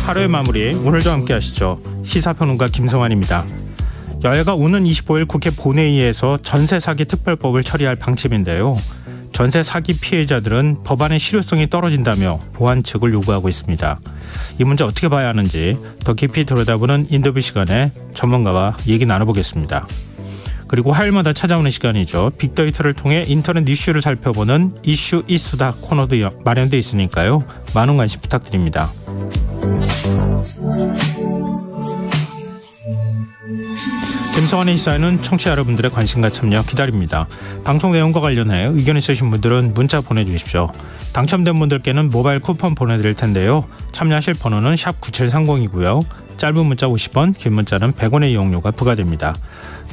하루의 마무리, 오늘도 함께 하시죠. 시사평론가 김성환입니다. 여야가 오는 25일 국회 본회의에서 전세 사기 특별법을 처리할 방침인데요. 전세 사기 피해자들은 법안의 실효성이 떨어진다며 보완 측을 요구하고 있습니다. 이 문제 어떻게 봐야 하는지 더 깊이 들여다보는 인터뷰 시간에 전문가와 얘기 나눠보겠습니다. 그리고 화요일마다 찾아오는 시간이죠. 빅데이터를 통해 인터넷 이슈를 살펴보는 이슈 이수다 코너도 마련되어 있으니까요. 많은 관심 부탁드립니다. 김성환의 시사에는 청취자 여러분들의 관심과 참여 기다립니다. 방송 내용과 관련해 의견 있으신 분들은 문자 보내주십시오. 당첨된 분들께는 모바일 쿠폰 보내드릴 텐데요. 참여하실 번호는 샵 9730이고요. 짧은 문자 50원, 긴 문자는 100원의 이용료가 부과됩니다.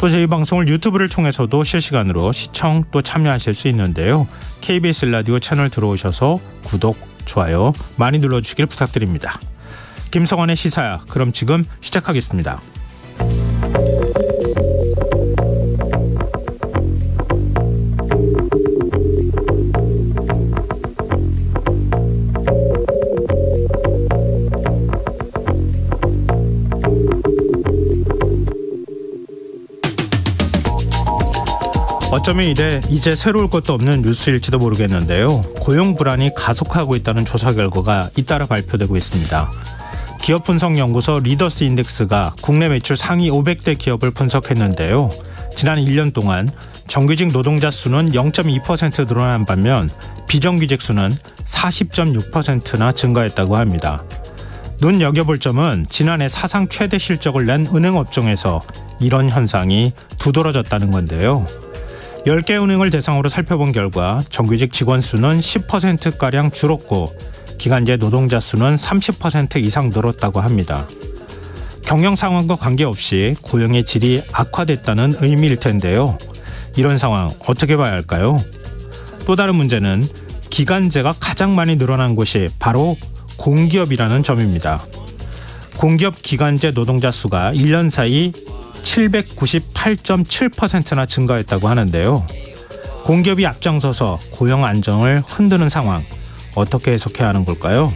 또 저희 방송을 유튜브를 통해서도 실시간으로 시청 또 참여하실 수 있는데요. KBS 라디오 채널 들어오셔서 구독, 좋아요 많이 눌러주시길 부탁드립니다. 김성환의 시사야, 그럼 지금 시작하겠습니다. 어쩌면 이제 새로울 것도 없는 뉴스일지도 모르겠는데요. 고용 불안이 가속화하고 있다는 조사 결과가 잇따라 발표되고 있습니다. 기업분석연구소 리더스 인덱스가 국내 매출 상위 500대 기업을 분석했는데요. 지난 1년 동안 정규직 노동자 수는 0.2% 늘어난 반면 비정규직 수는 40.6%나 증가했다고 합니다. 눈여겨볼 점은 지난해 사상 최대 실적을 낸 은행업종에서 이런 현상이 두드러졌다는 건데요. 10개 은행을 대상으로 살펴본 결과 정규직 직원 수는 10%가량 줄었고 기간제 노동자 수는 30% 이상 늘었다고 합니다. 경영 상황과 관계없이 고용의 질이 악화됐다는 의미일 텐데요. 이런 상황 어떻게 봐야 할까요? 또 다른 문제는 기간제가 가장 많이 늘어난 곳이 바로 공기업이라는 점입니다. 공기업 기간제 노동자 수가 1년 사이 798.7%나 증가했다고 하는데요. 공기업이 앞장서서 고용 안정을 흔드는 상황, 어떻게 해석해야 하는 걸까요?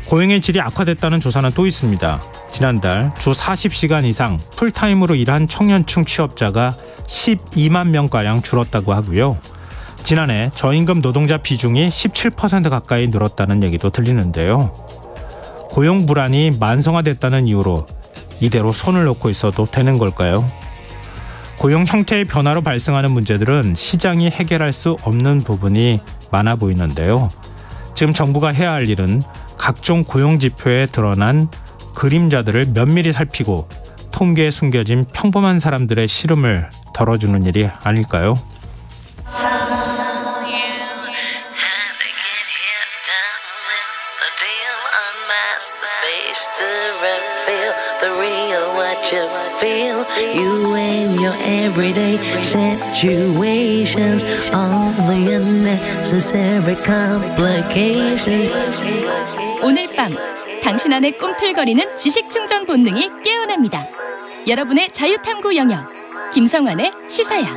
고용의 질이 악화됐다는 조사는 또 있습니다. 지난달 주 40시간 이상 풀타임으로 일한 청년층 취업자가 12만 명가량 줄었다고 하고요. 지난해 저임금 노동자 비중이 17% 가까이 늘었다는 얘기도 들리는데요. 고용 불안이 만성화됐다는 이유로 이대로 손을 놓고 있어도 되는 걸까요? 고용 형태의 변화로 발생하는 문제들은 시장이 해결할 수 없는 부분이 많아 보이는데요. 지금 정부가 해야 할 일은 각종 고용 지표에 드러난 그림자들을 면밀히 살피고 통계에 숨겨진 평범한 사람들의 시름을 덜어주는 일이 아닐까요? You and your everyday situations, all the unnecessary complications. 오늘 밤 당신 안에 꿈틀거리는 지식 충전 본능이 깨어납니다. 여러분의 자유탐구 영역 김성환의 시사야.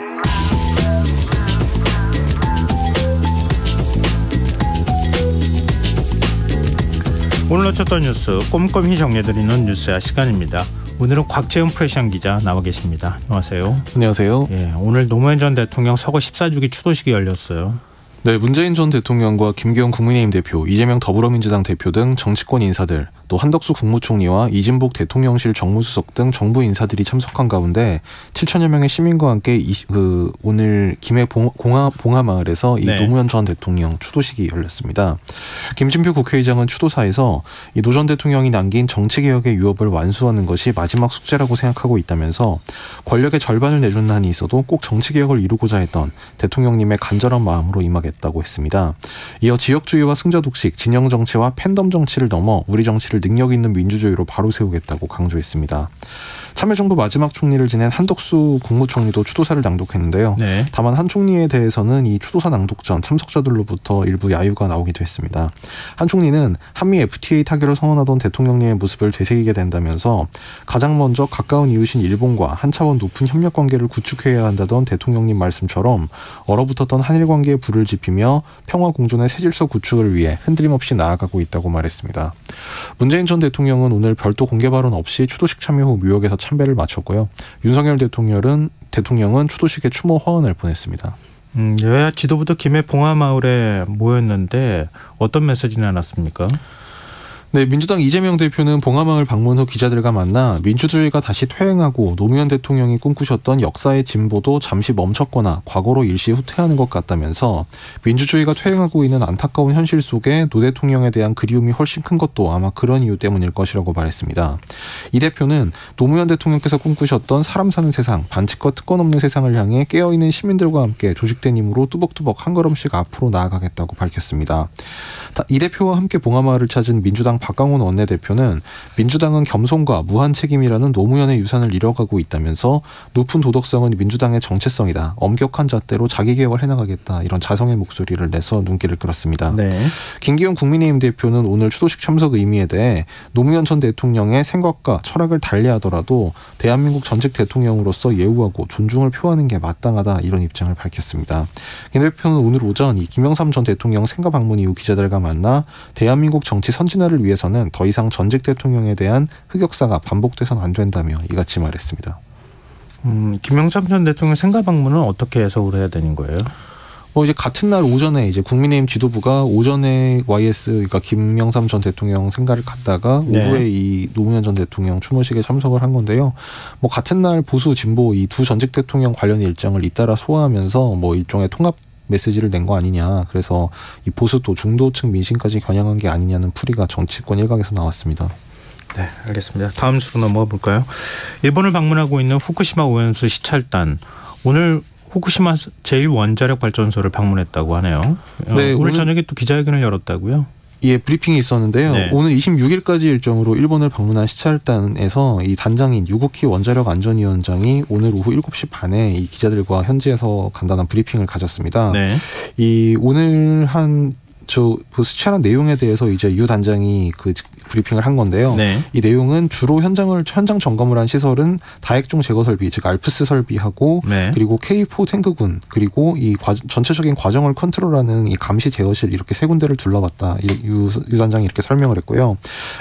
오늘 놓쳤던 뉴스 꼼꼼히 정리해드리는 뉴스야 시간입니다. 오늘은 곽재훈 프레시안 기자 나와 계십니다. 안녕하세요. 안녕하세요. 예, 오늘 노무현 전 대통령 서거 14주기 추도식이 열렸어요. 네, 문재인 전 대통령과 김기현 국민의힘 대표, 이재명 더불어민주당 대표 등 정치권 인사들, 또 한덕수 국무총리와 이진복 대통령실 정무수석 등 정부 인사들이 참석한 가운데 7천여 명의 시민과 함께 오늘 김해 봉하마을에서 이 노무현 전 대통령 추도식이 열렸습니다. 김진표 국회의장은 추도사에서 이 노 전 대통령이 남긴 정치개혁의 유업을 완수하는 것이 마지막 숙제라고 생각하고 있다면서 권력의 절반을 내주는 한이 있어도 꼭 정치개혁을 이루고자 했던 대통령님의 간절한 마음으로 임하겠다고 했습니다. 이어 지역주의와 승자독식, 진영정치와 팬덤 정치를 넘어 우리 정치를 능력 있는 민주주의로 바로 세우겠다고 강조했습니다. 참여정부 마지막 총리를 지낸 한덕수 국무총리도 추도사를 낭독했는데요. 네. 다만 한 총리에 대해서는 이 추도사 낭독 전 참석자들로부터 일부 야유가 나오기도 했습니다. 한 총리는 한미 FTA 타결을 선언하던 대통령님의 모습을 되새기게 된다면서 가장 먼저 가까운 이웃인 일본과 한 차원 높은 협력 관계를 구축해야 한다던 대통령님 말씀처럼 얼어붙었던 한일 관계에 불을 지피며 평화 공존의 새 질서 구축을 위해 흔들림 없이 나아가고 있다고 말했습니다. 문재인 전 대통령은 오늘 별도 공개 발언 없이 추도식 참여 후 뉴욕에서 참배를 마쳤고요. 윤석열 대통령은 추도식에 추모 화환을 보냈습니다. 여야 지도부도 김해 봉화마을에 모였는데 어떤 메시지 내놨습니까? 네, 민주당 이재명 대표는 봉화마을 방문 후 기자들과 만나 민주주의가 다시 퇴행하고 노무현 대통령이 꿈꾸셨던 역사의 진보도 잠시 멈췄거나 과거로 일시 후퇴하는 것 같다면서 민주주의가 퇴행하고 있는 안타까운 현실 속에 노 대통령에 대한 그리움이 훨씬 큰 것도 아마 그런 이유 때문일 것이라고 말했습니다. 이 대표는 노무현 대통령께서 꿈꾸셨던 사람 사는 세상, 반칙과 특권 없는 세상을 향해 깨어있는 시민들과 함께 조직된 힘으로 뚜벅뚜벅 한 걸음씩 앞으로 나아가겠다고 밝혔습니다. 이 대표와 함께 봉화마을을 찾은 민주당 박강원 원내대표는 민주당은 겸손과 무한 책임이라는 노무현의 유산을 잃어가고 있다면서 높은 도덕성은 민주당의 정체성이다. 엄격한 잣대로 자기 개혁을 해나가겠다. 이런 자성의 목소리를 내서 눈길을 끌었습니다. 네. 김기현 국민의힘 대표는 오늘 추도식 참석 의미에 대해 노무현 전 대통령의 생각과 철학을 달리하더라도 대한민국 전직 대통령으로서 예우하고 존중을 표하는 게 마땅하다. 이런 입장을 밝혔습니다. 김 대표는 오늘 오전 이 김영삼 전 대통령 생가 방문 이후 기자들과 만나 대한민국 정치 선진화를 위해서는 더 이상 전직 대통령에 대한 흑역사가 반복돼서는 안 된다며 이같이 말했습니다. 김영삼 전 대통령 생가 방문은 어떻게 해석을 해야 되는 거예요? 이제 같은 날 오전에 이제 국민의힘 지도부가 오전에 YS 그러니까 김영삼 전 대통령 생가를 갔다가 오후에 이 노무현 전 대통령 추모식에 참석을 한 건데요. 같은 날 보수 진보 이 두 전직 대통령 관련 일정을 잇따라 소화하면서 일종의 통합 메시지를 낸 거 아니냐. 그래서 이 보수 또 중도층 민심까지 겨냥한 게 아니냐는 풀이가 정치권 일각에서 나왔습니다. 네, 알겠습니다. 다음 수로 넘어가 볼까요? 일본을 방문하고 있는 후쿠시마 오염수 시찰단 오늘 후쿠시마 제1원자력 발전소를 방문했다고 하네요. 네, 오늘 저녁에 또 기자회견을 열었다고요? 예, 브리핑이 있었는데요. 네. 오늘 26일까지 일정으로 일본을 방문한 시찰단에서 이 단장인 유고키 원자력 안전위원장이 오늘 오후 7시 반에 이 기자들과 현지에서 간단한 브리핑을 가졌습니다. 네. 이 오늘 그 시찰한 내용에 대해서 이제 유 단장이 그 브리핑을 한 건데요. 네. 이 내용은 주로 현장 점검을 한 시설은 다액종 제거 설비, 즉 알프스 설비하고 네. 그리고 K4 탱크군 그리고 이 전체적인 과정을 컨트롤하는 이 감시 제어실 이렇게 세 군데를 둘러봤다. 유 단장이 이렇게 설명을 했고요.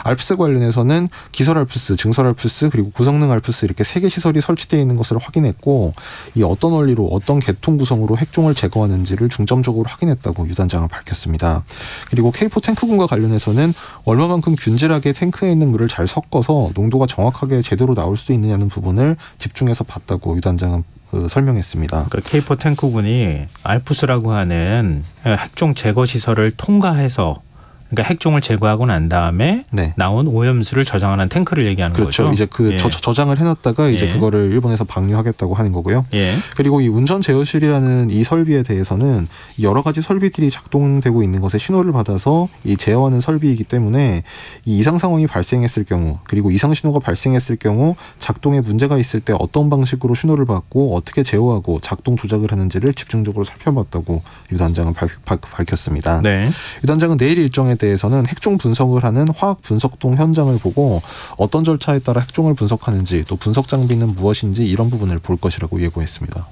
알프스 관련해서는 기설 알프스, 증설 알프스 그리고 고성능 알프스 이렇게 3개 시설이 설치되어 있는 것을 확인했고 이 어떤 원리로 어떤 계통 구성으로 핵종을 제거하는지를 중점적으로 확인했다고 유 단장은 밝혔습니다. 그리고 K4 탱크군과 관련해서는 얼마만큼 균질하게 탱크에 있는 물을 잘 섞어서 농도가 정확하게 제대로 나올 수 있느냐는 부분을 집중해서 봤다고 유 단장은 설명했습니다. 그러니까 K4 탱크군이 알프스라고 하는 핵종 제거 시설을 통과해서 그러니까 핵종을 제거하고 난 다음에 나온 오염수를 저장하는 탱크를 얘기하는 거죠. 거죠. 이제 그 저장을 해놨다가 이제 그거를 일본에서 방류하겠다고 하는 거고요. 그리고 이 운전 제어실이라는 이 설비에 대해서는 여러 가지 설비들이 작동되고 있는 것에 신호를 받아서 이 제어하는 설비이기 때문에 이 이상 상황이 발생했을 경우 그리고 이상 신호가 발생했을 경우 작동에 문제가 있을 때 어떤 방식으로 신호를 받고 어떻게 제어하고 작동 조작을 하는지를 집중적으로 살펴봤다고 유 단장은 밝혔습니다. 유 단장은 내일 일정에 대해서는 핵종 분석을 하는 화학 분석동 현장을 보고 어떤 절차에 따라 핵종을 분석하는지 또 분석 장비는 무엇인지 이런 부분을 볼 것이라고 예고했습니다.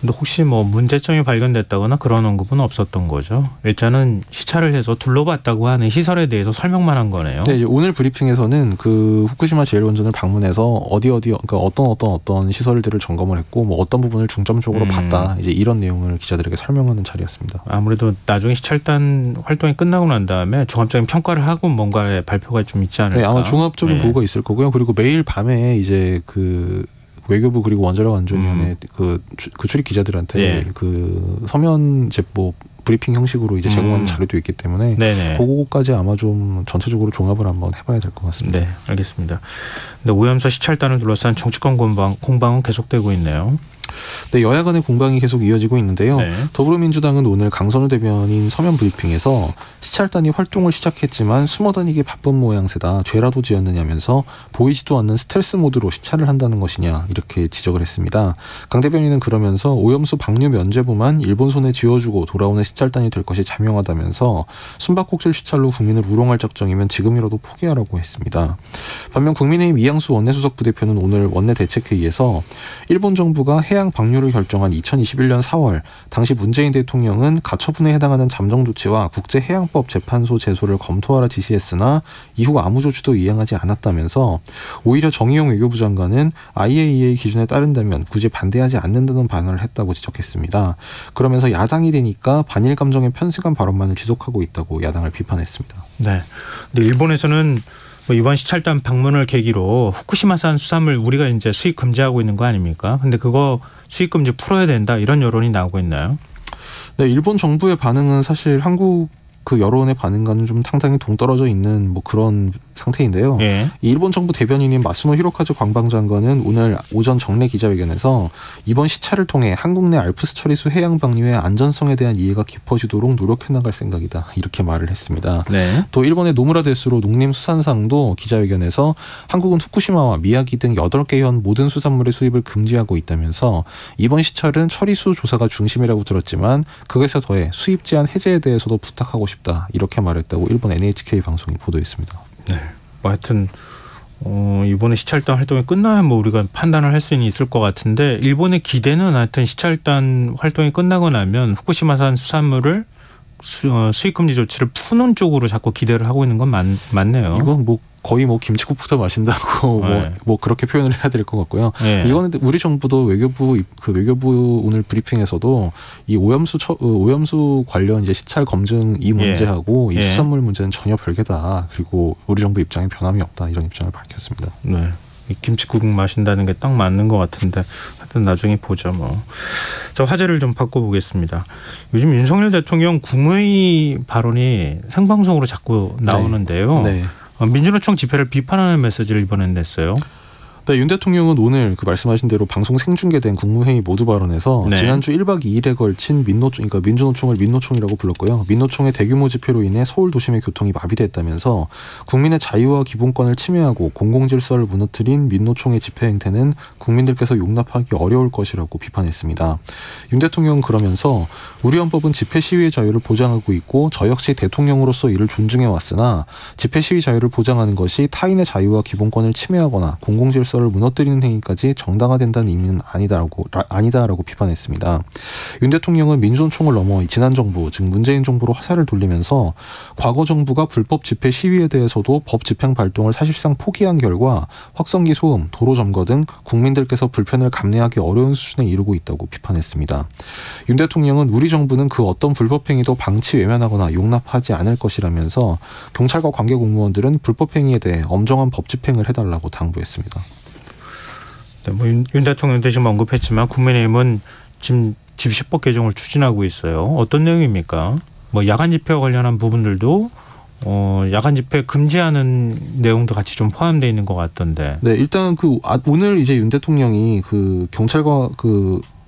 근데 혹시 문제점이 발견됐다거나 그런 언급은 없었던 거죠? 일단은 시찰을 해서 둘러봤다고 하는 시설에 대해서 설명만 한 거네요. 네, 이제 오늘 브리핑에서는 그 후쿠시마 제1원전을 방문해서 그러니까 어떤 시설들을 점검을 했고 어떤 부분을 중점적으로 봤다. 이제 이런 내용을 기자들에게 설명하는 자리였습니다. 아무래도 나중에 시찰단 활동이 끝나고 난 다음에 종합적인 평가를 하고 뭔가의 발표가 좀 있지 않을까? 네, 아마 종합적인 보고가 있을 거고요. 그리고 매일 밤에 이제 그 외교부 그리고 원자력 안전위원회 그 출입 기자들한테 그 서면 제보 브리핑 형식으로 이제 제공하는 자료도 있기 때문에 그거까지 아마 좀 전체적으로 종합을 한번 해봐야 될 것 같습니다. 네, 알겠습니다. 근데 오염수 시찰단을 둘러싼 정치권 공방은 계속되고 있네요. 네, 여야 간의 공방이 계속 이어지고 있는데요. 네. 더불어민주당은 오늘 강선우 대변인 서면 브리핑에서 시찰단이 활동을 시작했지만 숨어다니기 바쁜 모양새다. 죄라도 지었느냐면서 보이지도 않는 스텔스 모드로 시찰을 한다는 것이냐 이렇게 지적을 했습니다. 강 대변인은 그러면서 오염수 방류 면죄부만 일본 손에 쥐어주고 돌아오는 시찰단이 될 것이 자명하다면서 숨바꼭질 시찰로 국민을 우롱할 작정이면 지금이라도 포기하라고 했습니다. 반면 국민의힘 이양수 원내수석 부대표는 오늘 원내 대책회의에서 일본 정부가 해양 방류를 결정한 2021년 4월 당시 문재인 대통령은 가처분에 해당하는 잠정 조치와 국제해양법 재판소 제소를 검토하라 지시했으나 이후 아무 조치도 이행하지 않았다면서 오히려 정의용 외교부 장관은 IAEA 기준에 따른다면 굳이 반대하지 않는다는 발언을 했다고 지적했습니다. 그러면서 야당이 되니까 반일 감정의 편승한 발언만을 지속하고 있다고 야당을 비판했습니다. 네. 근데 일본에서는 이번 시찰단 방문을 계기로 후쿠시마산 수산물 우리가 이제 수입 금지하고 있는 거 아닙니까? 근데 그거 수입 금지 풀어야 된다 이런 여론이 나오고 있나요? 네, 일본 정부의 반응은 사실 한국 그 여론의 반응과는 좀 상당히 동떨어져 있는 뭐 그런 상태인데요. 예. 일본 정부 대변인인 마스노 히로카즈 관방장관은 오늘 오전 정례 기자회견에서 이번 시찰을 통해 한국 내 알프스 처리수 해양 방류의 안전성에 대한 이해가 깊어지도록 노력해 나갈 생각이다 이렇게 말을 했습니다. 네. 또 일본의 노무라 데스로 농림수산상도 기자회견에서 한국은 후쿠시마와 미야기 등 8개 현 모든 수산물의 수입을 금지하고 있다면서 이번 시찰은 처리수 조사가 중심이라고 들었지만 그것에 더해 수입 제한 해제에 대해서도 부탁하고 싶다 이렇게 말했다고 일본 NHK 방송이 보도했습니다. 네. 뭐 하여튼 이번에 시찰단 활동이 끝나야 뭐 우리가 판단을 할 수는 있을 것 같은데 일본의 기대는 하여튼 시찰단 활동이 끝나고 나면 후쿠시마산 수산물을 수입 금지 조치를 푸는 쪽으로 자꾸 기대를 하고 있는 건 맞네요. 이건 뭐 거의 뭐 김치국부터 마신다고 네. 뭐 그렇게 표현을 해야 될 것 같고요. 네. 이거는 우리 정부도 외교부 오늘 브리핑에서도 이 오염수 관련 이제 시찰 검증 이 문제하고 이 수산물 문제는 전혀 별개다. 그리고 우리 정부 입장에 변함이 없다 이런 입장을 밝혔습니다. 네. 이 김치국 마신다는 게 딱 맞는 것 같은데 하여튼 나중에 보죠 뭐. 자, 화제를 좀 바꿔보겠습니다. 요즘 윤석열 대통령 국무회의 발언이 생방송으로 자꾸 나오는데요. 네. 민주노총 집회를 비판하는 메시지를 이번에 냈어요. 네, 윤 대통령은 오늘 그 말씀하신 대로 방송 생중계된 국무회의 모두 발언에서 네. 지난주 1박 2일에 걸친 그러니까 민주노총을 민노총이라고 불렀고요. 민노총의 대규모 집회로 인해 서울 도심의 교통이 마비됐다면서 국민의 자유와 기본권을 침해하고 공공질서를 무너뜨린 민노총의 집회 행태는 국민들께서 용납하기 어려울 것이라고 비판했습니다. 윤 대통령은 그러면서 우리 헌법은 집회 시위의 자유를 보장하고 있고 저 역시 대통령으로서 이를 존중해 왔으나 집회 시위 자유를 보장하는 것이 타인의 자유와 기본권을 침해하거나 공공질서 를 무너뜨리는 행위까지 정당화된다는 의미는 아니다라고 비판했습니다. 윤 대통령은 민주노총을 넘어 지난 정부 즉 문재인 정부로 화살을 돌리면서 과거 정부가 불법 집회 시위에 대해서도 법 집행 발동을 사실상 포기한 결과 확성기 소음, 도로 점거 등 국민들께서 불편을 감내하기 어려운 수준에 이르고 있다고 비판했습니다. 윤 대통령은 우리 정부는 그 어떤 불법 행위도 방치 외면하거나 용납하지 않을 것이라면서 경찰과 관계 공무원들은 불법 행위에 대해 엄정한 법 집행을 해달라고 당부했습니다. 뭐 윤 대통령도 지금 언급했지만 국민의힘은 지금 집시법 개정을 추진하고 있어요. 어떤 내용입니까? 뭐 야간 집회와 관련한 부분들도 야간 집회 금지하는 내용도 같이 좀 포함되어 있는 것 같던데. 네, 일단 오늘 이제 윤 대통령이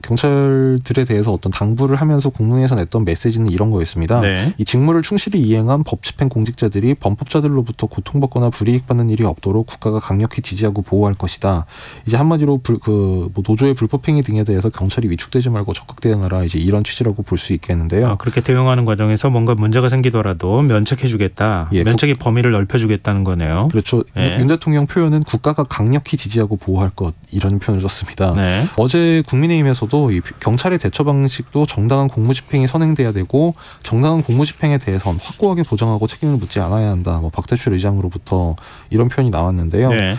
경찰들에 대해서 어떤 당부를 하면서 국무회의에서 냈던 메시지는 이런 거였습니다. 네. 이 직무를 충실히 이행한 법집행 공직자들이 범법자들로부터 고통받거나 불이익받는 일이 없도록 국가가 강력히 지지하고 보호할 것이다. 이제 한마디로 뭐 노조의 불법행위 등에 대해서 경찰이 위축되지 말고 적극 대응하라. 이제 이런 취지라고 볼 수 있겠는데요. 그렇게 대응하는 과정에서 뭔가 문제가 생기더라도 면책해주겠다. 면책의 범위를 넓혀주겠다는 거네요. 그렇죠. 윤 대통령 표현은 국가가 강력히 지지하고 보호할 것 이런 표현을 썼습니다. 네. 어제 국민의힘에서도 이 경찰의 대처 방식도 정당한 공무집행이 선행돼야 되고 정당한 공무집행에 대해서는 확고하게 보장하고 책임을 묻지 않아야 한다. 뭐 박대출 의장으로부터 이런 표현이 나왔는데요. 네.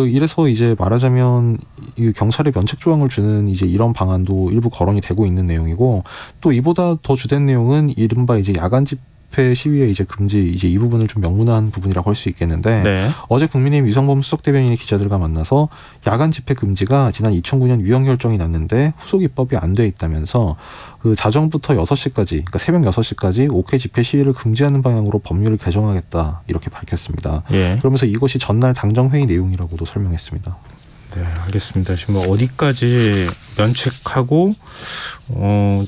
이래서 이제 말하자면 이 경찰의 면책 조항을 주는 이제 이런 방안도 일부 거론이 되고 있는 내용이고 또 이보다 더 주된 내용은 이른바 이제 야간 집회 시위의 이제 금지 이제 이 부분을 좀 명문화한 부분이라고 할 수 있겠는데 네. 어제 국민의힘 유상범 수석 대변인이 기자들과 만나서 야간 집회 금지가 지난 2009년 유형 결정이 났는데 후속 입법이 안 돼 있다면서 그 자정부터 6시까지 그러니까 새벽 6시까지 옥회 집회 시위를 금지하는 방향으로 법률을 개정하겠다 이렇게 밝혔습니다. 예. 그러면서 이것이 전날 당정 회의 내용이라고도 설명했습니다. 네, 알겠습니다. 지금 어디까지 면책하고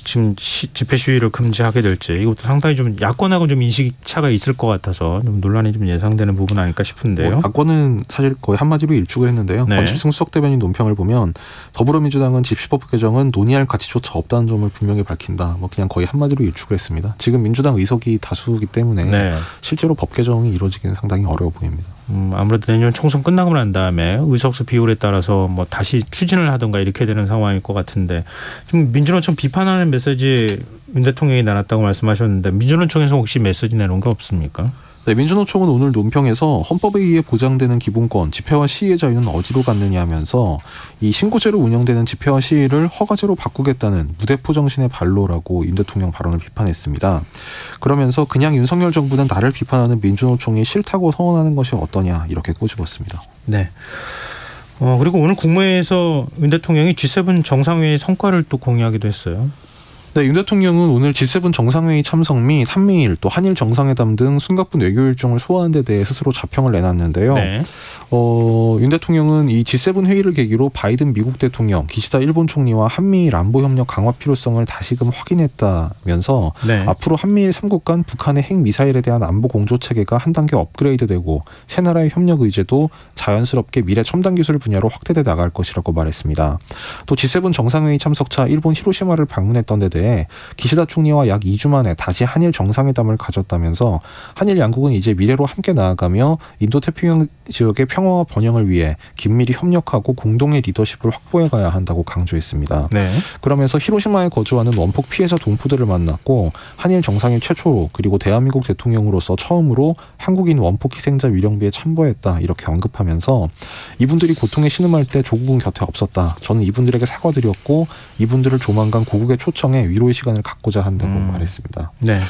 지금 집회 시위를 금지하게 될지 이것도 상당히 좀 야권하고 좀 인식 차가 있을 것 같아서 좀 논란이 좀 예상되는 부분 아닐까 싶은데요. 야권은 사실 거의 한마디로 일축을 했는데요. 네. 권칠승 수석 대변인 논평을 보면 더불어민주당은 집시법 개정은 논의할 가치조차 없다는 점을 분명히 밝힌다. 그냥 거의 한마디로 일축을 했습니다. 지금 민주당 의석이 다수이기 때문에 네. 실제로 법 개정이 이루어지기는 상당히 어려워 보입니다. 아무래도 내년 총선 끝나고 난 다음에 의석수 비율에 따라서 다시 추진을 하던가 이렇게 되는 상황일 것 같은데 지금 민주노총 비판하는 메시지 윤 대통령이 나눴다고 말씀하셨는데 민주노총에서 혹시 메시지 내놓은 게 없습니까? 네, 민주노총은 오늘 논평에서 헌법에 의해 보장되는 기본권, 집회와 시위의 자유는 어디로 갔느냐 하면서 이 신고제로 운영되는 집회와 시위를 허가제로 바꾸겠다는 무대포 정신의 발로라고 윤 대통령 발언을 비판했습니다. 그러면서 그냥 윤석열 정부는 나를 비판하는 민주노총이 싫다고 선언하는 것이 어떠냐 이렇게 꼬집었습니다. 네. 그리고 오늘 국무회의에서 윤 대통령이 G7 정상회의 성과를 또 공유하기도 했어요. 네, 윤 대통령은 오늘 G7 정상회의 참석 및 한미일 또 한일 정상회담 등 숨가쁜 외교 일정을 소화한 데 대해 스스로 자평을 내놨는데요. 네. 윤 대통령은 이 G7 회의를 계기로 바이든 미국 대통령, 기시다 일본 총리와 한미일 안보 협력 강화 필요성을 다시금 확인했다면서 네. 앞으로 한미일 3국 간 북한의 핵미사일에 대한 안보 공조 체계가 한 단계 업그레이드되고 세 나라의 협력 의제도 자연스럽게 미래 첨단 기술 분야로 확대돼 나갈 것이라고 말했습니다. 또 G7 정상회의 참석차 일본 히로시마를 방문했던 데 대해 기시다 총리와 약 2주 만에 다시 한일 정상회담을 가졌다면서 한일 양국은 이제 미래로 함께 나아가며 인도태평양 지역의 평화와 번영을 위해 긴밀히 협력하고 공동의 리더십을 확보해 가야 한다고 강조했습니다. 네. 그러면서 히로시마에 거주하는 원폭 피해자 동포들을 만났고 한일 정상회 최초로 그리고 대한민국 대통령으로서 처음으로 한국인 원폭 희생자 위령비에 참배했다 이렇게 언급하면서 이분들이 고통에 신음할 때 조국은 곁에 없었다. 저는 이분들에게 사과드렸고 이분들을 조만간 고국에 초청해 위로의 시간을 갖고자 한다고 말했습니다. 네.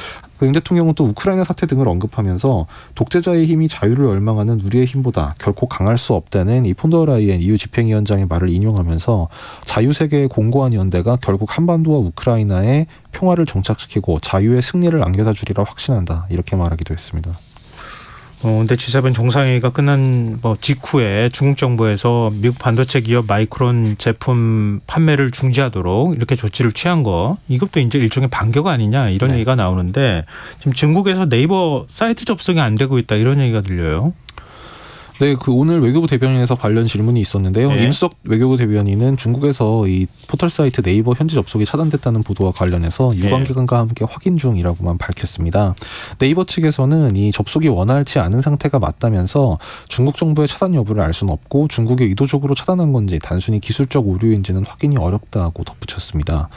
윤 대통령은 또 우크라이나 사태 등을 언급하면서 독재자의 힘이 자유를 열망하는 우리의 힘보다 결코 강할 수 없다는 이 폰더라이엔 EU 집행위원장의 말을 인용하면서 자유세계의 공고한 연대가 결국 한반도와 우크라이나의 평화를 정착시키고 자유의 승리를 안겨다 주리라 확신한다 이렇게 말하기도 했습니다. 근데 G7 정상회의가 끝난 직후에 중국 정부에서 미국 반도체 기업 마이크론 제품 판매를 중지하도록 이렇게 조치를 취한 거 이것도 이제 일종의 반격 아니냐 이런 얘기가 나오는데 지금 중국에서 네이버 사이트 접속이 안 되고 있다 이런 얘기가 들려요. 네, 오늘 외교부 대변인에서 관련 질문이 있었는데요. 네. 임수석 외교부 대변인은 중국에서 이 포털 사이트 네이버 현지 접속이 차단됐다는 보도와 관련해서 유관기관과 함께 확인 중이라고만 밝혔습니다. 네이버 측에서는 이 접속이 원활치 않은 상태가 맞다면서 중국 정부의 차단 여부를 알 수는 없고 중국이 의도적으로 차단한 건지 단순히 기술적 오류인지는 확인이 어렵다고 덧붙였습니다.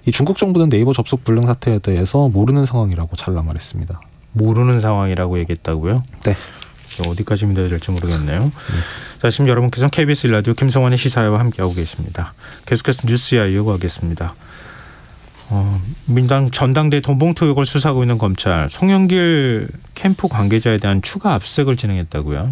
이 중국 정부는 네이버 접속 불능 사태에 대해서 모르는 상황이라고 잘라 말했습니다. 모르는 상황이라고 얘기했다고요? 네. 어디까지 믿어야 될지 모르겠네요. 자, 지금 여러분께서는 KBS 라디오 김성환의 시사회와 함께하고 계십니다. 계속해서 뉴스야 이어가겠습니다. 민당 전당대 돈봉투 의혹을 수사하고 있는 검찰 송영길 캠프 관계자에 대한 추가 압수수색을 진행했다고요?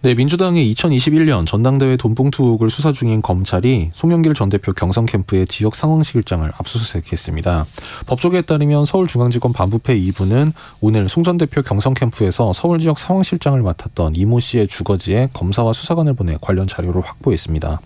네, 민주당의 2021년 전당대회 돈봉투 의혹을 수사 중인 검찰이 송영길 전 대표 경선 캠프의 지역 상황실장을 압수수색했습니다. 법조계에 따르면 서울중앙지검 반부패 2부는 오늘 송 전 대표 경선 캠프에서 서울 지역 상황실장을 맡았던 이모 씨의 주거지에 검사와 수사관을 보내 관련 자료를 확보했습니다.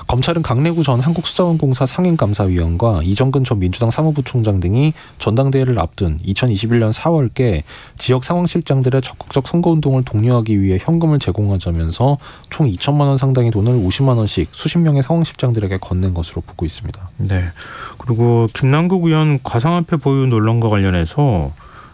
검찰은 강래구 전 한국수자원공사 상임감사위원과 이정근 전 민주당 사무부총장 등이 전당대회를 앞둔 2021년 4월께 지역 상황실장들의 적극적 선거운동을 독려하기 위해 현금을 제공하자면서 총 2천만 원 상당의 돈을 50만 원씩 수십 명의 상황실장들에게 건넨 것으로 보고 있습니다. 네. 그리고 김남국 의원 가상화폐 보유 논란과 관련해서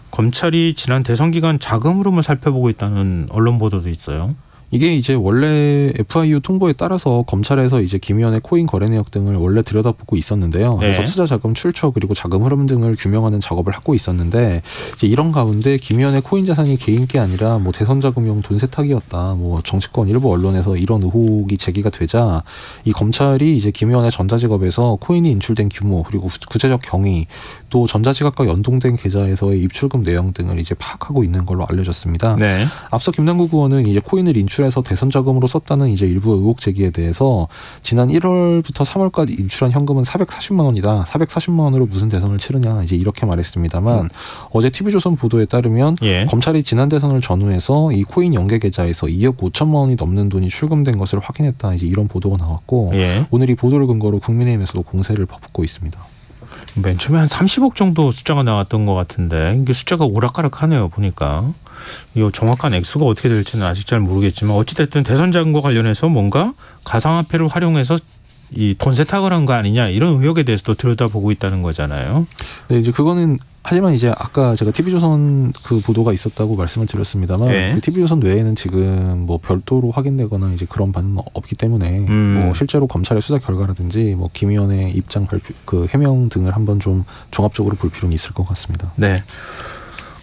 검찰이 지난 대선 기간 자금 흐름을 살펴보고 있다는 언론 보도도 있어요. 이게 이제 원래 FIU 통보에 따라서 검찰에서 이제 김 의원의 코인 거래 내역 등을 원래 들여다보고 있었는데요. 그래서 투자 자금 출처 그리고 자금 흐름 등을 규명하는 작업을 하고 있었는데 이제 이런 가운데 김 의원의 코인 자산이 개인 게 아니라 대선 자금용 돈 세탁이었다. 정치권 일부 언론에서 이런 의혹이 제기가 되자 이 검찰이 이제 김 의원의 전자지갑에서 코인이 인출된 규모 그리고 구체적 경위 또 전자지갑과 연동된 계좌에서의 입출금 내용 등을 이제 파악하고 있는 걸로 알려졌습니다. 네. 앞서 김남국 의원은 이제 코인을 인출 인출해서 대선 자금으로 썼다는 이제 일부 의혹 제기에 대해서 지난 1월부터 3월까지 인출한 현금은 440만 원이다. 440만 원으로 무슨 대선을 치르냐 이제 이렇게 말했습니다만 어제 TV조선 보도에 따르면 검찰이 지난 대선을 전후해서 이 코인 연계 계좌에서 2억 5천만 원이 넘는 돈이 출금된 것을 확인했다. 이제 이런 보도가 나왔고 오늘 이 보도를 근거로 국민의힘에서도 공세를 퍼붓고 있습니다. 맨 처음에 한 30억 정도 숫자가 나왔던 것 같은데 이게 숫자가 오락가락하네요. 보니까 이 정확한 액수가 어떻게 될지는 아직 잘 모르겠지만 어찌됐든 대선 자금과 관련해서 뭔가 가상화폐를 활용해서 이 돈 세탁을 한 거 아니냐 이런 의혹에 대해서도 들여다보고 있다는 거잖아요. 네, 이제 그거는 하지만 이제 아까 제가 TV조선 그 보도가 있었다고 말씀을 드렸습니다만 그 TV조선 외에는 지금 뭐 별도로 확인되거나 이제 그런 바는 없기 때문에 뭐 실제로 검찰의 수사 결과라든지 뭐 김 의원의 입장 발표 그 해명 등을 한번 좀 종합적으로 볼 필요는 있을 것 같습니다. 네.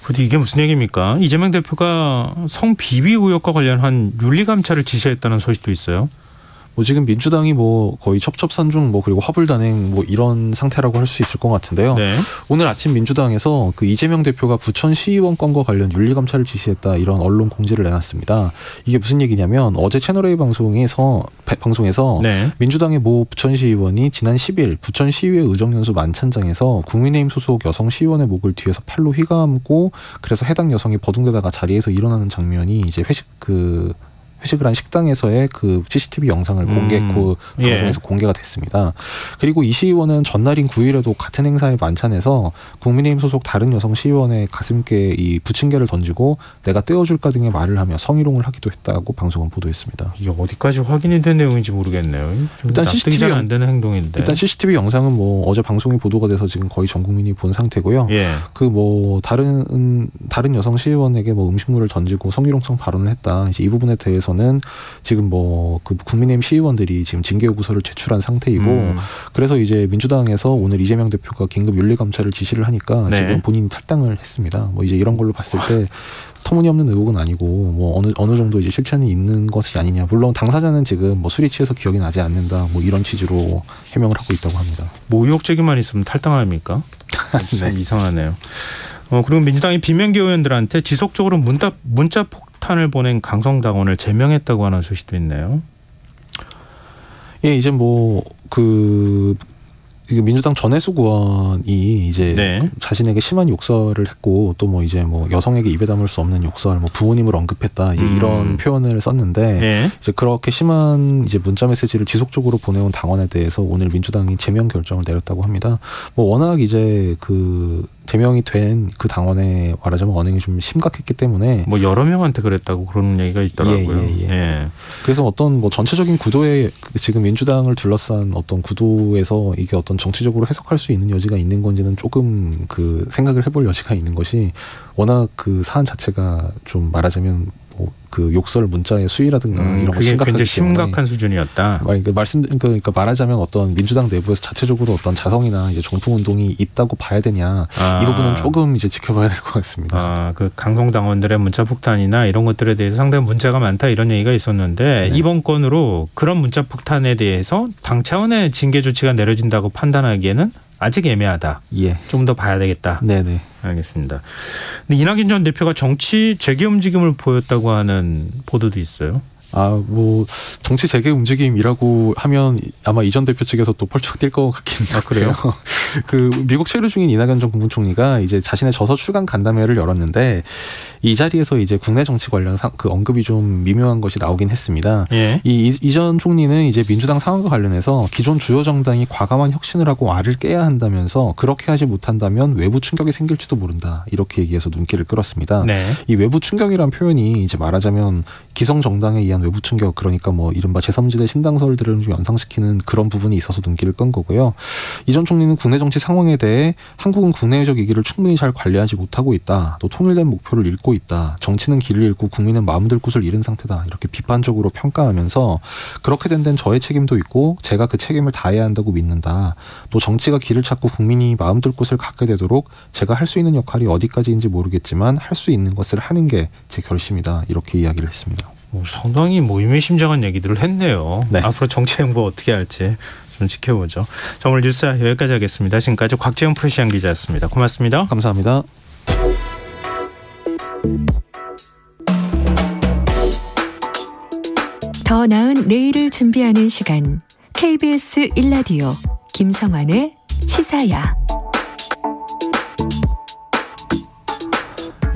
근데 이게 무슨 얘기입니까? 이재명 대표가 성비위 의혹과 관련한 윤리감찰을 지시했다는 소식도 있어요. 뭐 지금 민주당이 뭐 거의 첩첩산중 뭐 그리고 화불단행 뭐 이런 상태라고 할 수 있을 것 같은데요. 오늘 아침 민주당에서 그 이재명 대표가 부천 시의원 건과 관련 윤리감찰을 지시했다 이런 언론 공지를 내놨습니다. 이게 무슨 얘기냐면 어제 채널A 방송에서 민주당의 모 부천시 의원이 지난 10일 부천시의회 의정연수 만찬장에서 국민의힘 소속 여성 시의원의 목을 뒤에서 팔로 휘감고 그래서 해당 여성이 버둥대다가 자리에서 일어나는 장면이 이제 회식을 한 식당에서의 그 CCTV 영상을 그 방송에서 공개가 됐습니다. 그리고 이 시의원은 전날인 9일에도 같은 행사의 만찬에서 국민의힘 소속 다른 여성 시의원의 가슴께 이 부침개를 던지고 내가 떼어줄까 등의 말을 하며 성희롱을 하기도 했다고 방송은 보도했습니다. 이게 어디까지 확인이 된 내용인지 모르겠네요. 일단 CCTV 잘 안 되는 행동인데. 일단 CCTV 영상은 뭐 어제 방송이 보도가 돼서 지금 거의 전 국민이 본 상태고요. 그 뭐 다른 여성 시의원에게 뭐 음식물을 던지고 성희롱성 발언을 했다. 이제 이 부분에 대해서 는 지금 뭐 그 국민의힘 시의원들이 지금 징계 요구서를 제출한 상태이고 그래서 이제 민주당에서 오늘 이재명 대표가 긴급 윤리감찰을 지시를 하니까 지금 본인이 탈당을 했습니다. 뭐 이제 이런 걸로 봤을 때 터무니없는 의혹은 아니고 뭐 어느 정도 이제 실체는 있는 것이 아니냐. 물론 당사자는 지금 뭐 술이 취해서 기억이 나지 않는다. 뭐 이런 취지로 해명을 하고 있다고 합니다. 뭐 의혹 제기만 있으면 탈당합니까? 참 이상하네요. 그리고 민주당이 비명계 의원들한테 지속적으로 문자 폭탄을 보낸 강성당원을 제명했다고 하는 소식도 있네요. 예, 이제 뭐 민주당 전해숙 의원이 이제 자신에게 심한 욕설을 했고 또 뭐 이제 뭐 여성에게 입에 담을 수 없는 욕설, 뭐 부모님을 언급했다 이제 이런 표현을 썼는데 이제 그렇게 심한 이제 문자 메시지를 지속적으로 보내온 당원에 대해서 오늘 민주당이 제명 결정을 내렸다고 합니다. 뭐 워낙 이제 제명이 된 그 당원의 말하자면 언행이 좀 심각했기 때문에 뭐 여러 명한테 그랬다고 그런 얘기가 있더라고요. 그래서 어떤 뭐 전체적인 구도에 지금 민주당을 둘러싼 어떤 구도에서 이게 어떤 정치적으로 해석할 수 있는 여지가 있는 건지는 조금 그 생각을 해볼 여지가 있는 것이 워낙 그 사안 자체가 좀 말하자면 그 욕설 문자의 수위라든가 이런 거 굉장히 심각한 수준이었다. 그러니까 말하자면 어떤 민주당 내부에서 자체적으로 어떤 자성이나 이제 정풍 운동이 있다고 봐야 되냐 이 부분은 조금 이제 지켜봐야 될 것 같습니다. 그 강성당원들의 문자 폭탄이나 이런 것들에 대해서 상당히 문제가 많다 이런 얘기가 있었는데 이번 건으로 그런 문자 폭탄에 대해서 당 차원의 징계 조치가 내려진다고 판단하기에는 아직 애매하다. 좀 더 봐야 되겠다. 네네. 알겠습니다. 근데 이낙연 전 대표가 정치 재개 움직임을 보였다고 하는 보도도 있어요. 뭐 정치 재개 움직임이라고 하면 아마 이 전 대표 측에서 또 펄쩍 뛸 것 같긴 한데요. 그래요? 그 미국 체류 중인 이낙연 전 국무총리가 이제 자신의 저서 출간 간담회를 열었는데 이 자리에서 이제 국내 정치 관련 그 언급이 좀 미묘한 것이 나오긴 했습니다. 이 전 총리는 이제 민주당 상황과 관련해서 기존 주요 정당이 과감한 혁신을 하고 알을 깨야 한다면서 그렇게 하지 못한다면 외부 충격이 생길지도 모른다 이렇게 얘기해서 눈길을 끌었습니다. 이 외부 충격이란 표현이 이제 말하자면 기성 정당에 의한 외부 충격 그러니까 뭐 이른바 제3지대 신당설들을 좀 연상시키는 그런 부분이 있어서 눈길을 끈 거고요. 이 전 총리는 국내 정치 상황에 대해 한국은 국내적 위기를 충분히 잘 관리하지 못하고 있다. 또 통일된 목표를 잃고 있다. 정치는 길을 잃고 국민은 마음들 곳을 잃은 상태다. 이렇게 비판적으로 평가하면서 그렇게 된 데는 저의 책임도 있고 제가 그 책임을 다해야 한다고 믿는다. 또 정치가 길을 찾고 국민이 마음들 곳을 갖게 되도록 제가 할 수 있는 역할이 어디까지인지 모르겠지만 할 수 있는 것을 하는 게 제 결심이다. 이렇게 이야기를 했습니다. 상당히 의미심장한 얘기들을 했네요. 앞으로 정치 행보 어떻게 할지 좀 지켜보죠. 자, 오늘 뉴스 여기까지 하겠습니다. 지금까지 곽재훈 프레시안 기자였습니다. 고맙습니다. 감사합니다. 더 나은 내일을 준비하는 시간 KBS 1라디오 김성환의 시사야.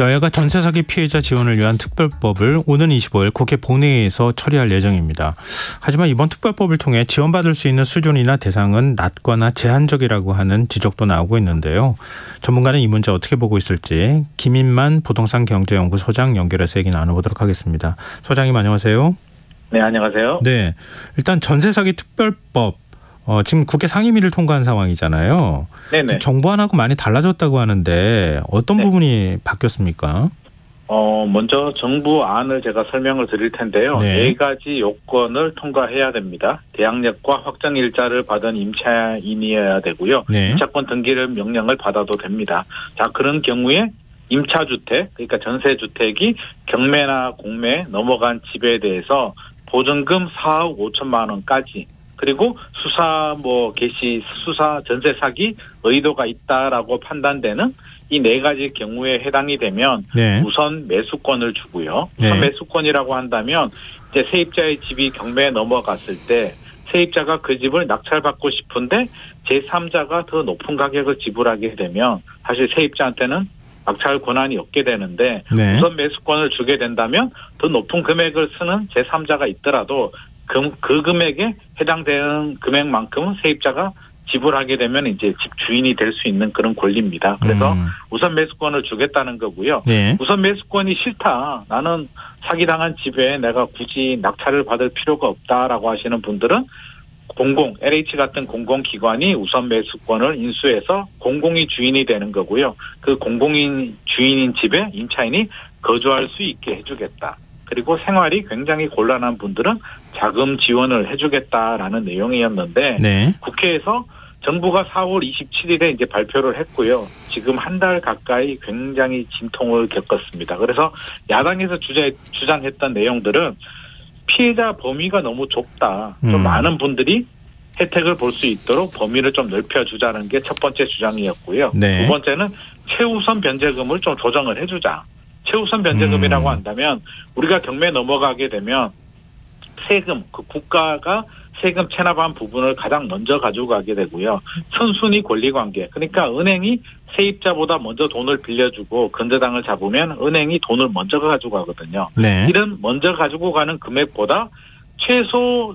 여야가 전세 사기 피해자 지원을 위한 특별법을 오는 25일 국회 본회의에서 처리할 예정입니다. 하지만 이번 특별법을 통해 지원받을 수 있는 수준이나 대상은 낮거나 제한적이라고 하는 지적도 나오고 있는데요. 전문가는 이 문제 어떻게 보고 있을지 김인만 부동산 경제연구소장 연결해서 얘기 나눠보도록 하겠습니다. 소장님 안녕하세요. 네, 안녕하세요. 네, 일단 전세 사기 특별법 지금 국회 상임위를 통과한 상황이잖아요. 네네. 정부안하고 많이 달라졌다고 하는데 어떤 부분이 바뀌었습니까? 먼저 정부안을 제가 설명을 드릴 텐데요. 네. 4가지 요건을 통과해야 됩니다. 대항력과 확정 일자를 받은 임차인이어야 되고요. 네. 임차권 등기를 명령을 받아도 됩니다. 자, 그런 경우에 임차주택, 그러니까 전세주택이 경매나 공매 넘어간 집에 대해서 보증금 4억 5천만 원까지 그리고 수사 전세 사기 의도가 있다라고 판단되는 이 4가지 경우에 해당이 되면 네. 우선 매수권을 주고요. 네. 우선 매수권이라고 한다면 이제 세입자의 집이 경매에 넘어갔을 때 세입자가 그 집을 낙찰받고 싶은데 제3자가 더 높은 가격을 지불하게 되면 사실 세입자한테는 낙찰 권한이 없게 되는데 네. 우선 매수권을 주게 된다면 더 높은 금액을 쓰는 제3자가 있더라도 그 금액에 해당되는 금액만큼은 세입자가 지불하게 되면 이제 집 주인이 될 수 있는 그런 권리입니다. 그래서 우선 매수권을 주겠다는 거고요. 네. 우선 매수권이 싫다. 나는 사기당한 집에 내가 굳이 낙찰을 받을 필요가 없다라고 하시는 분들은 LH 같은 공공기관이 우선 매수권을 인수해서 공공이 주인이 되는 거고요. 그 공공인 주인인 집에 임차인이 거주할 수 있게 해주겠다. 그리고 생활이 굉장히 곤란한 분들은 자금 지원을 해주겠다라는 내용이었는데 네. 국회에서 정부가 4월 27일에 이제 발표를 했고요. 지금 한 달 가까이 굉장히 진통을 겪었습니다. 그래서 야당에서 주장했던 내용들은 피해자 범위가 너무 좁다. 좀 많은 분들이 혜택을 볼 수 있도록 범위를 좀 넓혀주자는 게 첫 번째 주장이었고요. 네. 두 번째는 최우선 변제금을 좀 조정을 해주자. 최우선 변제금이라고 한다면 우리가 경매에 넘어가게 되면 세금, 그 국가가 세금 체납한 부분을 가장 먼저 가지고 가게 되고요. 선순위 권리관계. 그러니까 은행이 세입자보다 먼저 돈을 빌려주고 건저당을 잡으면 은행이 돈을 먼저 가지고 가거든요. 네. 이런 먼저 가지고 가는 금액보다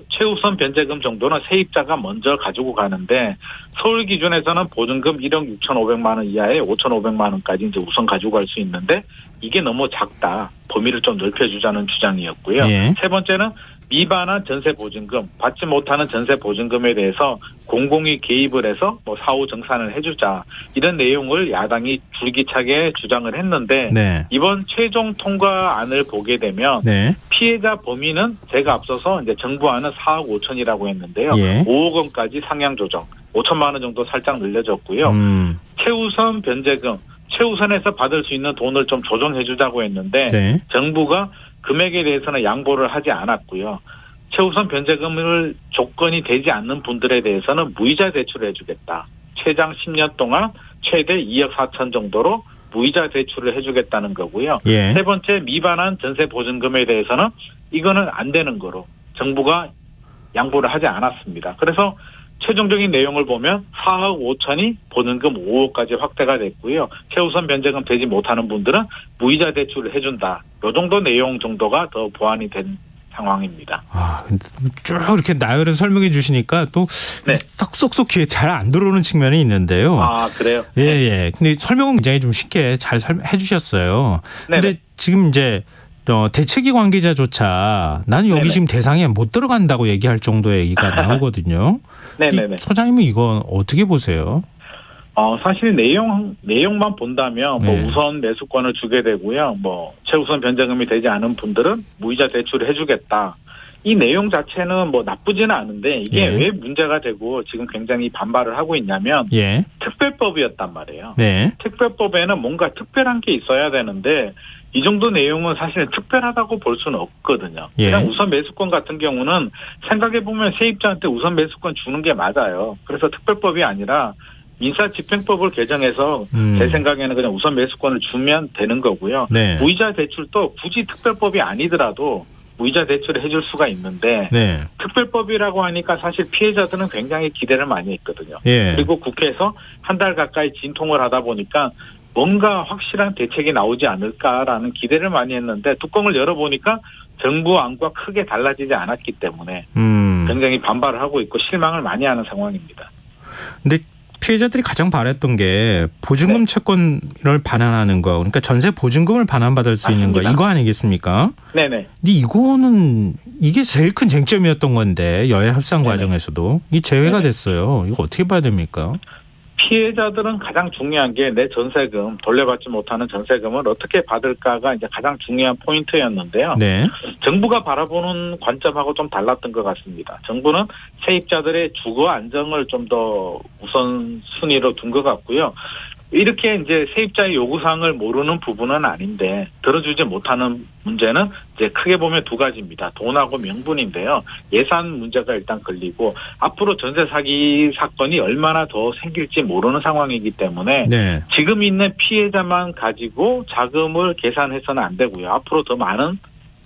최우선 변제금 정도는 세입자가 먼저 가지고 가는데 서울 기준에서는 보증금 1억 6,500만 원 이하에 5,500만 원까지 이제 우선 가지고 갈 수 있는데 이게 너무 작다. 범위를 좀 넓혀주자는 주장이었고요. 예. 세 번째는 미반환 전세 보증금, 받지 못하는 전세 보증금에 대해서 공공이 개입을 해서 사후 정산을 해주자. 이런 내용을 야당이 줄기차게 주장을 했는데 네. 이번 최종 통과안을 보게 되면 네. 피해자 범위는 제가 앞서서 이제 정부안은 4억 5천이라고 했는데요. 예. 5억 원까지 상향 조정, 5천만 원 정도 살짝 늘려졌고요. 최우선 변제금, 최우선에서 받을 수 있는 돈을 좀 조정해주자고 했는데 네. 정부가 금액에 대해서는 양보를 하지 않았고요. 최우선 변제금을 조건이 되지 않는 분들에 대해서는 무이자 대출을 해주겠다. 최장 10년 동안 최대 2억 4천 정도로 무이자 대출을 해주겠다는 거고요. 예. 세 번째 미반환 전세 보증금에 대해서는 이거는 안 되는 거로 정부가 양보를 하지 않았습니다. 그래서 최종적인 내용을 보면 4억 5천이 보증금 5억까지 확대가 됐고요. 최우선 변제금 되지 못하는 분들은 무이자 대출을 해준다. 이 정도 내용 정도가 더 보완이 된 상황입니다. 쭉 이렇게 나열해서 설명해 주시니까 또 네. 쏙쏙쏙 귀에 잘 안 들어오는 측면이 있는데요. 아, 그래요? 예. 근데 설명은 굉장히 좀 쉽게 잘 해 주셨어요. 네네. 근데 지금 이제 대책위 관계자조차 나는 여기 네네. 지금 대상에 못 들어간다고 얘기할 정도의 얘기가 나오거든요. 네네네. 소장님은 이건 어떻게 보세요? 사실 내용만 본다면 네. 우선 매수권을 주게 되고요. 최우선 변제금이 되지 않은 분들은 무이자 대출을 해주겠다. 이 내용 자체는 나쁘지는 않은데 이게 예. 왜 문제가 되고 지금 굉장히 반발을 하고 있냐면 예. 특별법이었단 말이에요. 네. 특별법에는 뭔가 특별한 게 있어야 되는데 이 정도 내용은 사실 특별하다고 볼 수는 없거든요. 예. 그냥 우선 매수권 같은 경우는 생각해보면 세입자한테 우선 매수권 주는 게 맞아요. 그래서 특별법이 아니라 민사집행법을 개정해서 제 생각에는 그냥 우선 매수권을 주면 되는 거고요. 네. 무이자 대출도 굳이 특별법이 아니더라도 무이자 대출을 해줄 수가 있는데 네. 특별법이라고 하니까 사실 피해자들은 굉장히 기대를 많이 했거든요. 예. 그리고 국회에서 한 달 가까이 진통을 하다 보니까 뭔가 확실한 대책이 나오지 않을까라는 기대를 많이 했는데 뚜껑을 열어보니까 정부 안과 크게 달라지지 않았기 때문에 굉장히 반발을 하고 있고 실망을 많이 하는 상황입니다. 근데 피해자들이 가장 바랬던 게 보증금 채권을 반환하는 거, 그러니까 전세 보증금을 반환받을 수 있는 거, 이거 아니겠습니까? 네네. 근데 이거는 이게 제일 큰 쟁점이었던 건데 여야 협상 과정에서도 이 제외가 됐어요. 이거 어떻게 봐야 됩니까? 피해자들은 가장 중요한 게 내 전세금, 돌려받지 못하는 전세금을 어떻게 받을까가 이제 가장 중요한 포인트였는데요. 네. 정부가 바라보는 관점하고 좀 달랐던 것 같습니다. 정부는 세입자들의 주거 안정을 좀 더 우선순위로 둔 것 같고요. 이렇게 이제 세입자의 요구사항을 모르는 부분은 아닌데 들어주지 못하는 문제는 이제 크게 보면 두 가지입니다. 돈하고 명분인데요. 예산 문제가 일단 걸리고 앞으로 전세 사기 사건이 얼마나 더 생길지 모르는 상황이기 때문에 네. 지금 있는 피해자만 가지고 자금을 계산해서는 안 되고요. 앞으로 더 많은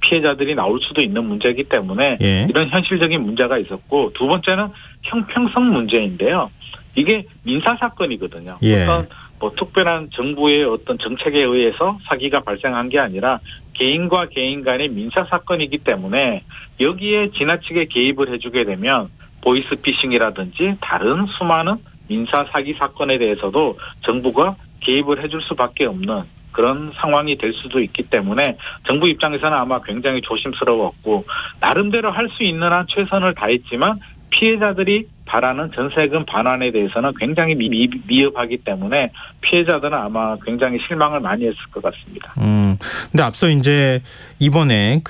피해자들이 나올 수도 있는 문제이기 때문에 이런 현실적인 문제가 있었고 두 번째는 형평성 문제인데요. 이게 민사 사건이거든요. 어떤 뭐 특별한 정부의 어떤 정책에 의해서 사기가 발생한 게 아니라 개인과 개인 간의 민사 사건이기 때문에 여기에 지나치게 개입을 해주게 되면 보이스피싱이라든지 다른 수많은 민사 사기 사건에 대해서도 정부가 개입을 해줄 수밖에 없는 그런 상황이 될 수도 있기 때문에 정부 입장에서는 아마 굉장히 조심스러웠고 나름대로 할 수 있는 한 최선을 다했지만 피해자들이 바라는 전세금 반환에 대해서는 굉장히 미흡하기 때문에 피해자들은 아마 굉장히 실망을 많이 했을 것 같습니다. 근데 앞서 이제 이번에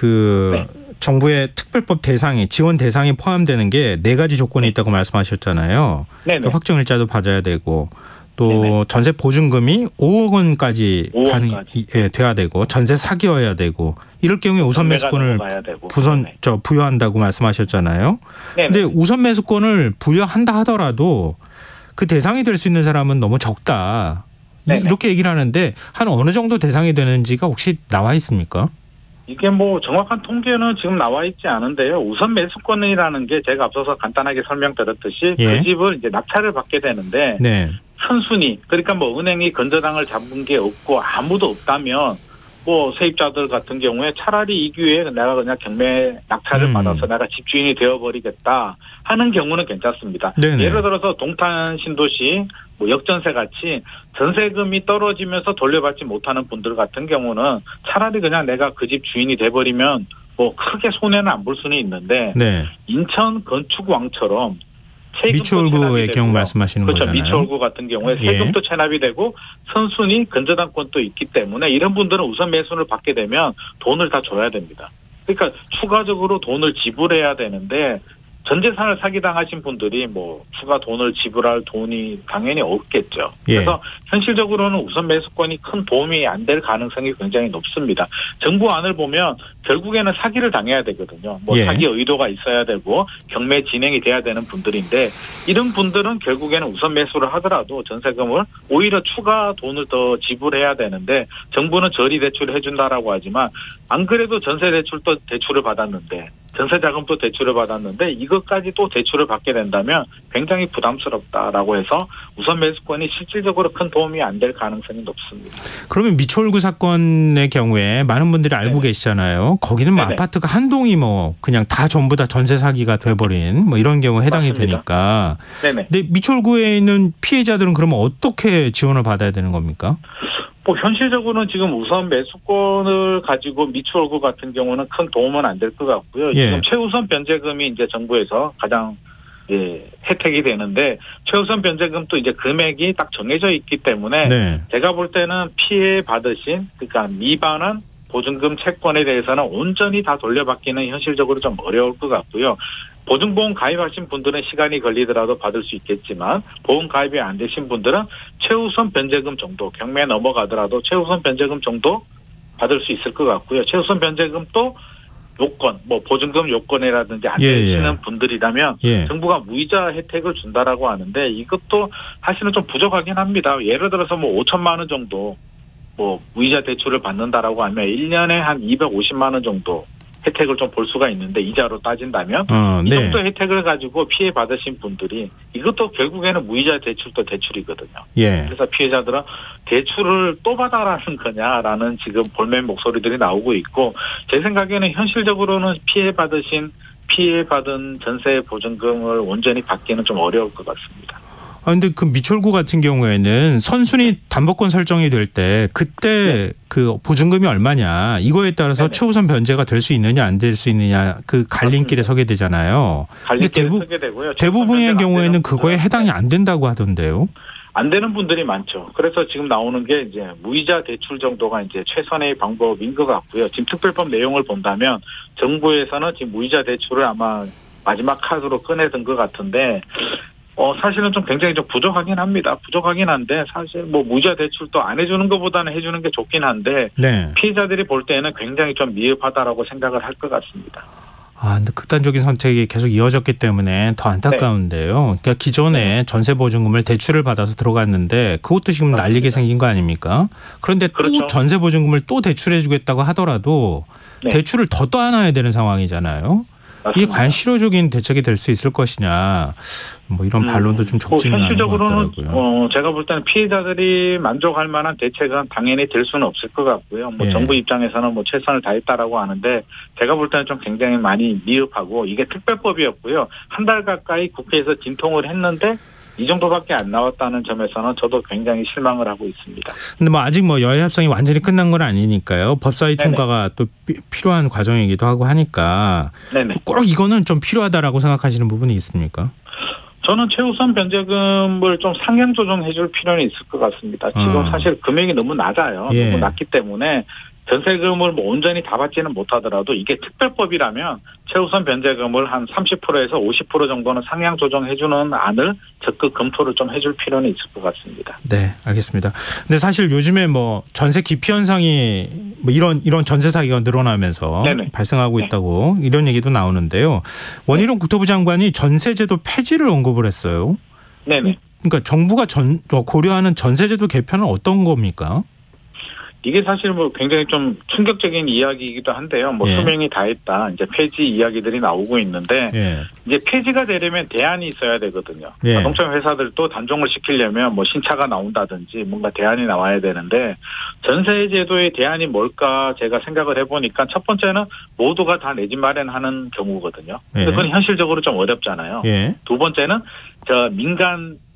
정부의 특별법 대상에 지원 대상에 포함되는 게 4가지 조건이 있다고 말씀하셨잖아요. 네네. 확정일자도 받아야 되고 또 네네. 전세 보증금이 5억 원까지 돼야 되고 전세 사기여야 되고 이럴 경우에 우선 매수권을 부여한다고 말씀하셨잖아요. 그런데 우선 매수권을 부여한다 하더라도 그 대상이 될 수 있는 사람은 너무 적다. 네네. 이렇게 얘기를 하는데 한 어느 정도 대상이 되는지가 혹시 나와 있습니까? 이게 뭐 정확한 통계는 지금 나와 있지 않은데요. 우선 매수권이라는 게 제가 앞서서 간단하게 설명드렸듯이 그 집을 이제 낙찰을 받게 되는데 선순위 그러니까 뭐 은행이 건저당을 잡은 게 없고 아무도 없다면 뭐 세입자들 같은 경우에 차라리 이 기회에 내가 그냥 경매 낙찰을 받아서 내가 집주인이 되어버리겠다 하는 경우는 괜찮습니다. 네네. 예를 들어서 동탄 신도시 뭐 역전세 같이 전세금이 떨어지면서 돌려받지 못하는 분들 같은 경우는 차라리 그냥 내가 그 집 주인이 돼버리면 뭐 크게 손해는 안 볼 수는 있는데 인천 건축왕처럼 미추홀구의 경우 말씀하시는 거잖아요. 그렇죠. 미추홀구 같은 경우에 세금도 체납이 되고 선순위 건저당권도 있기 때문에 이런 분들은 우선 매수를 받게 되면 돈을 다 줘야 됩니다. 그러니까 추가적으로 돈을 지불해야 되는데 전 재산을 사기당하신 분들이 뭐 추가 돈을 지불할 돈이 당연히 없겠죠. 그래서 현실적으로는 우선 매수권이 큰 도움이 안 될 가능성이 굉장히 높습니다. 정부안을 보면 결국에는 사기를 당해야 되거든요. 뭐 사기 의도가 있어야 되고 경매 진행이 돼야 되는 분들인데 이런 분들은 결국에는 우선 매수를 하더라도 전세금을 오히려 추가 돈을 더 지불해야 되는데 정부는 저리 대출을 해준다라고 하지만 안 그래도 전세 대출도 대출을 받았는데 전세자금도 대출을 받았는데 이것까지 또 대출을 받게 된다면 굉장히 부담스럽다라고 해서 우선 매수권이 실질적으로 큰 도움이 안 될 가능성이 높습니다. 그러면 미추홀구 사건의 경우에 많은 분들이 알고 계시잖아요. 거기는 뭐 아파트가 한 동이 뭐 그냥 다 전부 다 전세 사기가 돼버린 뭐 이런 경우에 해당이 맞습니다. 되니까. 근데 미추홀구에 있는 피해자들은 그러면 어떻게 지원을 받아야 되는 겁니까? 뭐 현실적으로는 지금 우선 매수권을 가지고 미추홀구 같은 경우는 큰 도움은 안 될 것 같고요. 지금 최우선 변제금이 이제 정부에서 가장 혜택이 되는데 최우선 변제금도 이제 금액이 딱 정해져 있기 때문에 제가 볼 때는 피해 받으신 그러니까 미반환 보증금 채권에 대해서는 온전히 다 돌려받기는 현실적으로 좀 어려울 것 같고요. 보증보험 가입하신 분들은 시간이 걸리더라도 받을 수 있겠지만 보험 가입이 안 되신 분들은 최우선 변제금 정도 경매에 넘어가더라도 최우선 변제금 정도 받을 수 있을 것 같고요. 최우선 변제금도 요건 뭐 보증금 요건이라든지 안 되시는 분들이라면 정부가 무이자 혜택을 준다라고 하는데 이것도 사실은 좀 부족하긴 합니다. 예를 들어서 뭐 5천만 원 정도 뭐 무이자 대출을 받는다라고 하면 1년에 한 250만 원 정도 혜택을 좀 볼 수가 있는데 이자로 따진다면 이 네. 정도 혜택을 가지고 피해 받으신 분들이 이것도 결국에는 무이자 대출도 대출이거든요. 예. 그래서 피해자들은 대출을 또 받아라는 거냐라는 지금 볼멘 목소리들이 나오고 있고 제 생각에는 현실적으로는 피해받은 전세 보증금을 온전히 받기는 좀 어려울 것 같습니다. 근데 그 미철구 같은 경우에는 선순위 담보권 설정이 될 때 그때 그 보증금이 얼마냐 이거에 따라서 최우선 변제가 될 수 있느냐 안 될 수 있느냐 그 갈림길에 서게 되잖아요. 갈림길에 서게 되고요. 대부분의 경우에는 그거에 해당이 안 된다고 하던데요. 안 되는 분들이 많죠. 그래서 지금 나오는 게 이제 무이자 대출 정도가 이제 최선의 방법인 것 같고요. 지금 특별법 내용을 본다면 정부에서는 지금 무이자 대출을 아마 마지막 카드로 꺼내든 것 같은데 사실은 좀 굉장히 좀 부족하긴 합니다. 부족하긴 한데 사실 뭐 무이자 대출도 안 해주는 것보다는 해주는 게 좋긴 한데 네. 피해자들이 볼 때는 굉장히 좀 미흡하다라고 생각을 할 것 같습니다. 근데 극단적인 선택이 계속 이어졌기 때문에 더 안타까운데요. 그러니까 기존에 전세 보증금을 대출을 받아서 들어갔는데 그것도 지금 맞습니다. 날리게 생긴 거 아닙니까? 그런데 그렇죠. 또 전세 보증금을 또 대출해 주겠다고 하더라도 네. 대출을 더 떠안아야 되는 상황이잖아요. 이게 맞습니다. 과연 실효적인 대책이 될 수 있을 것이냐 뭐 이런 반론도 좀 적지는 않은 것 같더라고요. 제가 볼 때는 피해자들이 만족할 만한 대책은 당연히 될 수는 없을 것 같고요. 뭐 예. 정부 입장에서는 뭐 최선을 다했다라고 하는데 제가 볼 때는 좀 굉장히 많이 미흡하고 이게 특별법이었고요. 한 달 가까이 국회에서 진통을 했는데 이 정도밖에 안 나왔다는 점에서는 저도 굉장히 실망을 하고 있습니다. 근데 뭐 아직 뭐 여야 협상이 완전히 끝난 건 아니니까요. 법사위 네네. 통과가 또 필요한 과정이기도 하고 하니까 네네. 꼭 이거는 좀 필요하다라고 생각하시는 부분이 있습니까? 저는 최우선 변제금을 좀 상향 조정해 줄 필요는 있을 것 같습니다. 지금 사실 금액이 너무 낮아요. 예. 너무 낮기 때문에 전세금을 뭐 온전히 다 받지는 못하더라도 이게 특별법이라면 최우선 변제금을 한 30%에서 50% 정도는 상향 조정해주는 안을 적극 검토를 좀 해줄 필요는 있을 것 같습니다. 네, 알겠습니다. 근데 사실 요즘에 뭐 전세 기피 현상이 뭐 이런 전세 사기가 늘어나면서 네네. 발생하고 있다고 이런 얘기도 나오는데요. 원희룡 국토부 장관이 전세제도 폐지를 언급을 했어요. 네네. 그러니까 정부가 고려하는 전세제도 개편은 어떤 겁니까? 이게 사실 뭐 굉장히 좀 충격적인 이야기이기도 한데요. 뭐 예. 수명이 다했다. 이제 폐지 이야기들이 나오고 있는데 예. 이제 폐지가 되려면 대안이 있어야 되거든요. 예. 자동차 회사들도 단종을 시키려면 뭐 신차가 나온다든지 뭔가 대안이 나와야 되는데 전세 제도의 대안이 뭘까 제가 생각을 해보니까 첫 번째는 모두가 다 내 집 마련하는 경우거든요. 예. 그건 현실적으로 좀 어렵잖아요. 예. 두 번째는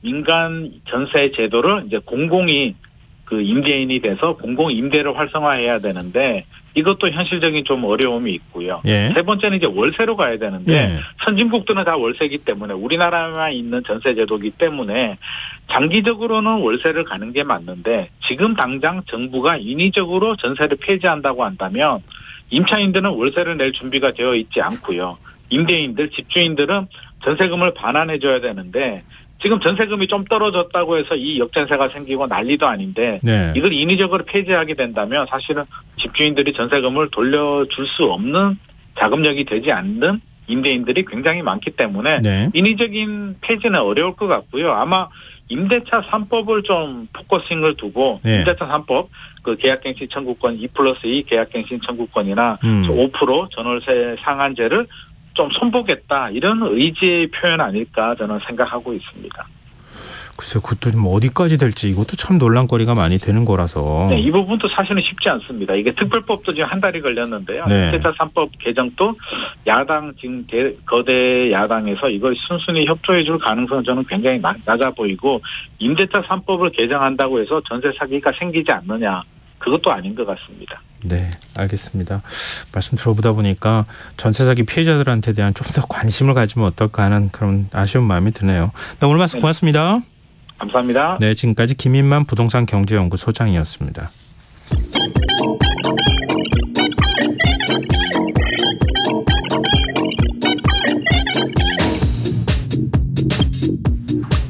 민간 전세 제도를 이제 공공이 그 임대인이 돼서 공공 임대를 활성화해야 되는데 이것도 현실적인 좀 어려움이 있고요. 예. 세 번째는 이제 월세로 가야 되는데 예. 선진국들은 다 월세이기 때문에 우리나라만 있는 전세 제도이기 때문에 장기적으로는 월세를 가는 게 맞는데 지금 당장 정부가 인위적으로 전세를 폐지한다고 한다면 임차인들은 월세를 낼 준비가 되어 있지 않고요. 임대인들, 집주인들은 전세금을 반환해 줘야 되는데 지금 전세금이 좀 떨어졌다고 해서 이 역전세가 생기고 난리도 아닌데 네. 이걸 인위적으로 폐지하게 된다면 사실은 집주인들이 전세금을 돌려줄 수 없는 자금력이 되지 않는 임대인들이 굉장히 많기 때문에 네. 인위적인 폐지는 어려울 것 같고요. 아마 임대차 3법을 좀 포커싱을 두고 네. 임대차 3법 그 계약갱신 청구권 2+2 계약갱신 청구권이나 5% 전월세 상한제를 좀 손보겠다 이런 의지의 표현 아닐까 저는 생각하고 있습니다. 글쎄요, 그것도 좀 어디까지 될지 이것도 참 논란거리가 많이 되는 거라서. 네, 이 부분도 사실은 쉽지 않습니다. 이게 특별법도 지금 한 달이 걸렸는데요. 네. 임대차 3법 개정도 야당 지금 거대 야당에서 이걸 순순히 협조해 줄 가능성은 저는 굉장히 낮아 보이고 임대차 3법을 개정한다고 해서 전세 사기가 생기지 않느냐. 그것도 아닌 것 같습니다. 네, 알겠습니다. 말씀 들어보다 보니까 전세 사기 피해자들한테 대한 좀 더 관심을 가지면 어떨까 하는 그런 아쉬운 마음이 드네요. 네, 오늘 말씀 고맙습니다. 감사합니다. 네, 지금까지 김인만 부동산 경제연구 소장이었습니다.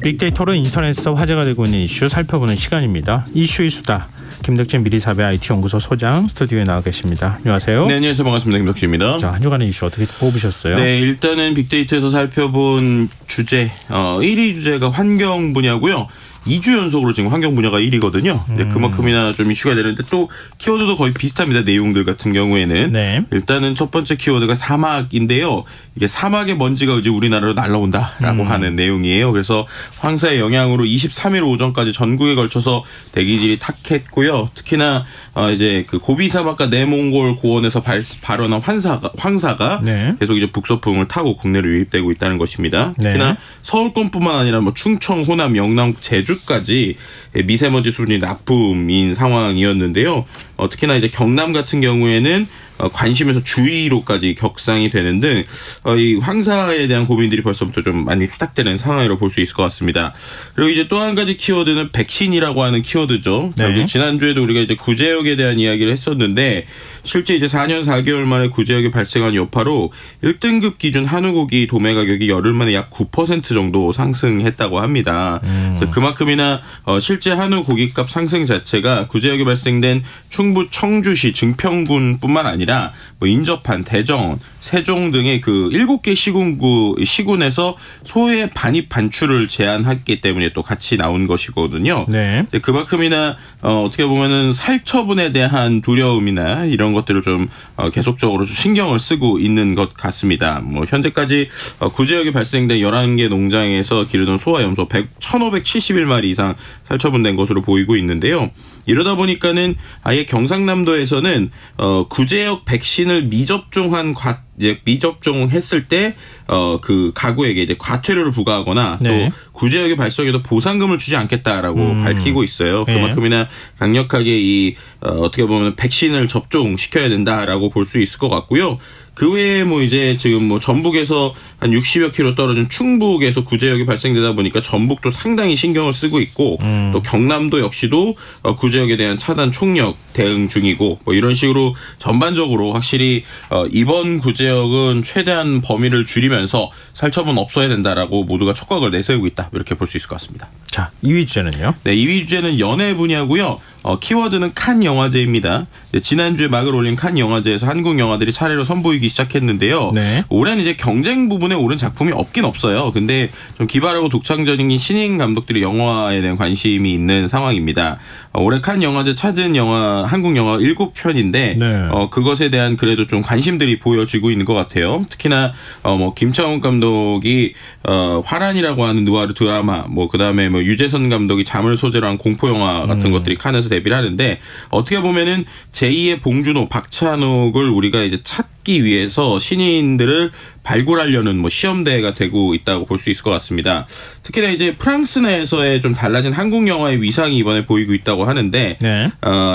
빅데이터로 인터넷에서 화제가 되고 있는 이슈 살펴보는 시간입니다. 이슈의 수다. 김덕진 미리사배 IT연구소 소장 스튜디오에 나와 계십니다. 안녕하세요. 네, 안녕하세요. 반갑습니다. 김덕진입니다. 자, 한 주간의 이슈 어떻게 뽑으셨어요? 네, 일단은 빅데이터에서 살펴본 주제 1위 주제가 환경 분야고요. 2주 연속으로 지금 환경 분야가 1위거든요. 그만큼이나 좀 이슈가 되는데 또 키워드도 거의 비슷합니다. 내용들 같은 경우에는 네. 일단은 첫 번째 키워드가 사막인데요. 이게 사막의 먼지가 이제 우리나라로 날라온다라고 하는 내용이에요. 그래서 황사의 영향으로 23일 오전까지 전국에 걸쳐서 대기질이 탁했고요. 특히나 이제 그 고비 사막과 내몽골 고원에서 발원한 황사가 네. 계속 이제 북서풍을 타고 국내로 유입되고 있다는 것입니다. 특히나 네. 서울권뿐만 아니라 뭐 충청, 호남, 영남, 제주까지 미세먼지 수준이 나쁨인 상황이었는데요. 특히나 이제 경남 같은 경우에는 관심에서 주의로까지 격상이 되는 등 이 황사에 대한 고민들이 벌써부터 좀 많이 시작되는 상황이라고 볼 수 있을 것 같습니다. 그리고 이제 또 한 가지 키워드는 백신이라고 하는 키워드죠. 네. 지난주에도 우리가 이제 구제역에 대한 이야기를 했었는데 실제 이제 4년 4개월 만에 구제역이 발생한 여파로 1등급 기준 한우고기 도매 가격이 열흘 만에 약 9% 정도 상승했다고 합니다. 그만큼이나 실제 한우 고기값 상승 자체가 구제역이 발생된 충북 청주시 증평군뿐만 아니라 뭐 인접한 대전, 세종 등의 그 7개 시군에서 소의 반입 반출을 제한했기 때문에 또 같이 나온 것이거든요. 네. 그만큼이나 어떻게 보면은 살처분에 대한 두려움이나 이런 것들을 좀 계속적으로 좀 신경을 쓰고 있는 것 같습니다. 뭐 현재까지 구제역이 발생된 11개 농장에서 기르던 소와 염소 1,571마리 이상 살처분된 것으로 보이고 있는데요. 이러다 보니까는 아예 경상남도에서는 구제역 백신을 미접종했을 때 그 가구에게 이제 과태료를 부과하거나 네. 또 구제역이 발생해도 보상금을 주지 않겠다라고 밝히고 있어요. 네. 그만큼이나 강력하게 이 어떻게 보면 백신을 접종시켜야 된다라고 볼 수 있을 것 같고요. 그 외에 뭐 이제 지금 뭐 전북에서 한 60여 킬로 떨어진 충북에서 구제역이 발생되다 보니까 전북도 상당히 신경을 쓰고 있고 또 경남도 역시도 구제역에 대한 차단 총력 대응 중이고 뭐 이런 식으로 전반적으로 확실히 이번 구제역은 최대한 범위를 줄이면서 살처분 없어야 된다라고 모두가 촉각을 내세우고 있다. 이렇게 볼 수 있을 것 같습니다. 자, 2위 주제는요? 네, 2위 주제는 연예 분야고요. 키워드는 칸 영화제입니다. 지난주에 막을 올린 칸 영화제에서 한국 영화들이 차례로 선보이기 시작했는데요. 네. 올해는 이제 경쟁 부분에 오른 작품이 없긴 없어요. 근데 좀 기발하고 독창적인 신인 감독들이 영화에 대한 관심이 있는 상황입니다. 올해 칸 영화제 찾은 영화 한국 영화 7편인데 네. 그것에 대한 그래도 좀 관심들이 보여지고 있는 것 같아요. 특히나 뭐 김창훈 감독이 화란이라고 하는 누아르 드라마, 뭐 그다음에 뭐 유재선 감독이 잠을 소재로 한 공포 영화 같은 것들이 칸에서 데뷔를 하는데 어떻게 보면은 제2의 봉준호, 박찬욱을 우리가 이제 찾기 위해서 신인들을 발굴하려는 뭐 시험대회가 되고 있다고 볼 수 있을 것 같습니다. 특히나 이제 프랑스 내에서의 좀 달라진 한국 영화의 위상이 이번에 보이고 있다고 하는데 네.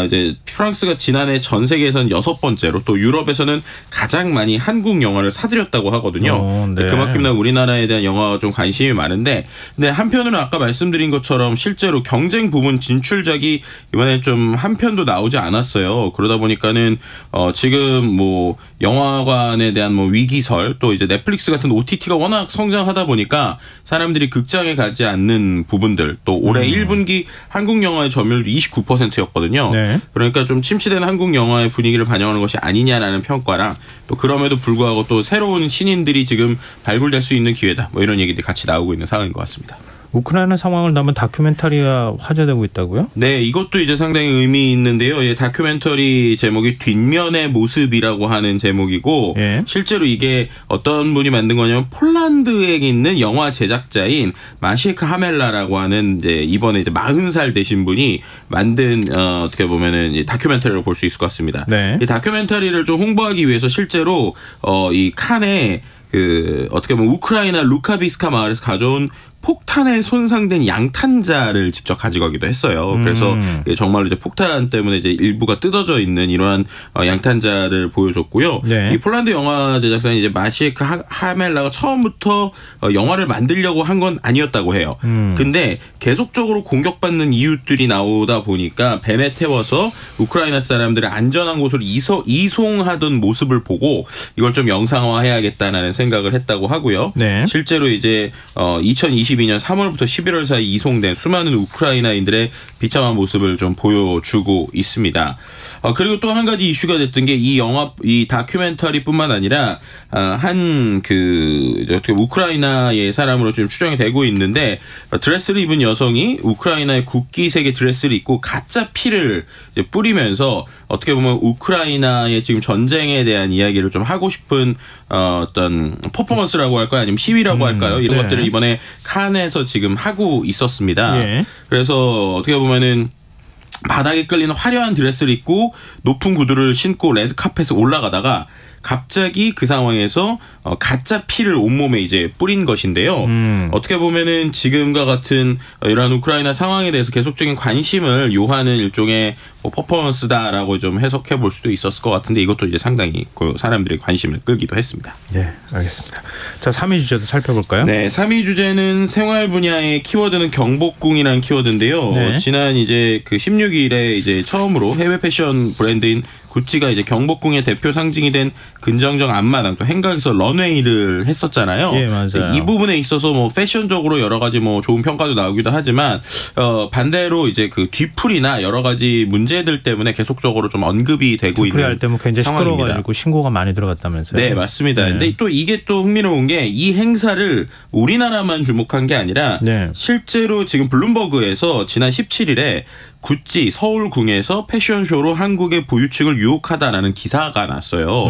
이제 프랑스가 지난해 전 세계에서는 6번째로 또 유럽에서는 가장 많이 한국 영화를 사들였다고 하거든요. 네. 그만큼이나 우리나라에 대한 영화가 좀 관심이 많은데 근데 한편으로는 아까 말씀드린 것처럼 실제로 경쟁 부문 진출작이 이번에 좀 한 편도 나오지 않았어요. 그러다 보니까는 지금 뭐 영화관에 대한 뭐 위기설 또 이제 넷플릭스 같은 OTT가 워낙 성장하다 보니까 사람들이 극장에 가지 않는 부분들 또 올해 1분기 한국 영화의 점유율도 29%였거든요. 네. 그러니까 좀 침체된 한국 영화의 분위기를 반영하는 것이 아니냐라는 평가랑 또 그럼에도 불구하고 또 새로운 신인들이 지금 발굴될 수 있는 기회다. 뭐 이런 얘기들이 같이 나오고 있는 상황인 것 같습니다. 우크라이나 상황을 담은 다큐멘터리가 화제되고 있다고요? 네, 이것도 이제 상당히 의미 있는데요. 이 다큐멘터리 제목이 뒷면의 모습이라고 하는 제목이고 예. 실제로 이게 어떤 분이 만든 거냐면 폴란드에 있는 영화 제작자인 마시에크 하멜라라고 하는 이제 이번에 이제 40살 되신 분이 만든 어떻게 보면은 이 다큐멘터리를 볼 수 있을 것 같습니다. 네. 이 다큐멘터리를 좀 홍보하기 위해서 실제로 이 칸에 그 어떻게 보면 우크라이나 루카비스카 마을에서 가져온 폭탄에 손상된 양탄자를 직접 가져가기도 했어요. 그래서 정말로 이제 폭탄 때문에 이제 일부가 뜯어져 있는 이러한 양탄자를 보여줬고요. 네. 이 폴란드 영화 제작사는 이제 마시에크 하멜라가 처음부터 영화를 만들려고 한 건 아니었다고 해요. 근데 계속적으로 공격받는 이웃들이 나오다 보니까 뱀에 태워서 우크라이나 사람들을 안전한 곳으로 이송하던 모습을 보고 이걸 좀 영상화해야겠다는 생각을 했다고 하고요. 네. 실제로 이제 2020 2022년 3월부터 11월 사이 이송된 수많은 우크라이나인들의 비참한 모습을 좀 보여주고 있습니다. 그리고 또 한 가지 이슈가 됐던 게 이 다큐멘터리뿐만 아니라 우크라이나의 사람으로 지금 추정이 되고 있는데 드레스를 입은 여성이 우크라이나의 국기색의 드레스를 입고 가짜 피를 이제 뿌리면서 어떻게 보면 우크라이나의 지금 전쟁에 대한 이야기를 좀 하고 싶은 어떤 퍼포먼스라고 할까요? 아니면 시위라고 할까요? 이런 네. 것들을 이번에 칸에서 지금 하고 있었습니다. 예. 그래서 어떻게 보면은 바닥에 끌리는 화려한 드레스를 입고 높은 구두를 신고 레드카펫에 올라가다가 갑자기 그 상황에서 가짜 피를 온몸에 이제 뿌린 것인데요. 어떻게 보면은 지금과 같은 이러한 우크라이나 상황에 대해서 계속적인 관심을 요하는 일종의 퍼포먼스다라고 좀 해석해 볼 수도 있었을 것 같은데 이것도 이제 상당히 사람들의 관심을 끌기도 했습니다. 네, 알겠습니다. 자, 3위 주제도 살펴볼까요? 네, 3위 주제는 생활 분야의 키워드는 경복궁이라는 키워드인데요. 네. 지난 이제 그 16일에 이제 처음으로 해외 패션 브랜드인 구찌가 이제 경복궁의 대표 상징이 된 근정정 앞마당 또 행각에서 런웨이를 했었잖아요. 예, 맞아요. 이 부분에 있어서 뭐 패션적으로 여러 가지 뭐 좋은 평가도 나오기도 하지만 반대로 이제 그 뒤풀이나 여러 가지 문제들 때문에 계속적으로 좀 언급이 되고 있는 뒤풀이 할 때 뭐 굉장히 상황입니다. 시끄러워가지고 신고가 많이 들어갔다면서요? 네, 맞습니다. 네. 근데 또 이게 또 흥미로운 게 이 행사를 우리나라만 주목한 게 아니라 네. 실제로 지금 블룸버그에서 지난 17일에 구찌 서울궁에서 패션쇼로 한국의 부유층을 유혹하다라는 기사가 났어요.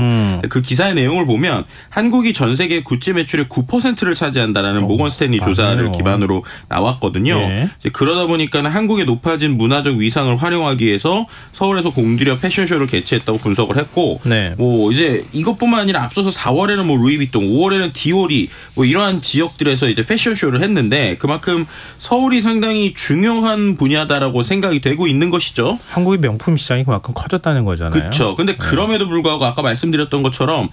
그 기사의 내용을 보면 한국이 전 세계 구찌 매출의 9%를 차지한다라는 모건 스탠리 조사를 맞네요. 기반으로 나왔거든요. 예. 이제 그러다 보니까 한국의 높아진 문화적 위상을 활용하기 위해서 서울에서 공들여 패션쇼를 개최했다고 분석을 했고, 네. 뭐 이제 이것뿐만 아니라 앞서서 4월에는 뭐 루이비통, 5월에는 디올이 뭐 이러한 지역들에서 이제 패션쇼를 했는데 그만큼 서울이 상당히 중요한 분야다라고 생각이 되고 있는 것이죠. 한국의 명품 시장이 그만큼 커졌다는 거잖아요. 그렇죠. 근데 그럼에도 불구하고 아까 말씀드렸던 것처럼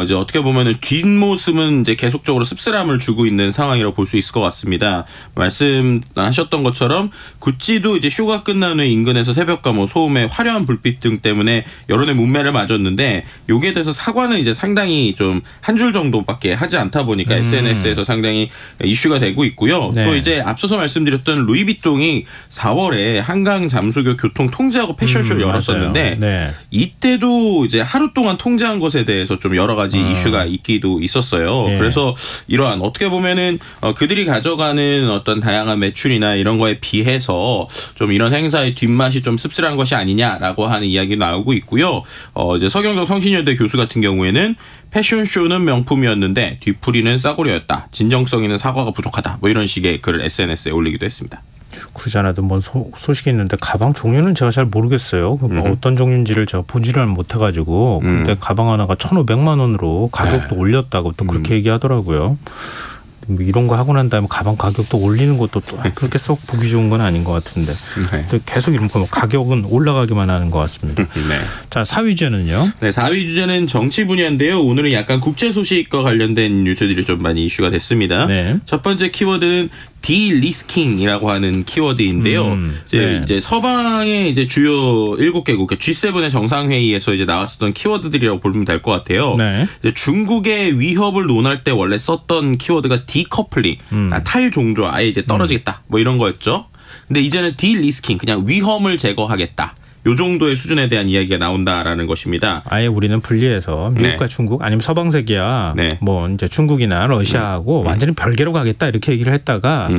이제 어떻게 보면은 뒷모습은 이제 계속적으로 씁쓸함을 주고 있는 상황이라고 볼 수 있을 것 같습니다. 말씀하셨던 것처럼 구찌도 이제 쇼가 끝난 후에 인근에서 새벽과 뭐 소음의 화려한 불빛 등 때문에 여론의 문매를 맞았는데 여기에 대해서 사과는 이제 상당히 좀 한 줄 정도밖에 하지 않다 보니까 SNS에서 상당히 이슈가 되고 있고요. 네. 또 이제 앞서서 말씀드렸던 루이비통이 4월에 한강 잠수교 교통 통제하고 패션쇼를 열었었는데 네. 이때도 이제 하루 동안 통제한 것에 대해서 좀 여러 가지 이슈가 있기도 있었어요. 예. 그래서 이러한 어떻게 보면은 그들이 가져가는 어떤 다양한 매출이나 이런 거에 비해서 좀 이런 행사의 뒷맛이 좀 씁쓸한 것이 아니냐라고 하는 이야기 나오고 있고요. 이제 서경석 성신여대 교수 같은 경우에는 패션쇼는 명품이었는데 뒤풀이는 싸구려였다. 진정성 있는 사과가 부족하다. 뭐 이런 식의 글을 SNS에 올리기도 했습니다. 그러지 않아도 뭔 소식이 있는데 가방 종류는 제가 잘 모르겠어요. 그러니까 어떤 종류인지를 제가 보지를 못해가지고 근데 가방 하나가 1,500만 원으로 가격도 올렸다고 또 그렇게 얘기하더라고요. 뭐 이런 거 하고 난 다음에 가방 가격도 올리는 것도 또 그렇게 썩 보기 좋은 건 아닌 것 같은데 네. 또 계속 이런 거 가격은 올라가기만 하는 것 같습니다. 네. 자, 4위 주제는요? 네, 4위 주제는 정치 분야인데요. 오늘은 약간 국제 소식과 관련된 뉴스들이 좀 많이 이슈가 됐습니다. 네. 첫 번째 키워드는 디리스킹이라고 하는 키워드인데요. 네. 이제 서방의 이제 주요 7개국 G7의 정상회의에서 이제 나왔었던 키워드들이라고 보면 될 것 같아요. 네. 이제 중국의 위협을 논할 때 원래 썼던 키워드가 디커플링, 탈종조, 아예 이제 떨어지겠다, 뭐 이런 거였죠. 근데 이제는 디리스킹, 그냥 위험을 제거하겠다. 요 정도의 수준에 대한 이야기가 나온다라는 것입니다. 아예 우리는 분리해서 미국과 네. 중국 아니면 서방 세계야 네. 뭐 이제 중국이나 러시아하고 완전히 별개로 가겠다 이렇게 얘기를 했다가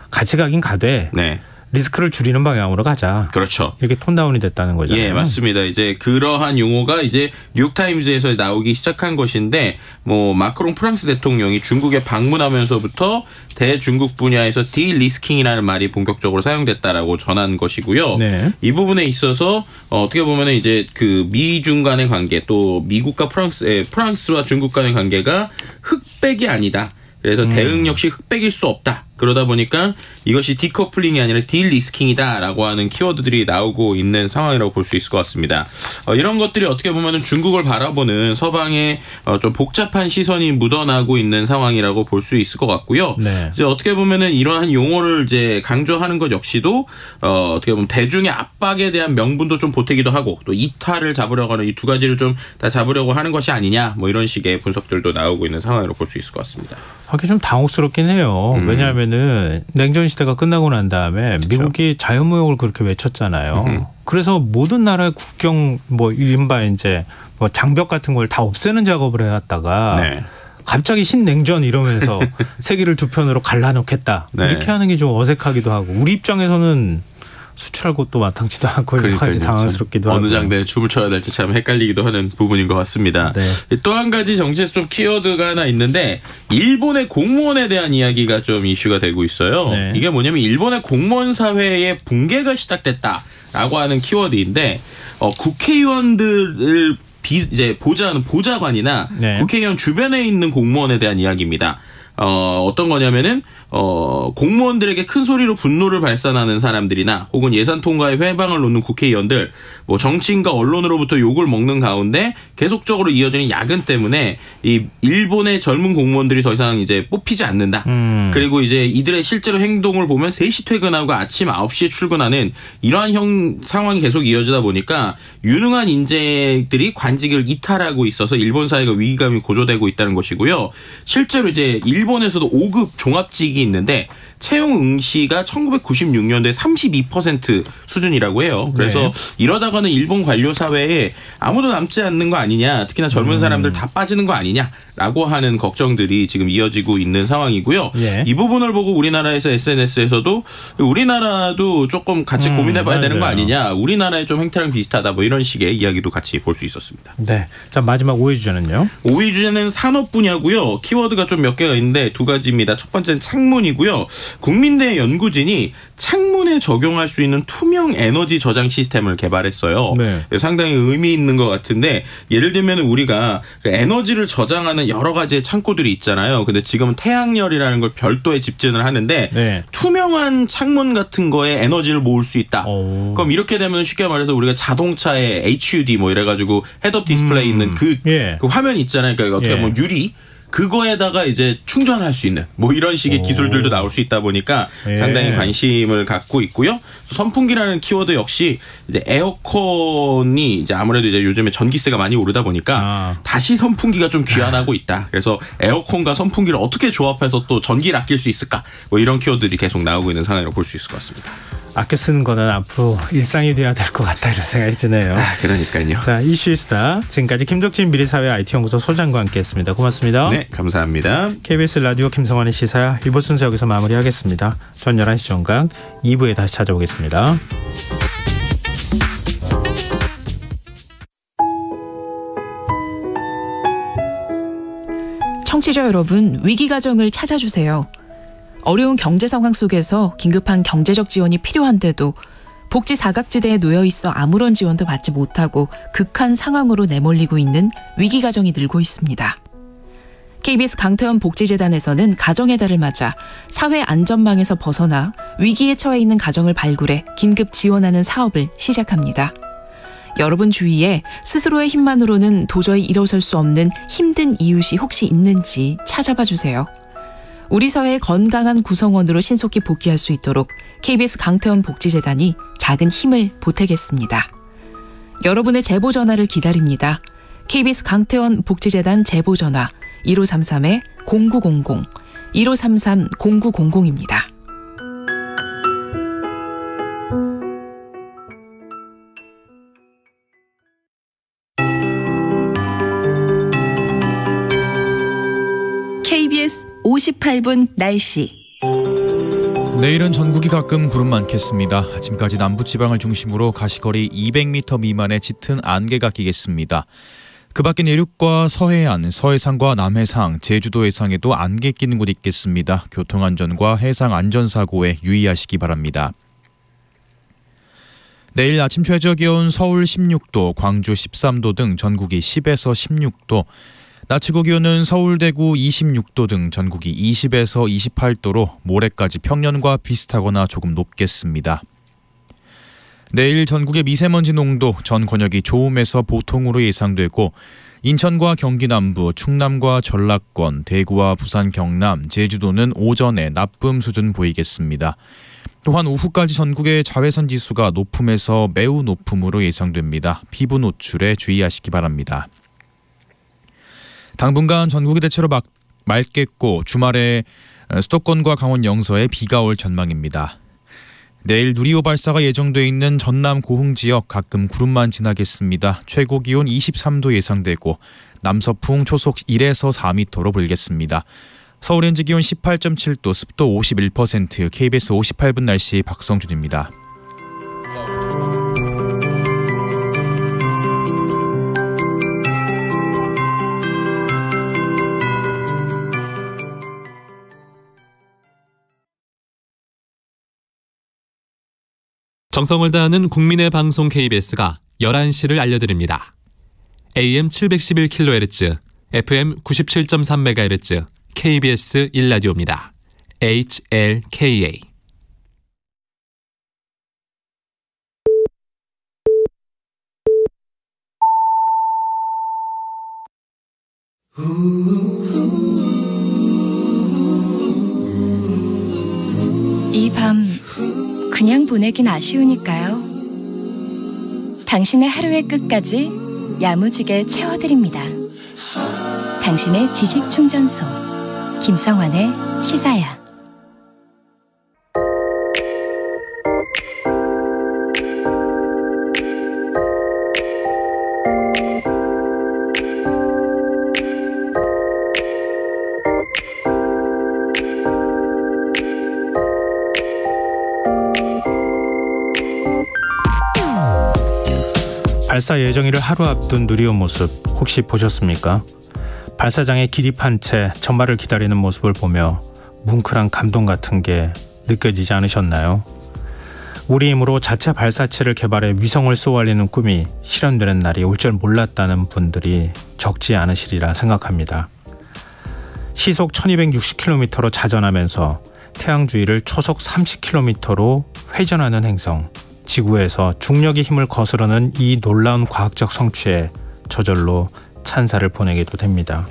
같이 가긴 가되 네. 리스크를 줄이는 방향으로 가자. 그렇죠. 이렇게 톤다운이 됐다는 거잖아요. 예, 맞습니다. 이제 그러한 용어가 이제 뉴욕타임즈에서 나오기 시작한 것인데 뭐 마크롱 프랑스 대통령이 중국에 방문하면서부터 대중국 분야에서 디리스킹이라는 말이 본격적으로 사용됐다라고 전한 것이고요. 네. 이 부분에 있어서 어떻게 보면은 이제 그 미중 간의 관계 또 미국과 프랑스와 중국 간의 관계가 흑백이 아니다. 그래서 대응 역시 흑백일 수 없다. 그러다 보니까 이것이 디커플링이 아니라 딜리스킹이다라고 하는 키워드들이 나오고 있는 상황이라고 볼 수 있을 것 같습니다. 이런 것들이 어떻게 보면은 중국을 바라보는 서방의 좀 복잡한 시선이 묻어나고 있는 상황이라고 볼 수 있을 것 같고요. 네. 이제 어떻게 보면은 이러한 용어를 이제 강조하는 것 역시도 어떻게 보면 대중의 압박에 대한 명분도 좀 보태기도 하고 또 이탈을 잡으려고 하는 이 두 가지를 좀 다 잡으려고 하는 것이 아니냐 뭐 이런 식의 분석들도 나오고 있는 상황이라고 볼 수 있을 것 같습니다. 하긴 좀 당혹스럽긴 해요. 왜냐하면 보면은 냉전 시대가 끝나고 난 다음에 그쵸. 미국이 자유무역을 그렇게 외쳤잖아요. 그래서 모든 나라의 국경 뭐 이른바 이제 뭐 장벽 같은 걸 다 없애는 작업을 해왔다가 네. 갑자기 신냉전 이러면서 세계를 두 편으로 갈라놓겠다. 네. 이렇게 하는 게 좀 어색하기도 하고 우리 입장에서는 수출할 곳도 마땅치도 않고 여러 가지 당황스럽기도 하고 어느 장단에 춤을 춰야 될지 참 헷갈리기도 하는 부분인 것 같습니다. 네. 또 한 가지 정치에서 좀 키워드가 하나 있는데 일본의 공무원에 대한 이야기가 좀 이슈가 되고 있어요. 네. 이게 뭐냐면 일본의 공무원 사회의 붕괴가 시작됐다라고 하는 키워드인데 국회의원들을 이제 보좌하는 보좌관이나 네. 국회의원 주변에 있는 공무원에 대한 이야기입니다. 어떤 거냐면은 공무원들에게 큰 소리로 분노를 발산하는 사람들이나 혹은 예산 통과에 회방을 놓는 국회의원들, 뭐 정치인과 언론으로부터 욕을 먹는 가운데 계속적으로 이어지는 야근 때문에 이 일본의 젊은 공무원들이 더 이상 이제 뽑히지 않는다. 그리고 이제 이들의 실제로 행동을 보면 3시 퇴근하고 아침 9시에 출근하는 이러한 상황이 계속 이어지다 보니까 유능한 인재들이 관직을 이탈하고 있어서 일본 사회가 위기감이 고조되고 있다는 것이고요. 실제로 이제 일본에서도 5급 종합직이 있는데 채용 응시가 1996년도에 32% 수준이라고 해요. 그래서 네. 이러다가는 일본 관료 사회에 아무도 남지 않는 거 아니냐, 특히나 젊은 사람들 다 빠지는 거 아니냐라고 하는 걱정들이 지금 이어지고 있는 상황이고요. 예. 이 부분을 보고 우리나라에서 SNS에서도 우리나라도 조금 같이 고민해봐야 되는 거 맞아요. 아니냐, 우리나라의 좀 행태랑 비슷하다, 뭐 이런 식의 이야기도 같이 볼 수 있었습니다. 네. 자, 마지막 5위 주제는요. 5위 주제는 산업 분야고요. 키워드가 좀 몇 개가 있는데 두 가지입니다. 첫 번째는 창문이고요. 국민대 연구진이 창문에 적용할 수 있는 투명 에너지 저장 시스템을 개발했어요. 네. 상당히 의미 있는 것 같은데, 예를 들면 우리가 그 에너지를 저장하는 여러 가지의 창고들이 있잖아요. 근데 지금은 태양열이라는 걸 별도의 집진을 하는데 네. 투명한 창문 같은 거에 에너지를 모을 수 있다. 오. 그럼 이렇게 되면 쉽게 말해서 우리가 자동차에 HUD 뭐 이래가지고 헤드업 디스플레이 있는 그 화면 있잖아요. 그러니까 어떻게 보면 유리. 그거에다가 이제 충전할 수 있는 뭐 이런 식의 기술들도 나올 수 있다 보니까 상당히 관심을 갖고 있고요. 선풍기라는 키워드 역시 이제 에어컨이 이제 아무래도 이제 요즘에 전기세가 많이 오르다 보니까 다시 선풍기가 좀 귀환하고 있다. 그래서 에어컨과 선풍기를 어떻게 조합해서 또 전기를 아낄 수 있을까? 뭐 이런 키워드들이 계속 나오고 있는 상황이라고 볼 수 있을 것 같습니다. 아껴 쓰는 거는 앞으로 일상이 돼야 될 것 같다 이런 생각이 드네요. 그러니까요. 자, 이슈스타 지금까지 김덕진 미래사회 IT연구소 소장과 함께했습니다. 고맙습니다. 네, 감사합니다. KBS 라디오 김성환의 시사야 1부 순서 여기서 마무리하겠습니다. 전 11시 정각 2부에 다시 찾아오겠습니다. 청취자 여러분, 위기가정을 찾아주세요. 어려운 경제 상황 속에서 긴급한 경제적 지원이 필요한데도 복지 사각지대에 놓여 있어 아무런 지원도 받지 못하고 극한 상황으로 내몰리고 있는 위기가정이 늘고 있습니다. KBS 강태원 복지재단에서는 가정의 달을 맞아 사회 안전망에서 벗어나 위기에 처해 있는 가정을 발굴해 긴급 지원하는 사업을 시작합니다. 여러분 주위에 스스로의 힘만으로는 도저히 일어설 수 없는 힘든 이웃이 혹시 있는지 찾아봐 주세요. 우리 사회의 건강한 구성원으로 신속히 복귀할 수 있도록 KBS 강태원 복지재단이 작은 힘을 보태겠습니다. 여러분의 제보 전화를 기다립니다. KBS 강태원 복지재단 제보 전화 1533-0900, 1533-0900입니다. KBS 58분 날씨. 내일은 전국이 가끔 구름 많겠습니다. 아침까지 남부지방을 중심으로 가시거리 200m 미만의 짙은 안개가 끼겠습니다. 그 밖에 내륙과 서해안, 서해상과 남해상, 제주도 해상에도 안개 끼는 곳이 있겠습니다. 교통안전과 해상 안전사고에 유의하시기 바랍니다. 내일 아침 최저 기온 서울 16도, 광주 13도 등 전국이 10에서 16도, 낮 최고 기온은 서울, 대구 26도 등 전국이 20에서 28도로 모레까지 평년과 비슷하거나 조금 높겠습니다. 내일 전국의 미세먼지 농도 전 권역이 좋음에서 보통으로 예상되고 인천과 경기 남부, 충남과 전라권, 대구와 부산, 경남, 제주도는 오전에 나쁨 수준 보이겠습니다. 또한 오후까지 전국의 자외선 지수가 높음에서 매우 높음으로 예상됩니다. 피부 노출에 주의하시기 바랍니다. 당분간 전국이 대체로 맑겠고 주말에 수도권과 강원 영서에 비가 올 전망입니다. 내일 누리호 발사가 예정돼 있는 전남 고흥 지역 가끔 구름만 지나겠습니다. 최고 기온 23도 예상되고 남서풍 초속 1에서 4m로 불겠습니다. 서울 현재 기온 18.7도, 습도 51%, KBS 58분 날씨 박성준입니다. 정성을 다하는 국민의 방송 KBS가 11시를 알려드립니다. AM 711kHz, FM 97.3MHz, KBS 1라디오입니다. HLKA. 이 밤 그냥 보내긴 아쉬우니까요. 당신의 하루의 끝까지 야무지게 채워드립니다. 당신의 지식충전소 김성환의 시사야. 발사 예정일을 하루 앞둔 누리호 모습 혹시 보셨습니까? 발사장에 기립한 채 전말을 기다리는 모습을 보며 뭉클한 감동 같은 게 느껴지지 않으셨나요? 우리 힘으로 자체 발사체를 개발해 위성을 쏘아올리는 꿈이 실현되는 날이 올 줄 몰랐다는 분들이 적지 않으시리라 생각합니다. 시속 1260km로 자전하면서 태양 주위를 초속 30km로 회전하는 행성, 지구에서 중력의 힘을 거스르는 이 놀라운 과학적 성취에 저절로 찬사를 보내기도 됩니다.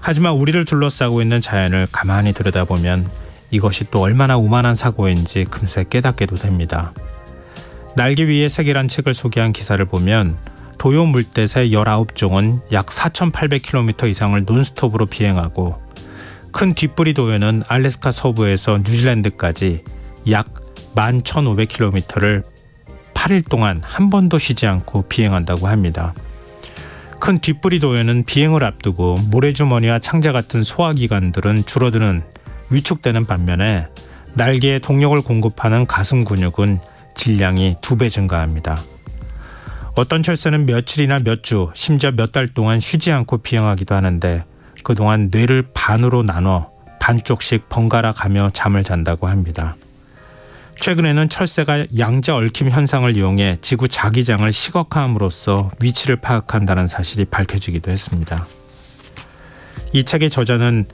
하지만 우리를 둘러싸고 있는 자연을 가만히 들여다보면 이것이 또 얼마나 오만한 사고인지 금세 깨닫게도 됩니다. 날개 위의 세계란 책을 소개한 기사를 보면 도요 물대새 19종은 약 4,800km 이상을 논스톱으로 비행하고 큰 뒷부리 도요는 알래스카 서부에서 뉴질랜드까지 약 11,500km를 8일 동안 한 번도 쉬지 않고 비행한다고 합니다. 큰 뒷부리 도요는 비행을 앞두고 모래주머니와 창자 같은 소화기관들은 줄어드는 위축되는 반면에 날개에 동력을 공급하는 가슴 근육은 질량이 2배 증가합니다. 어떤 철새는 며칠이나 몇 주, 심지어 몇 달 동안 쉬지 않고 비행하기도 하는데 그동안 뇌를 반으로 나눠 반쪽씩 번갈아 가며 잠을 잔다고 합니다. 최근에는 철새가 양자 얽힘 현상을 이용해 지구 자기장을 시각화함으로써 위치를 파악한다는 사실이 밝혀지기도 했습니다. 이 책의 저자는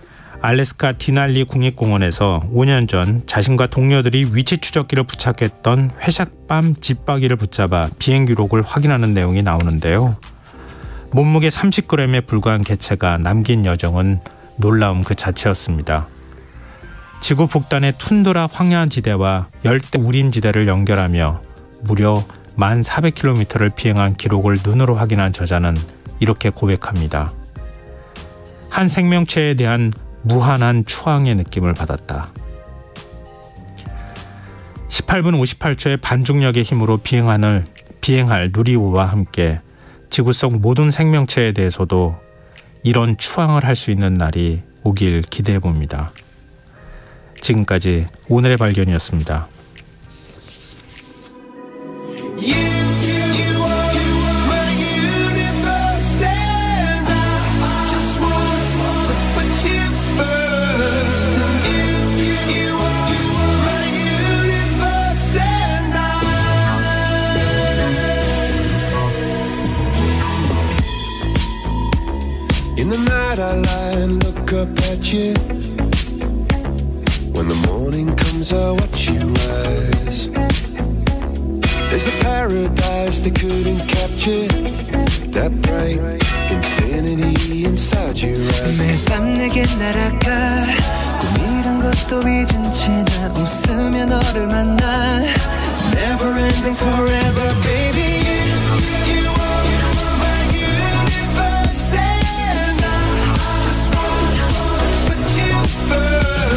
알래스카 디날리 국립공원에서 5년 전 자신과 동료들이 위치 추적기를 부착했던 회색밤 집바퀴를 붙잡아 비행 기록을 확인하는 내용이 나오는데요. 몸무게 30g에 불과한 개체가 남긴 여정은 놀라움 그 자체였습니다. 지구 북단의 툰드라 황야한 지대와 열대 우림 지대를 연결하며 무려 1,400km를 비행한 기록을 눈으로 확인한 저자는 이렇게 고백합니다. 한 생명체에 대한 무한한 추앙의 느낌을 받았다. 18분 58초의 반중력의 힘으로 비행할 누리호와 함께 지구 속 모든 생명체에 대해서도 이런 추앙을 할 수 있는 날이 오길 기대해 봅니다. 지금까지 오늘의 발견이었습니다. In the night I lie and look up at you. When the morning comes I watch you rise. There's a paradise they couldn't capture. That bright infinity inside your eyes. 매일 밤 내게 날아가 꿈이란 것도 잊은 채 나 웃으며 너를 만나. Never ending forever baby. You are my universe and I just want to put you first.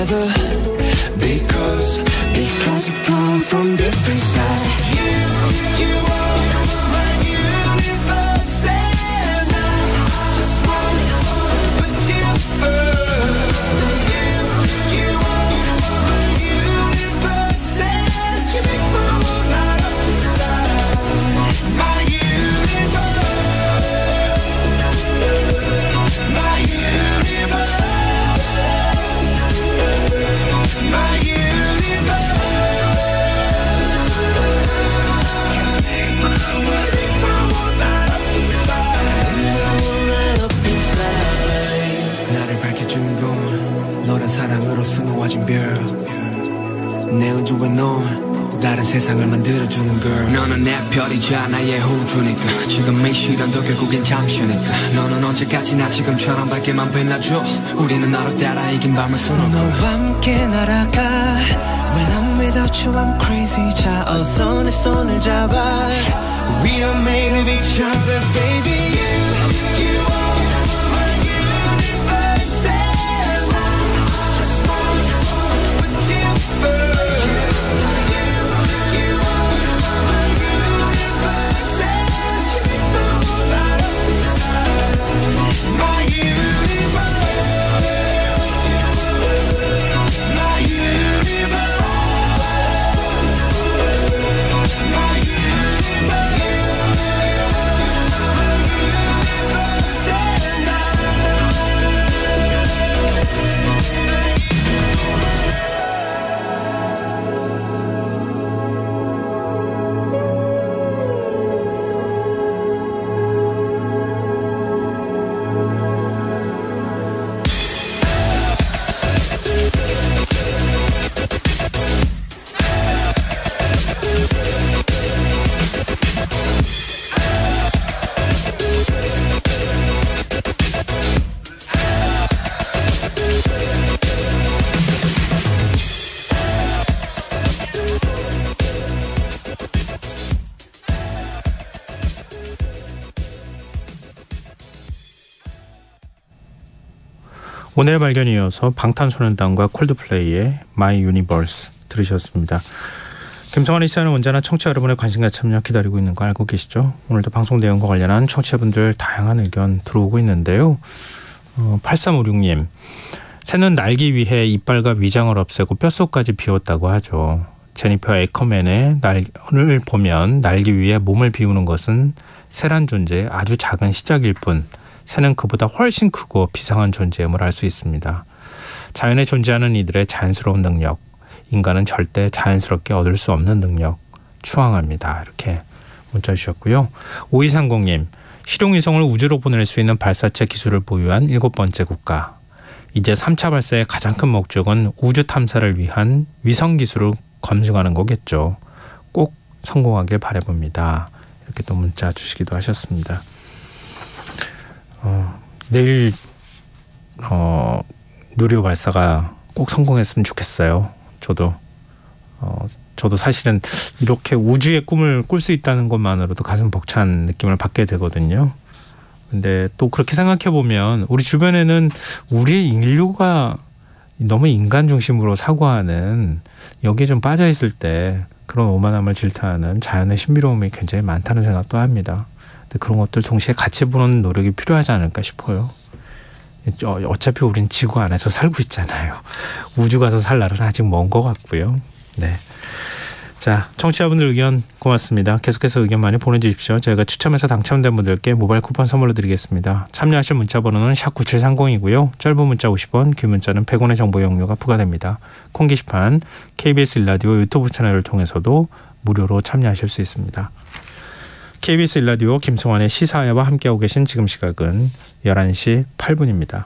together because we come from different sides. You are my universe and I just want to put you first. You are my universe and you make my world light up inside. My universe, my universe, my universe. 나를 밝혀주는 건 너란 사랑으로 수놓아진 별. 내 우주에 넌 다른 세상을 만들어주는 걸. 너는 내 별이자 나의 호주니까 지금의 시련도 결국엔 잠시니까. 너는 언제까지나 지금처럼 밝게만 빛나줘. 우리는 너로 따라 이긴 밤을 수놓아. 너와 함께 날아가. When I'm without you I'm crazy. 자 어서 내 손을 잡아. We are made of each other baby. You are my universe and I just want to put you first. You are my universe and you make the whole light up inside. My universe, my universe. 오늘 발견에 이어서 방탄소년단과 콜드플레이의 My Universe 들으셨습니다. 김성환의 시사는 언제나 청취자 여러분의 관심과 참여 기다리고 있는 거 알고 계시죠? 오늘도 방송 내용과 관련한 청취자분들 다양한 의견 들어오고 있는데요. 8356님, 새는 날기 위해 이빨과 위장을 없애고 뼛속까지 비웠다고 하죠. 제니퍼 에커맨의 날을 보면 날기 위해 몸을 비우는 것은 새란 존재의 아주 작은 시작일 뿐 새는 그보다 훨씬 크고 비상한 존재임을 알 수 있습니다. 자연에 존재하는 이들의 자연스러운 능력, 인간은 절대 자연스럽게 얻을 수 없는 능력 추앙합니다. 이렇게 문자 주셨고요. 5230님, 실용위성을 우주로 보낼 수 있는 발사체 기술을 보유한 7번째 국가. 이제 3차 발사의 가장 큰 목적은 우주 탐사를 위한 위성 기술을 검증하는 거겠죠. 꼭 성공하길 바라봅니다. 이렇게 또 문자 주시기도 하셨습니다. 내일 누리호 발사가 꼭 성공했으면 좋겠어요. 저도 사실은 이렇게 우주의 꿈을 꿀 수 있다는 것만으로도 가슴 벅찬 느낌을 받게 되거든요. 근데 또 그렇게 생각해 보면 우리 주변에는 우리의 인류가 너무 인간 중심으로 사고하는, 여기에 좀 빠져 있을 때 그런 오만함을 질타하는 자연의 신비로움이 굉장히 많다는 생각도 합니다. 근데 그런 것들 동시에 같이 보는 노력이 필요하지 않을까 싶어요. 어차피 우린 지구 안에서 살고 있잖아요. 우주 가서 살 날은 아직 먼 것 같고요. 네. 자, 청취자분들 의견 고맙습니다. 계속해서 의견 많이 보내주십시오. 저희가 추첨해서 당첨된 분들께 모바일 쿠폰 선물로 드리겠습니다. 참여하실 문자번호는 샵9730이고요. 짧은 문자 50원, 긴 문자는 100원의 정보 이용료가 부과됩니다. 콩 게시판, KBS 1라디오 유튜브 채널을 통해서도 무료로 참여하실 수 있습니다. KBS 1라디오 김성환의 시사야와 함께하고 계신 지금 시각은 11시 8분입니다.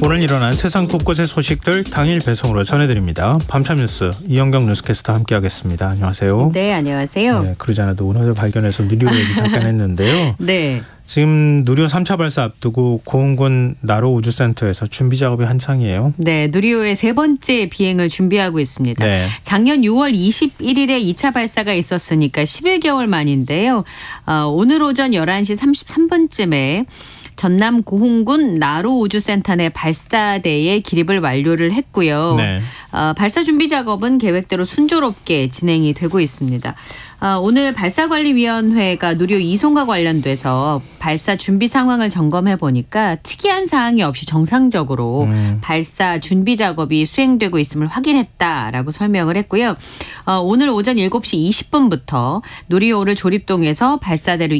오늘 일어난 세상 곳곳의 소식들 당일 배송으로 전해드립니다. 밤참 뉴스 이영경 뉴스캐스터 함께하겠습니다. 안녕하세요. 네, 안녕하세요. 네, 그러지 않아도 오늘 발견해서 누리호 얘기 잠깐 했는데요. 네. 지금 누리호 3차 발사 앞두고 고흥군 나로 우주센터에서 준비 작업이 한창이에요. 네, 누리호의 세 번째 비행을 준비하고 있습니다. 네. 작년 6월 21일에 2차 발사가 있었으니까 11개월 만인데요. 오늘 오전 11시 33분쯤에 전남 고흥군 나로 우주센터 내 발사대에 기립을 완료를 했고요. 네. 발사 준비 작업은 계획대로 순조롭게 진행이 되고 있습니다. 오늘 발사관리위원회가 누리호 이송과 관련돼서 발사 준비 상황을 점검해 보니까 특이한 사항이 없이 정상적으로 발사 준비 작업이 수행되고 있음을 확인했다라고 설명을 했고요. 오늘 오전 7시 20분부터 누리호를 조립동에서 발사대로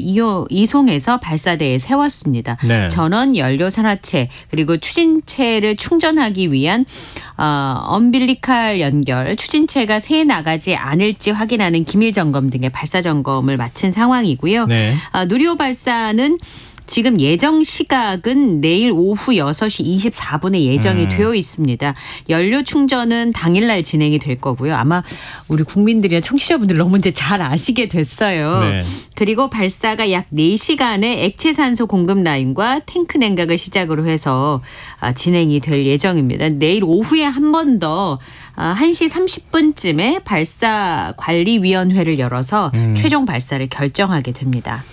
이송해서 발사대에 세웠습니다. 네. 전원 연료 산화체 그리고 추진체를 충전하기 위한 엄빌리칼 연결, 추진체가 새 나가지 않을지 확인하는 기밀 점검 등의 발사 점검을 마친 상황이고요. 네. 누리호 발사는 지금 예정 시각은 내일 오후 6시 24분에 예정이 되어 있습니다. 연료 충전은 당일날 진행이 될 거고요. 아마 우리 국민들이나 청취자분들 너무 이제 잘 아시게 됐어요. 네. 그리고 발사가 약 4시간의 액체 산소 공급 라인과 탱크 냉각을 시작으로 해서 진행이 될 예정입니다. 내일 오후에 한 번 더 1시 30분쯤에 발사관리위원회를 열어서 최종 발사를 결정하게 됩니다.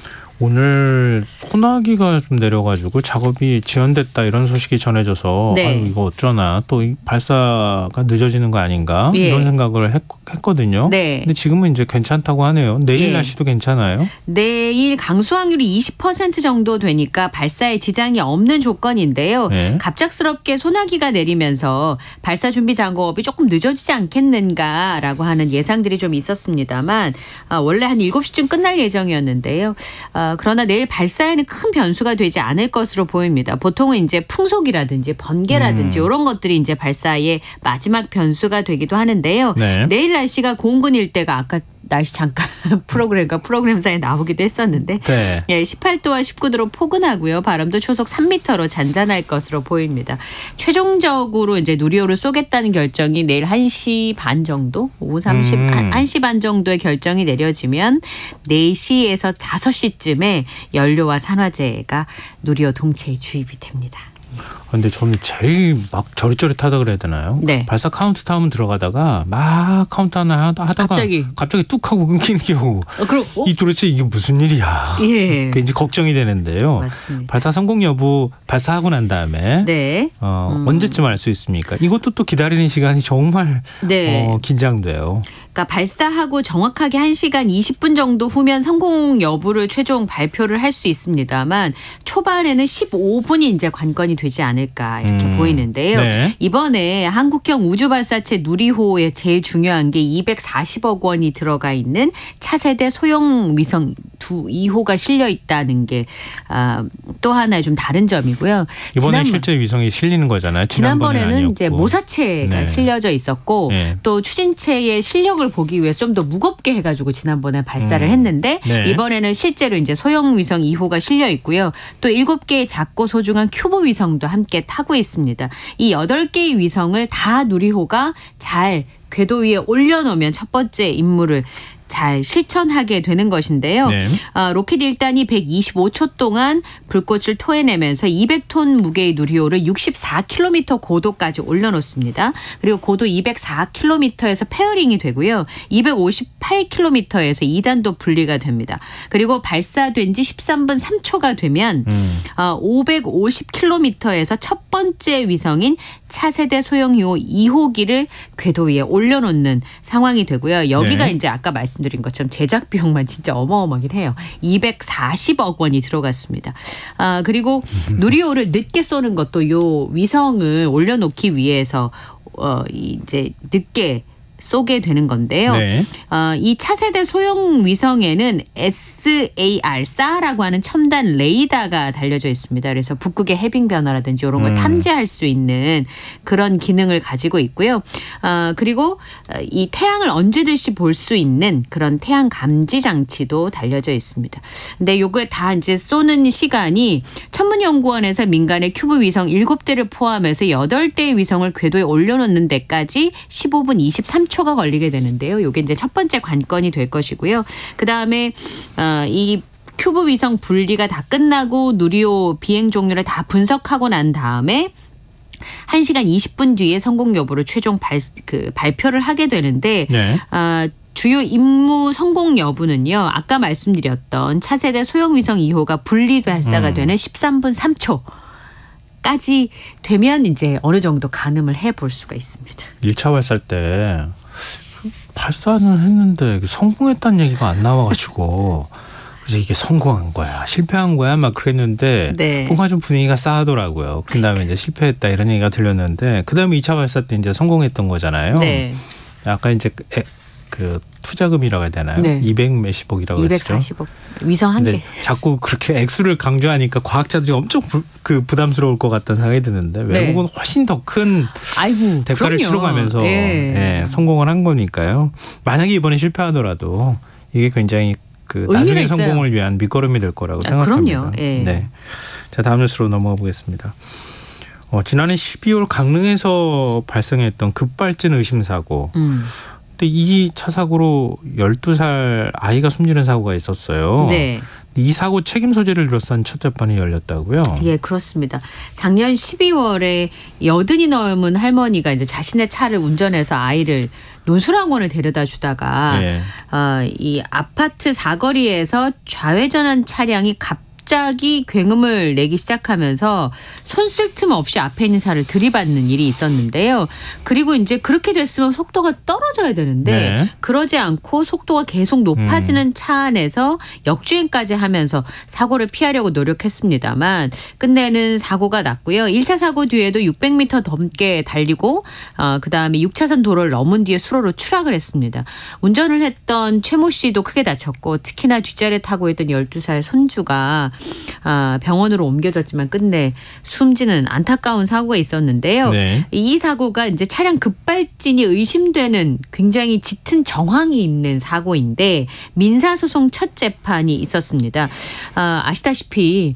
오늘 소나기가 좀 내려가지고 작업이 지연됐다 이런 소식이 전해져서 네. 아유, 이거 어쩌나 또 이 발사가 늦어지는 거 아닌가 예. 이런 생각을 했거든요. 네. 근데 지금은 이제 괜찮다고 하네요. 내일 예. 날씨도 괜찮아요? 내일 강수 확률이 20% 정도 되니까 발사에 지장이 없는 조건인데요. 네. 갑작스럽게 소나기가 내리면서 발사 준비 작업이 조금 늦어지지 않겠는가라고 하는 예상들이 좀 있었습니다만 원래 한 7시쯤 끝날 예정이었는데요. 그러나 내일 발사에는 큰 변수가 되지 않을 것으로 보입니다. 보통은 이제 풍속이라든지 번개라든지 이런 것들이 이제 발사의 마지막 변수가 되기도 하는데요. 네. 내일 날씨가 고흥군 일대가 아까 날씨 잠깐 프로그램사에 나오기도 했었는데 네. 예, 18도와 19도로 포근하고요. 바람도 초속 3m로 잔잔할 것으로 보입니다. 최종적으로 이제 누리호를 쏘겠다는 결정이 내일 1시 반 정도, 오후 1시 반 정도의 결정이 내려지면 4시에서 5시쯤에 연료와 산화제가 누리호 동체에 주입이 됩니다. 근데 저는 제일 막 저릿저릿하다 그래야 되나요? 네. 발사 카운트다운 들어가다가 막 카운트다운 하다가 갑자기 뚝 하고 끊기는 경우. 이 도대체 이게 무슨 일이야? 예. 이제 걱정이 되는데요. 맞습니다. 발사 성공 여부 발사하고 난 다음에 네. 언제쯤 알 수 있습니까? 이것도 또 기다리는 시간이 정말 네. 긴장돼요. 그러니까 발사하고 정확하게 1시간 20분 정도 후면 성공 여부를 최종 발표를 할 수 있습니다만 초반에는 15분이 이제 관건이 되지 않을까 이렇게 보이는데요. 네. 이번에 한국형 우주발사체 누리호에 제일 중요한 게 240억 원이 들어가 있는 차세대 소형 위성 2호가 실려 있다는 게 또 하나의 좀 다른 점이고요. 이번에 실제 위성이 실리는 거잖아요. 지난번에는 이제 모사체가 네. 실려져 있었고 네. 또 추진체의 실력을 보기 위해 좀 더 무겁게 해가지고 지난번에 발사를 했는데 네. 이번에는 실제로 이제 소형 위성 2호가 실려 있고요. 또 7개의 작고 소중한 큐브 위성도 함께 타고 있습니다. 이 8개의 위성을 다 누리호가 잘 궤도 위에 올려놓으면 첫 번째 임무를 잘 실천하게 되는 것인데요. 네. 로켓 1단이 125초 동안 불꽃을 토해내면서 200톤 무게의 누리호를 64km 고도까지 올려놓습니다. 그리고 고도 204km에서 페어링이 되고요. 258km에서 2단도 분리가 됩니다. 그리고 발사된 지 13분 3초가 되면 550km에서 첫 번째 위성인 차세대 소형 2호기를 궤도 위에 올려놓는 상황이 되고요. 여기가 네. 이제 아까 말씀드린 것처럼 제작 비용만 진짜 어마어마하긴 해요. 240억 원이 들어갔습니다. 그리고 누리호를 늦게 쏘는 것도 요 위성을 올려놓기 위해서 이제 늦게 쏘게 되는 건데요. 네. 이 차세대 소형 위성에는 SAR라고 하는 첨단 레이더가 달려져 있습니다. 그래서 북극의 해빙 변화라든지 이런 걸 탐지할 수 있는 그런 기능을 가지고 있고요. 그리고 이 태양을 언제든지 볼 수 있는 그런 태양 감지 장치도 달려져 있습니다. 근데 요거에 다 이제 쏘는 시간이 천문연구원에서 민간의 큐브 위성 7대를 포함해서 8대의 위성을 궤도에 올려놓는 데까지 15분 23초가 걸리게 되는데요. 이게 이제 첫 번째 관건이 될 것이고요. 그다음에 이 큐브 위성 분리가 다 끝나고 누리호 비행 종료를 다 분석하고 난 다음에 1시간 20분 뒤에 성공 여부를 최종 발표를 하게 되는데 네. 주요 임무 성공 여부는요. 아까 말씀드렸던 차세대 소형위성 2호가 분리 발사가 되는 13분 3초까지 되면 이제 어느 정도 가늠을 해볼 수가 있습니다. 1차 발사 때 발사는 했는데 성공했다는 얘기가 안 나와가지고 그래서 이게 성공한 거야, 실패한 거야 막 그랬는데 네. 뭔가 좀 분위기가 싸하더라고요. 그다음에 이제 실패했다 이런 얘기가 들렸는데 그다음에 2차 발사 때 이제 성공했던 거잖아요. 네. 아까 이제 그 투자금이라고 해야 되나요? 네. 200 몇십억이라고 했죠. 240억 위성 한 개. 자꾸 그렇게 액수를 강조하니까 과학자들이 엄청 부담스러울 것 같다는 생각이 드는데 외국은 훨씬 더 큰 대가를 그럼요. 치러가면서 성공을 한 거니까요. 만약에 이번에 실패하더라도 이게 굉장히 나중에 성공을 위한 밑거름이 될 거라고 생각합니다. 그럼요. 네. 자, 다음 뉴스로 넘어가 보겠습니다. 지난해 12월 강릉에서 발생했던 급발진 의심 사고. 근데 이 차 사고로 12살 아이가 숨지는 사고가 있었어요. 네. 이 사고 책임 소재를 둘러싼 첫 재판이 열렸다고요? 예, 그렇습니다. 작년 12월에 80이 넘은 할머니가 이제 자신의 차를 운전해서 아이를 논술학원을 데려다 주다가 이 아파트 사거리에서 좌회전한 차량이 갑자기 굉음을 내기 시작하면서 손 쓸 틈 없이 앞에 있는 차를 들이받는 일이 있었는데요. 그리고 이제 그렇게 됐으면 속도가 떨어져야 되는데 그러지 않고 속도가 계속 높아지는 차 안에서 역주행까지 하면서 사고를 피하려고 노력했습니다만 끝내는 사고가 났고요. 1차 사고 뒤에도 600m 넘게 달리고 그다음에 6차선 도로를 넘은 뒤에 수로로 추락을 했습니다. 운전을 했던 최모 씨도 크게 다쳤고 특히나 뒷자리에 타고 있던 12살 손주가 병원으로 옮겨졌지만 끝내 숨지는 안타까운 사고가 있었는데요. 네. 이 사고가 이제 차량 급발진이 의심되는 굉장히 짙은 정황이 있는 사고인데 민사소송 첫 재판이 있었습니다. 아시다시피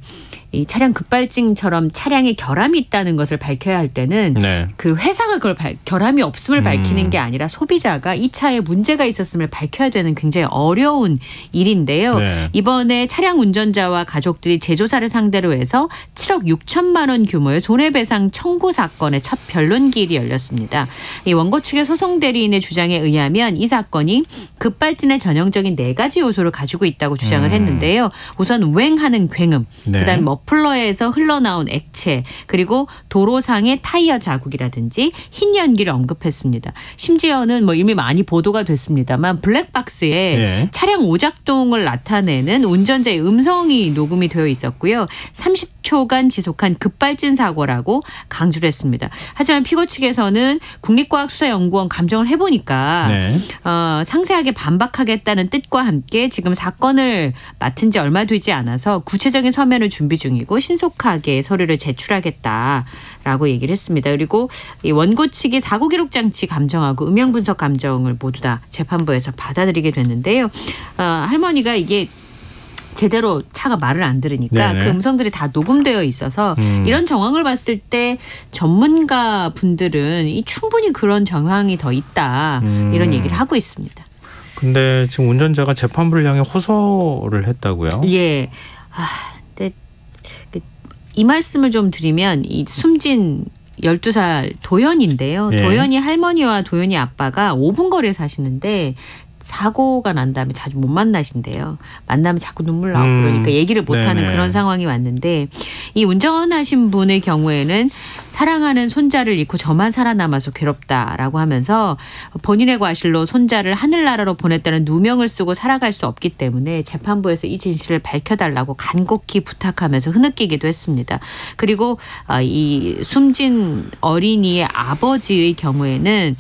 이 차량 급발진처럼 차량에 결함이 있다는 것을 밝혀야 할 때는 그 회사가 그걸 결함이 없음을 밝히는 게 아니라 소비자가 이 차에 문제가 있었음을 밝혀야 되는 굉장히 어려운 일인데요. 이번에 차량 운전자와 가족들이 제조사를 상대로 해서 7억 6천만 원 규모의 손해배상 청구 사건의 첫 변론기일이 열렸습니다. 이 원고 측의 소송 대리인의 주장에 의하면 이 사건이 급발진의 전형적인 4가지 요소를 가지고 있다고 주장을 했는데요. 우선 우행하는 굉음, 그다음에 머플러에서 흘러나온 액체, 그리고 도로상의 타이어 자국이라든지 흰 연기를 언급했습니다. 심지어는 이미 많이 보도가 됐습니다만 블랙박스에 차량 오작동을 나타내는 운전자의 음성이 녹음이 되어 있었고요. 30초간 지속한 급발진 사고라고 강조를 했습니다. 하지만 피고 측에서는 국립과학수사연구원 감정을 해보니까 상세하게 반박하겠다는 뜻과 함께 지금 사건을 맡은 지 얼마 되지 않아서 구체적인 서면을 준비 중이고 신속하게 서류를 제출하겠다라고 얘기를 했습니다. 그리고 이 원고 측이 사고 기록 장치 감정하고 음영 분석 감정을 모두 다 재판부에서 받아들이게 됐는데요. 할머니가 이게 제대로 차가 말을 안 들으니까 그 음성들이 다 녹음되어 있어서 이런 정황을 봤을 때 전문가 분들은 충분히 그런 정황이 더 있다 이런 얘기를 하고 있습니다. 근데 지금 운전자가 재판부를 향해 호소를 했다고요? 예. 근데 이 말씀을 좀 드리면 이 숨진 12살 도연인데요. 도연이 할머니와 도연이 아빠가 5분 거리에 사시는데 사고가 난 다음에 자주 못 만나신대요. 만나면 자꾸 눈물 나고 그러니까 얘기를 못하는 그런 상황이 왔는데 이 운전하신 분의 경우에는 사랑하는 손자를 잃고 저만 살아남아서 괴롭다라고 하면서 본인의 과실로 손자를 하늘나라로 보냈다는 누명을 쓰고 살아갈 수 없기 때문에 재판부에서 이 진실을 밝혀달라고 간곡히 부탁하면서 흐느끼기도 했습니다. 그리고 이 숨진 어린이의 아버지의 경우에는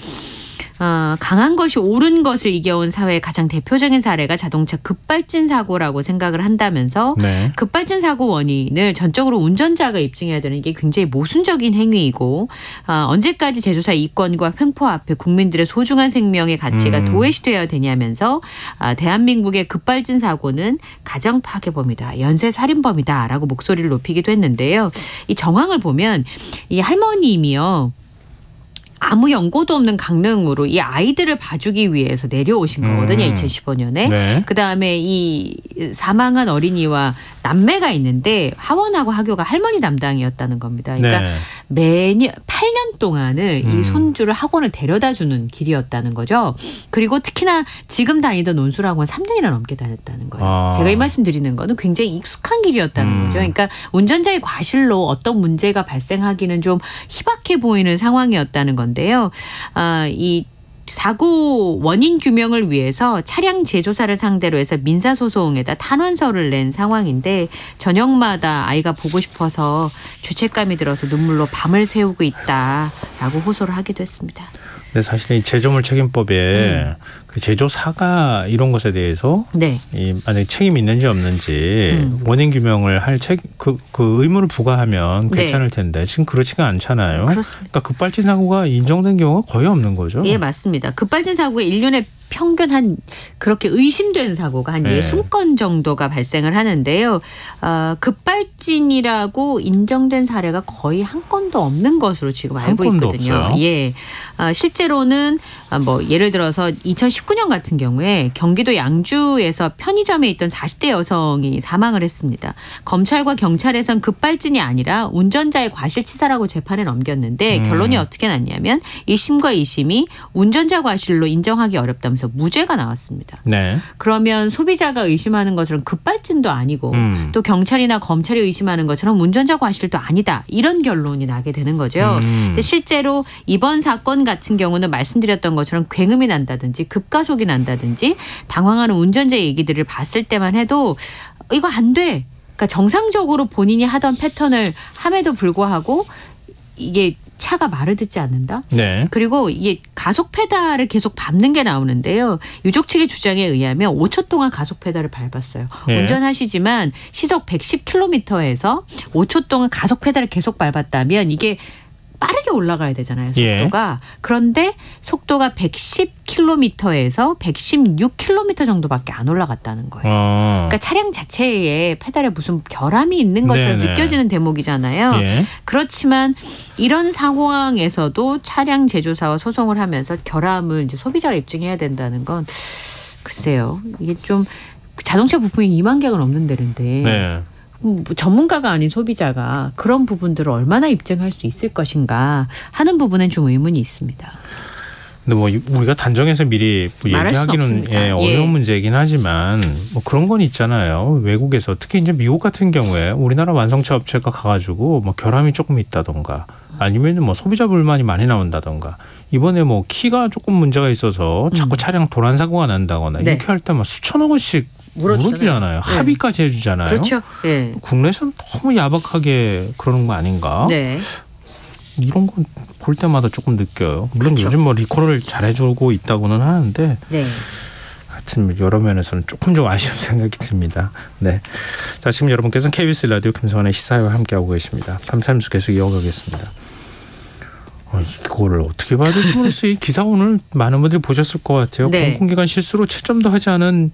강한 것이 옳은 것을 이겨온 사회의 가장 대표적인 사례가 자동차 급발진 사고라고 생각을 한다면서 네. 급발진 사고 원인을 전적으로 운전자가 입증해야 되는 게 굉장히 모순적인 행위이고 언제까지 제조사 이권과 횡포 앞에 국민들의 소중한 생명의 가치가 도외시되어야 되냐면서 대한민국의 급발진 사고는 가정 파괴범이다. 연쇄 살인범이다라고 목소리를 높이기도 했는데요. 이 정황을 보면 이 할머님이요. 아무 연고도 없는 강릉으로 이 아이들을 봐주기 위해서 내려오신 거거든요. 2015년에. 네. 그다음에 이 사망한 어린이와 남매가 있는데 하원하고 하교가 할머니 담당이었다는 겁니다. 그러니까 네. 매년 8년 동안을 이 손주를 학원을 데려다주는 길이었다는 거죠. 그리고 특히나 지금 다니던 논술학원 3년이나 넘게 다녔다는 거예요. 제가 이 말씀 드리는 거는 굉장히 익숙한 길이었다는 거죠. 그러니까 운전자의 과실로 어떤 문제가 발생하기는 좀 희박해 보이는 상황이었다는 건데요. 이 사고 원인 규명을 위해서 차량 제조사를 상대로 해서 민사소송에다 탄원서를 낸 상황인데 저녁마다 아이가 보고 싶어서 죄책감이 들어서 눈물로 밤을 새우고 있다라고 호소를 하기도 했습니다. 근데 사실 이 제조물 책임법에 그 제조사가 이런 것에 대해서 네. 이 만약에 책임이 있는지 없는지 원인 규명을 할 그 의무를 부과하면 괜찮을 텐데 지금 그렇지가 않잖아요. 그렇습니다. 그러니까 급발진 사고가 인정된 경우가 거의 없는 거죠. 예, 맞습니다. 급발진 사고가 1년에 평균 한 그렇게 의심된 사고가 한 60건 정도가 발생을 하는데요. 급발진이라고 인정된 사례가 거의 한 건도 없는 것으로 지금 알고 있거든요. 없어요. 예. 실제로는 뭐 예를 들어서 2019년 같은 경우에 경기도 양주에서 편의점에 있던 40대 여성이 사망을 했습니다. 검찰과 경찰에선 급발진이 아니라 운전자의 과실치사라고 재판에 넘겼는데 결론이 어떻게 났냐면 1심과 2심이 운전자 과실로 인정하기 어렵다면서 무죄가 나왔습니다. 네. 그러면 소비자가 의심하는 것처럼 급발진도 아니고 또 경찰이나 검찰이 의심하는 것처럼 운전자 과실도 아니다. 이런 결론이 나게 되는 거죠. 근데 실제로 이번 사건 같은 경우는 말씀드렸던 것처럼 굉음이 난다든지 급가속이 난다든지 당황하는 운전자 얘기들을 봤을 때만 해도 이거 안 돼. 그러니까 정상적으로 본인이 하던 패턴을 함에도 불구하고 이게 차가 말을 듣지 않는다. 네. 그리고 이게 가속 페달을 계속 밟는 게 나오는데요. 유족 측의 주장에 의하면 5초 동안 가속 페달을 밟았어요. 네. 운전하시지만 시속 110km에서 5초 동안 가속 페달을 계속 밟았다면 이게 빠르게 올라가야 되잖아요. 속도가. 그런데 속도가 110km에서 116km 정도밖에 안 올라갔다는 거예요. 그러니까 차량 자체에 페달에 무슨 결함이 있는 것처럼 느껴지는 대목이잖아요. 예. 그렇지만 이런 상황에서도 차량 제조사와 소송을 하면서 결함을 이제 소비자가 입증해야 된다는 건 글쎄요. 이게 좀 자동차 부품이 2만 개가 넘는 데인데 네. 전문가가 아닌 소비자가 그런 부분들을 얼마나 입증할 수 있을 것인가 하는 부분엔 좀 의문이 있습니다. 근데 뭐 우리가 단정해서 미리 뭐 얘기하기는 어려운 문제이긴 하지만 뭐 그런 건 있잖아요. 외국에서 특히 이제 미국 같은 경우에 우리나라 완성차 업체가 가가지고 뭐 결함이 조금 있다던가 아니면 뭐 소비자 불만이 많이 나온다던가 이번에 뭐 키가 조금 문제가 있어서 자꾸 차량 도난 사고가 난다거나 이렇게 할 때 막 수천억 원씩 물어주잖아요. 합의까지 해주잖아요. 그렇죠. 네. 국내에서는 너무 야박하게 그러는 거 아닌가? 네. 이런 건 볼 때마다 조금 느껴요. 물론 요즘 뭐 리콜을 잘해주고 있다고는 하는데 하여튼 여러 면에서는 조금 좀 아쉬운 생각이 듭니다. 네, 자 지금 여러분께서는 KBS 라디오 김성환의 시사회와 함께하고 계십니다. 밤사임수 계속 이어가겠습니다. 이거를 어떻게 봐야 될지 모르겠어요. 이 기사 오늘 많은 분들이 보셨을 것 같아요. 공공기관 실수로 채점도 하지 않은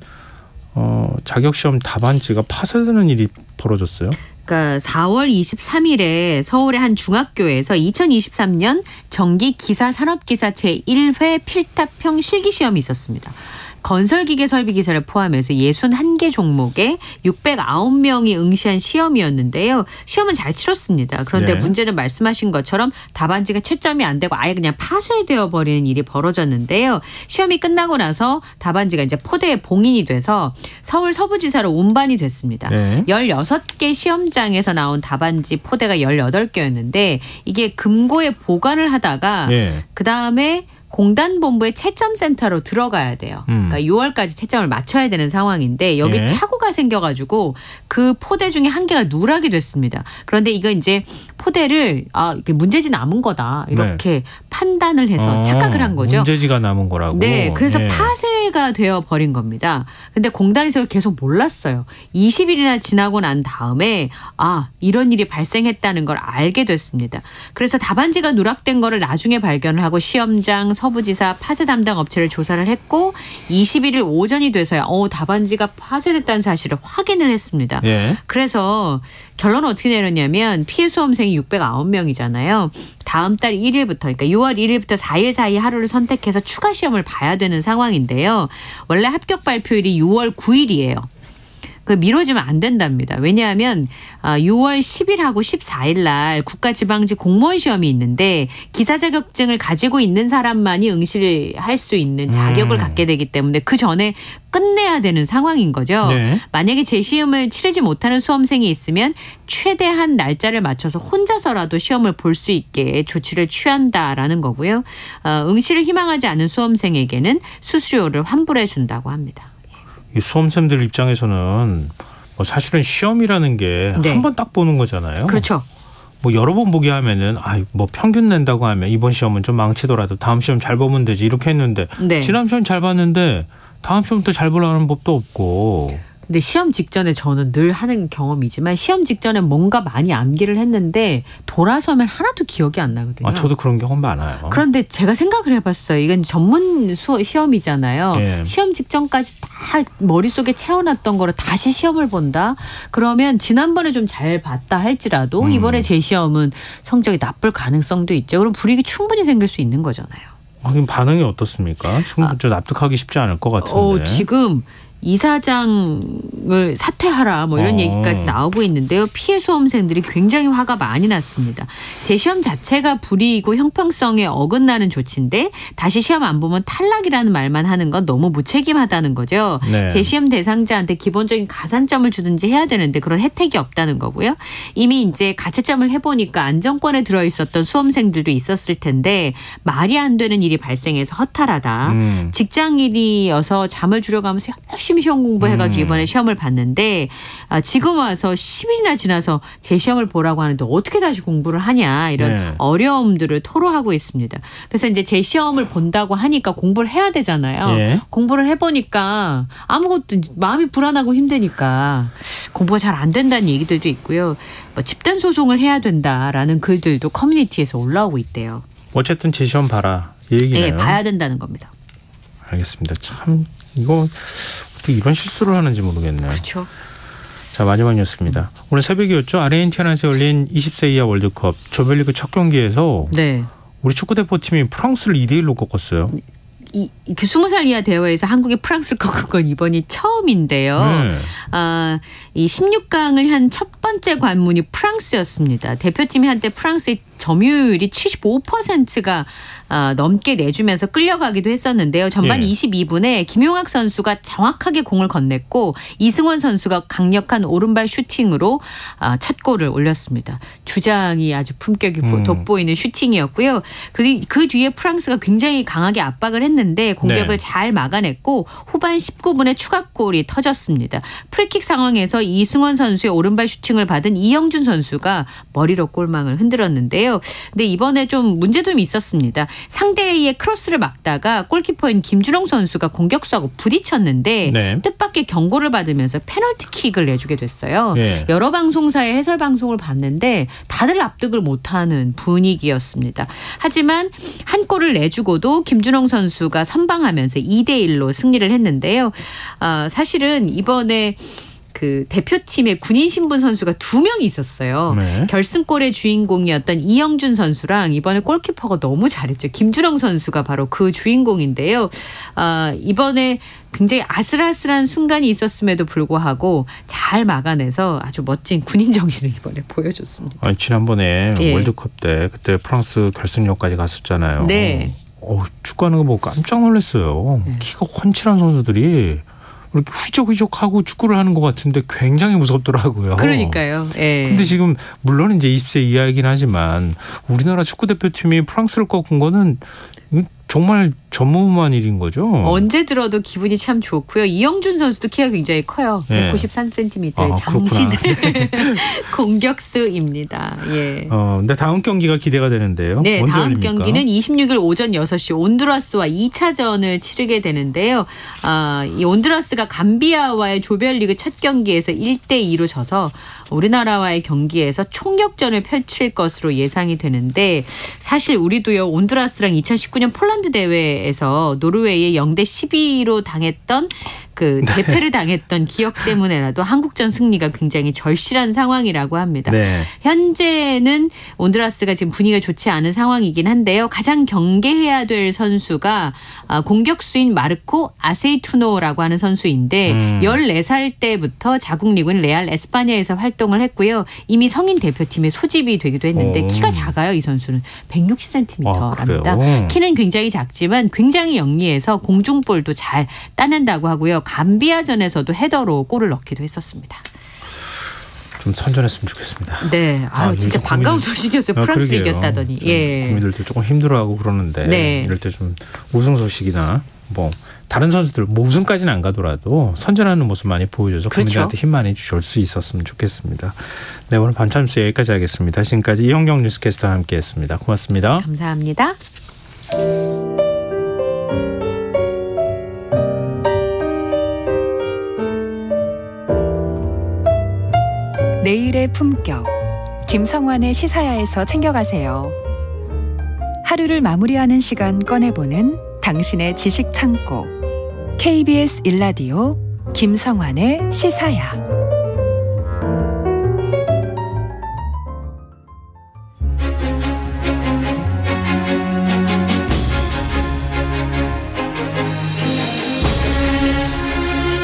자격시험 답안지가 파쇄되는 일이 벌어졌어요. 그러니까 4월 23일에 서울의 한 중학교에서 2023년 정기기사 산업기사 제1회 필탑형 실기시험이 있었습니다. 건설기계 설비 기사를 포함해서 61개 종목에 609명이 응시한 시험이었는데요. 시험은 잘 치렀습니다. 그런데 문제는 말씀하신 것처럼 답안지가 채점이 안 되고 아예 그냥 파쇄되어 버리는 일이 벌어졌는데요. 시험이 끝나고 나서 답안지가 이제 포대에 봉인이 돼서 서울 서부지사로 운반이 됐습니다. 16개 시험장에서 나온 답안지 포대가 18개였는데 이게 금고에 보관을 하다가 그다음에 공단 본부의 채점센터로 들어가야 돼요. 그러니까 6월까지 채점을 맞춰야 되는 상황인데 여기 예. 착오가 생겨가지고 그 포대 중에 한 개가 누락이 됐습니다. 그런데 이거 이제 포대를 이게 문제지 남은 거다 이렇게 판단을 해서 착각을 한 거죠. 문제지가 남은 거라고. 네, 그래서 예. 파쇄가 되어 버린 겁니다. 근데 공단에서 계속 몰랐어요. 20일이나 지나고 난 다음에 이런 일이 발생했다는 걸 알게 됐습니다. 그래서 답안지가 누락된 거를 나중에 발견을 하고 시험장, 서부지사, 파쇄 담당 업체를 조사를 했고 21일 오전이 돼서야 답안지가 파쇄됐다는 사실을 확인을 했습니다. 예. 그래서 결론은 어떻게 내렸냐면 피해 수험생이 609명이잖아요. 다음 달 1일부터 그러니까 6월 1일부터 4일 사이 하루를 선택해서 추가 시험을 봐야 되는 상황인데요. 원래 합격 발표일이 6월 9일이에요. 그 미뤄지면 안 된답니다. 왜냐하면 6월 10일하고 14일 날 국가지방직 공무원 시험이 있는데 기사 자격증을 가지고 있는 사람만이 응시를 할 수 있는 자격을 갖게 되기 때문에 그 전에 끝내야 되는 상황인 거죠. 네. 만약에 재시험을 치르지 못하는 수험생이 있으면 최대한 날짜를 맞춰서 혼자서라도 시험을 볼 수 있게 조치를 취한다라는 거고요. 응시를 희망하지 않은 수험생에게는 수수료를 환불해 준다고 합니다. 이 수험생들 입장에서는 사실은 시험이라는 게 한 번 딱 보는 거잖아요. 그렇죠. 여러 번 보게 하면은 평균 낸다고 하면 이번 시험은 좀 망치더라도 다음 시험 잘 보면 되지 이렇게 했는데 네. 지난 시험 잘 봤는데 다음 시험부터 잘 보려는 법도 없고. 근데 시험 직전에 저는 늘 하는 경험이지만 시험 직전에 뭔가 많이 암기를 했는데 돌아서면 하나도 기억이 안 나거든요. 저도 그런 경험 많아요. 그런데 제가 생각을 해봤어요. 이건 전문 시험이잖아요. 예. 시험 직전까지 다 머릿속에 채워놨던 거를 다시 시험을 본다? 그러면 지난번에 좀 잘 봤다 할지라도 이번에 제 시험은 성적이 나쁠 가능성도 있죠. 그럼 불이익이 충분히 생길 수 있는 거잖아요. 그럼 반응이 어떻습니까? 지금 납득하기 쉽지 않을 것 같은데. 지금 이사장을 사퇴하라 이런 얘기까지 나오고 있는데요. 피해 수험생들이 굉장히 화가 많이 났습니다. 재시험 자체가 불이익이고 형평성에 어긋나는 조치인데 다시 시험 안 보면 탈락이라는 말만 하는 건 너무 무책임하다는 거죠. 네. 재시험 대상자한테 기본적인 가산점을 주든지 해야 되는데 그런 혜택이 없다는 거고요. 이미 이제 가채점을 해보니까 안정권에 들어있었던 수험생들도 있었을 텐데 말이 안 되는 일이 발생해서 허탈하다. 직장일이어서 잠을 줄여가면서 열심히 시험 공부해가지고 이번에 시험을 봤는데 지금 와서 10일이나 지나서 재시험을 보라고 하는데 어떻게 다시 공부를 하냐 이런 어려움들을 토로하고 있습니다. 그래서 이제 재시험을 본다고 하니까 공부를 해야 되잖아요. 예. 공부를 해보니까 아무것도 마음이 불안하고 힘드니까 공부가 잘 안 된다는 얘기들도 있고요. 집단 소송을 해야 된다라는 글들도 커뮤니티에서 올라오고 있대요. 어쨌든 재시험 봐라 이 얘기네요. 네, 봐야 된다는 겁니다. 알겠습니다. 참 이거 어떻게 이런 실수를 하는지 모르겠네요. 그렇죠. 자, 마지막 뉴스입니다. 오늘 새벽이었죠. 아르헨티나에서 열린 20세 이하 월드컵 조별리그 첫 경기에서 우리 축구대표팀이 프랑스를 2대1로 꺾었어요. 이 20살 이하 대회에서 한국이 프랑스를 꺾은 건 이번이 처음인데요. 이 16강을 한 첫 번째 관문이 프랑스였습니다. 대표팀이 한때 프랑스의 점유율이 75%가 넘게 내주면서 끌려가기도 했었는데요. 전반 22분에 김용학 선수가 정확하게 공을 건넸고 이승원 선수가 강력한 오른발 슈팅으로 첫 골을 올렸습니다. 주장이 아주 품격이 돋보이는 슈팅이었고요. 그리고 그 뒤에 프랑스가 굉장히 강하게 압박을 했는데 공격을 잘 막아냈고 후반 19분에 추가골이 터졌습니다. 프리킥 상황에서 이승원 선수의 오른발 슈팅을 받은 이영준 선수가 머리로 골망을 흔들었는데요. 근데 이번에 좀 문제도 있었습니다. 상대의 크로스를 막다가 골키퍼인 김준홍 선수가 공격수하고 부딪혔는데 뜻밖의 경고를 받으면서 페널티킥을 내주게 됐어요. 여러 방송사의 해설 방송을 봤는데 다들 납득을 못하는 분위기였습니다. 하지만 한 골을 내주고도 김준홍 선수가 선방하면서 2대1로 승리를 했는데요. 사실은 이번에 그 대표팀의 군인 신분 선수가 2명이 있었어요. 결승골의 주인공이었던 이영준 선수랑 이번에 골키퍼가 너무 잘했죠. 김준영 선수가 바로 그 주인공인데요. 이번에 굉장히 아슬아슬한 순간이 있었음에도 불구하고 잘 막아내서 아주 멋진 군인 정신을 이번에 보여줬습니다. 지난번에 월드컵 때 그때 프랑스 결승전까지 갔었잖아요. 축구하는 거 보고 깜짝 놀랐어요. 키가 훤칠한 선수들이 이렇게 휘적휘적하고 축구를 하는 것 같은데 굉장히 무섭더라고요. 그러니까요. 근데 지금 물론 이제 20세 이하이긴 하지만 우리나라 축구 대표팀이 프랑스를 꺾은 거는 정말 전무후무한 일인 거죠. 언제 들어도 기분이 참 좋고요. 이영준 선수도 키가 굉장히 커요. 네. 193cm의 장신의 공격수입니다. 예. 근데 다음 경기가 기대가 되는데요. 네, 언제 다음 열립니까? 경기는 26일 오전 6시 온두라스와 2차전을 치르게 되는데요. 이 온두라스가 감비아와의 조별리그 첫 경기에서 1대2로 져서 우리나라와의 경기에서 총력전을 펼칠 것으로 예상이 되는데 사실 우리도요 온두라스랑 2019년 폴란드 대회에서 노르웨이에 0대12로 당했던 그 대패를 당했던 기억 때문에라도 한국전 승리가 굉장히 절실한 상황이라고 합니다. 네. 현재는 온두라스가 지금 분위기가 좋지 않은 상황이긴 한데요. 가장 경계해야 될 선수가 공격수인 마르코 아세이투노라고 하는 선수인데 14살 때부터 자국 리그인 레알 에스파냐에서 활동을 했고요. 이미 성인 대표팀에 소집이 되기도 했는데 키가 작아요. 이 선수는 160cm랍니다. 키는 굉장히 작지만 굉장히 영리해서 공중볼도 잘 따낸다고 하고요. 감비아전에서도 헤더로 골을 넣기도 했었습니다. 좀 선전했으면 좋겠습니다. 네, 진짜 반가운 소식이었어요. 프랑스가 이겼다더니. 예. 국민들도 조금 힘들어하고 그러는데 네. 이럴 때 좀 우승 소식이나 뭐 다른 선수들 뭐 우승까지는 안 가더라도 선전하는 모습 많이 보여줘서 국민들한테 힘 많이 줄 수 있었으면 좋겠습니다. 네, 오늘 밤참스 여기까지 하겠습니다. 지금까지 이현경 뉴스캐스터와 함께했습니다. 고맙습니다. 감사합니다. 내일의 품격 김성환의 시사야에서 챙겨가세요. 하루를 마무리하는 시간 꺼내보는 당신의 지식 창고 KBS 1라디오 김성환의 시사야.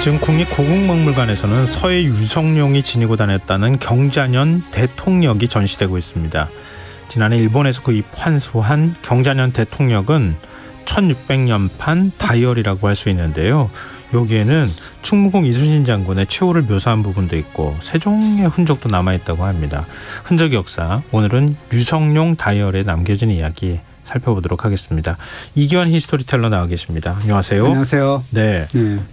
지금 국립고궁박물관에서는 서해 유성룡이 지니고 다녔다는 경자년 대통령이 전시되고 있습니다. 지난해 일본에서 구입 환수한 경자년 대통령은 1600년판 다이어리라고 할 수 있는데요. 여기에는 충무공 이순신 장군의 최후를 묘사한 부분도 있고 세종의 흔적도 남아있다고 합니다. 흔적 역사, 오늘은 유성룡 다이어리에 남겨진 이야기 살펴보도록 하겠습니다. 이기환 히스토리텔러 나와 계십니다. 안녕하세요. 안녕하세요. 네.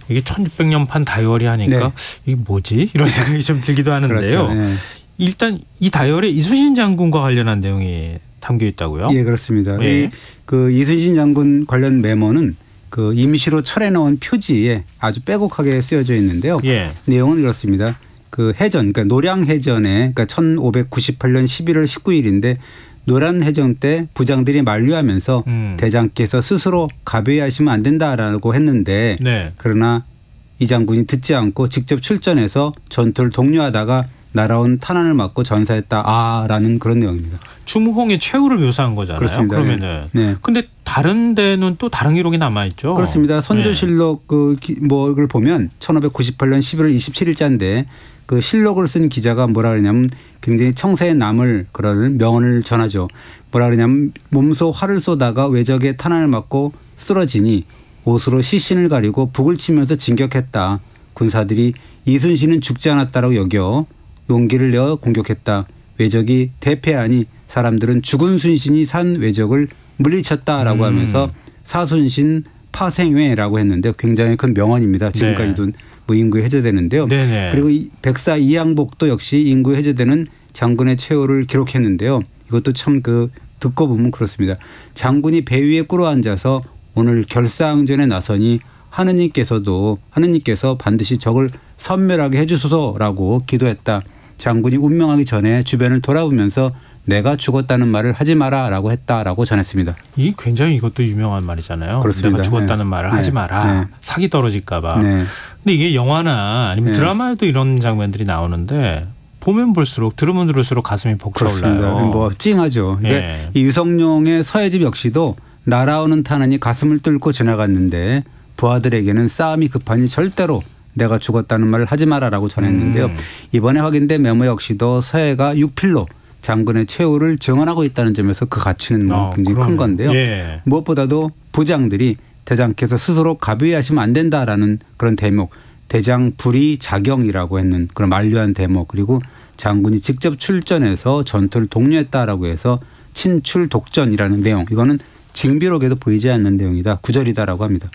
이게 1600년판 다이어리 하니까 이게 뭐지? 이런 생각이 좀 들기도 하는데요. 그렇죠. 네. 일단 이 다이어리에 이순신 장군과 관련한 내용이 담겨 있다고요? 예, 그렇습니다. 그 이순신 장군 관련 메모는 그 임시로 철에 넣은 표지에 아주 빼곡하게 쓰여져 있는데요. 내용은 이렇습니다. 그 해전, 그러니까 노량해전에 그러니까 1598년 11월 19일인데 노량해전 때 부장들이 만류하면서 대장께서 스스로 가벼이하시면 안 된다라고 했는데 그러나 이 장군이 듣지 않고 직접 출전해서 전투를 독려하다가 날아온 탄환을 맞고 전사했다라는 그런 내용입니다. 충무공의 최후를 묘사한 거잖아요. 그렇습니다. 그러면은. 근데 다른 데는 또 다른 기록이 남아 있죠. 그렇습니다. 선조실록 그걸 보면 1598년 11월 27일자인데 그 실록을 쓴 기자가 뭐라 그러냐면 굉장히 청사에 남을 그런 명언을 전하죠. 뭐라 그러냐면 몸소 활을 쏘다가 외적의 탄환을 맞고 쓰러지니 옷으로 시신을 가리고 북을 치면서 진격했다. 군사들이 이순신은 죽지 않았다라고 여겨 용기를 내어 공격했다. 외적이 대패하니 사람들은 죽은 순신이 산 외적을 물리쳤다라고 하면서 사순신 파생회라고 했는데 굉장히 큰 명언입니다. 지금까지도 뭐 인구에 해제되는데요. 그리고 백사 이항복도 역시 인구에 해제되는 장군의 최후를 기록했는데요. 이것도 참 듣고 보면 그렇습니다. 장군이 배 위에 꿇어앉아서 오늘 결사항전에 나서니 하느님께서 반드시 적을 섬멸하게 해주소서라고 기도했다. 장군이 운명하기 전에 주변을 돌아보면서 내가 죽었다는 말을 하지 마라라고 했다라고 전했습니다. 이 굉장히 이것도 유명한 말이잖아요. 그렇습니다. 내가 죽었다는 말을 하지 마라. 사기 떨어질까 봐. 근데 이게 영화나 아니면 드라마에도 이런 장면들이 나오는데 보면 볼수록 들으면 들을수록 가슴이 벅차올라요. 뭐 찡하죠. 그러니까 이 유성룡의 서해집 역시도 날아오는 탄환이 가슴을 뚫고 지나갔는데 부하들에게는 싸움이 급하니 절대로 내가 죽었다는 말을 하지 마라라고 전했는데요. 이번에 확인된 메모 역시도 서해가 육필로 장군의 최후를 증언하고 있다는 점에서 그 가치는 굉장히 큰 건데요. 무엇보다도 부장들이 대장께서 스스로 가벼이하시면 안 된다라는 그런 대목, 대장 불의 자경이라고 했는 그런 만류한 대목, 그리고 장군이 직접 출전해서 전투를 독려했다라고 해서 친출 독전이라는 내용, 이거는 징비록에도 보이지 않는 내용이다. 구절이다라고 합니다.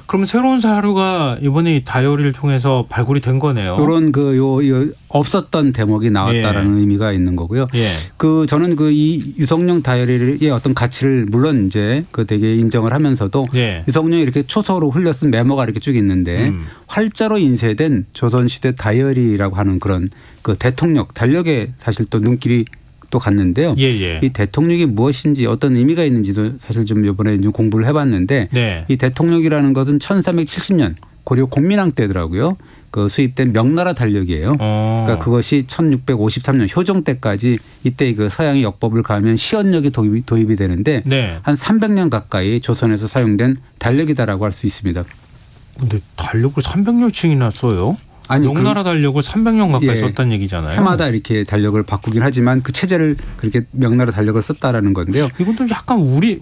그럼 새로운 사료가 이번에 이 다이어리를 통해서 발굴이 된 거네요. 이런 요 없었던 대목이 나왔다라는 예. 의미가 있는 거고요. 예. 저는 이 유성룡 다이어리의 어떤 가치를 물론 이제 되게 인정을 하면서도 예. 유성룡이 이렇게 초서로 흘려 쓴 메모가 이렇게 쭉 있는데 활자로 인쇄된 조선시대 다이어리라고 하는 그런 대통령 달력에 사실 또 눈길이 또 갔는데요. 예. 이 대통령이 무엇인지 어떤 의미가 있는지도 사실 좀 이번에 좀 공부를 해봤는데 네. 이 대통령이라는 것은 1370년 고려 공민왕 때더라고요. 수입된 명나라 달력이에요. 그러니까 그것이 1653년 효종 때까지 이때 서양의 역법을 가하면 시언력이 도입이 되는데 네. 한 300년 가까이 조선에서 사용된 달력이다라고 할 수 있습니다. 근데 달력을 300년씩이나 써요? 아니, 명나라 달력을 300년 가까이 예. 썼다는 얘기잖아요. 해마다 이렇게 달력을 바꾸긴 하지만 그 체제를 그렇게 명나라 달력을 썼다라는 건데요. 이것도 약간 우리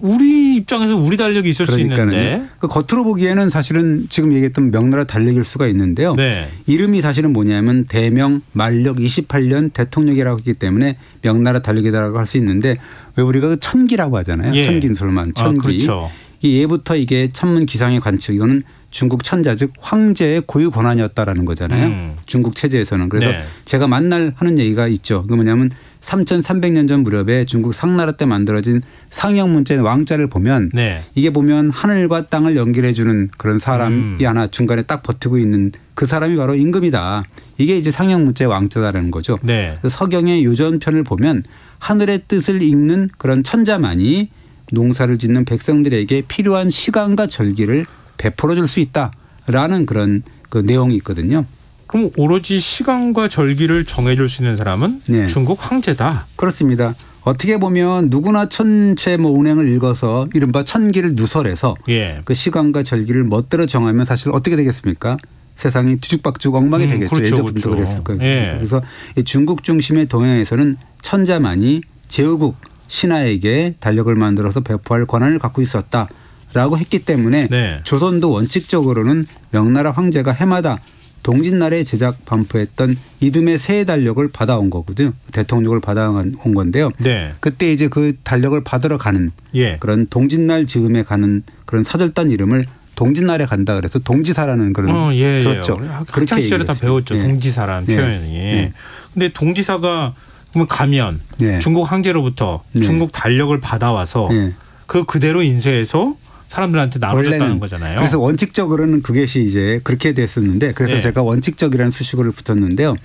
입장에서 우리 달력이 있을 수 있는데. 겉으로 보기에는 사실은 지금 얘기했던 명나라 달력일 수가 있는데요. 네. 이름이 사실은 뭐냐면 대명 만력 28년 대통령이라고 했기 때문에 명나라 달력이라고 할 수 있는데 왜 우리가 천기라고 하잖아요. 예. 천긴술만 천기. 그렇죠. 이 예부터 이게 천문 기상의 관측 이거는 중국 천자 즉 황제의 고유 권한이었다라는 거잖아요. 중국 체제에서는. 그래서 네. 제가 만날 하는 얘기가 있죠. 그 뭐냐면 3,300년 전 무렵에 중국 상나라 때 만들어진 상형 문자의 왕자를 보면 네. 이게 보면 하늘과 땅을 연결해 주는 그런 사람이 하나 중간에 딱 버티고 있는 그 사람이 바로 임금이다. 이게 이제 상형 문자의 왕자다라는 거죠. 네. 그래서 서경의 요전편을 보면 하늘의 뜻을 읽는 그런 천자만이 농사를 짓는 백성들에게 필요한 시간과 절기를 베풀어 줄 수 있다라는 그런 내용이 있거든요. 그럼 오로지 시간과 절기를 정해줄 수 있는 사람은 네. 중국 황제다. 그렇습니다. 어떻게 보면 누구나 천체 운행을 읽어서 이른바 천기를 누설해서 예. 그 시간과 절기를 멋대로 정하면 사실 어떻게 되겠습니까? 세상이 뒤죽박죽 엉망이 되겠죠. 그렇죠, 예전부터 그렇죠. 그랬을 거예요. 예. 그래서 이 중국 중심의 동양에서는 천자만이 제후국 신하에게 달력을 만들어서 배포할 권한을 갖고 있었다라고 했기 때문에 네. 조선도 원칙적으로는 명나라 황제가 해마다 동짓날에 제작 반포했던 이듬해 새 달력을 받아온 거거든요. 대통령을 받아온 건데요. 네. 그때 이제 그 달력을 받으러 가는 예. 그런 동짓날 즈음에 가는 그런 사절단 이름을 동짓날에 간다 그래서 동지사라는 그런 예. 그렇죠. 학창 시절에 다 배웠죠. 예. 동지사라는 예. 표현이. 예. 근데 동지사가 그러면 가면 예. 중국 황제로부터 예. 중국 달력을 받아와서 예. 그대로 인쇄해서 사람들한테 나눠줬다는 원래는 거잖아요. 그래서 원칙적으로는 그것이 이제 그렇게 됐었는데 그래서 예. 제가 원칙적이라는 수식어를 붙였는데요.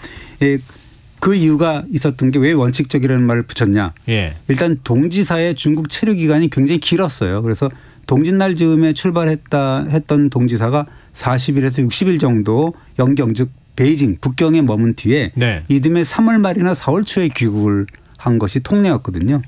그 이유가 있었던 게 왜 원칙적이라는 말을 붙였냐. 예. 일단 동지사의 중국 체류 기간이 굉장히 길었어요. 그래서 동짓날 즈음에 했던 동지사가 40일에서 60일 정도 영경 즉 베이징 북경에 머문 뒤에 네. 이듬해 3월 말이나 4월 초에 귀국을 한 것이 통례였거든요.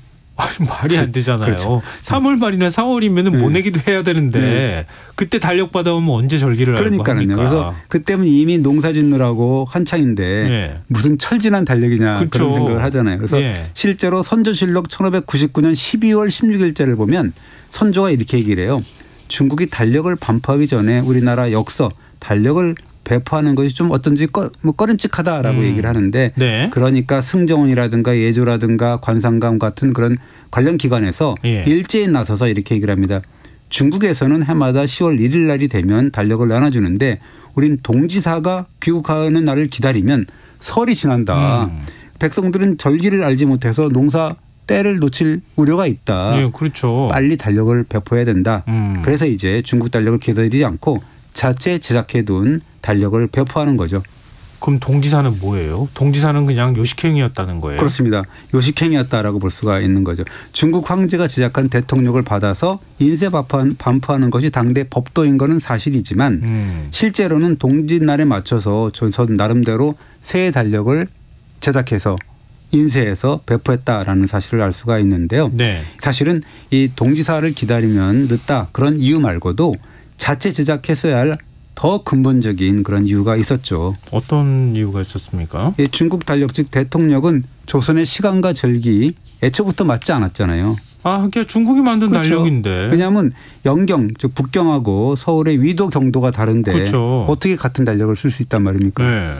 말이 안 되잖아요. 그렇죠. 3월 말이나 4월이면 모내기도 해야 되는데 그때 달력 받아오면 언제 절기를 알고 합니까? 그래서 그때면 이미 농사 짓느라고 한창인데 예. 무슨 철진한 달력이냐 그렇죠. 그런 생각을 하잖아요. 그래서 예. 실제로 선조실록 1599년 12월 16일자를 보면 선조가 이렇게 얘기를 해요. 중국이 달력을 반포하기 전에 우리나라 역서 달력을 배포하는 것이 좀 어쩐지 꺼림칙하다라고 얘기를 하는데 네. 그러니까 승정원이라든가 예조라든가 관상감 같은 그런 관련 기관에서 예. 일제히 나서서 이렇게 얘기를 합니다. 중국에서는 해마다 10월 1일 날이 되면 달력을 나눠주는데 우린 동지사가 귀국하는 날을 기다리면 설이 지난다. 백성들은 절기를 알지 못해서 농사 때를 놓칠 우려가 있다. 네, 그렇죠. 빨리 달력을 배포해야 된다. 그래서 이제 중국 달력을 기다리지 않고 자체 제작해둔 달력을 배포하는 거죠. 그럼 동지사는 뭐예요? 동지사는 그냥 요식행위였다는 거예요? 그렇습니다. 요식행위였다라고 볼 수가 있는 거죠. 중국 황제가 제작한 대통령을 받아서 인쇄 반포하는 것이 당대 법도인 것은 사실이지만 실제로는 동짓날에 맞춰서 조선 나름대로 새 달력을 제작해서 인쇄해서 배포했다라는 사실을 알 수가 있는데요. 네. 사실은 이 동지사를 기다리면 늦다 그런 이유 말고도 자체 제작했어야 할 더 근본적인 그런 이유가 있었죠. 어떤 이유가 있었습니까? 중국 달력 즉 대통령은 조선의 시간과 절기 애초부터 맞지 않았잖아요. 그게 중국이 만든 그렇죠. 달력인데. 왜냐하면 영경 즉 북경하고 서울의 위도 경도가 다른데 그렇죠. 어떻게 같은 달력을 쓸 수 있단 말입니까? 네.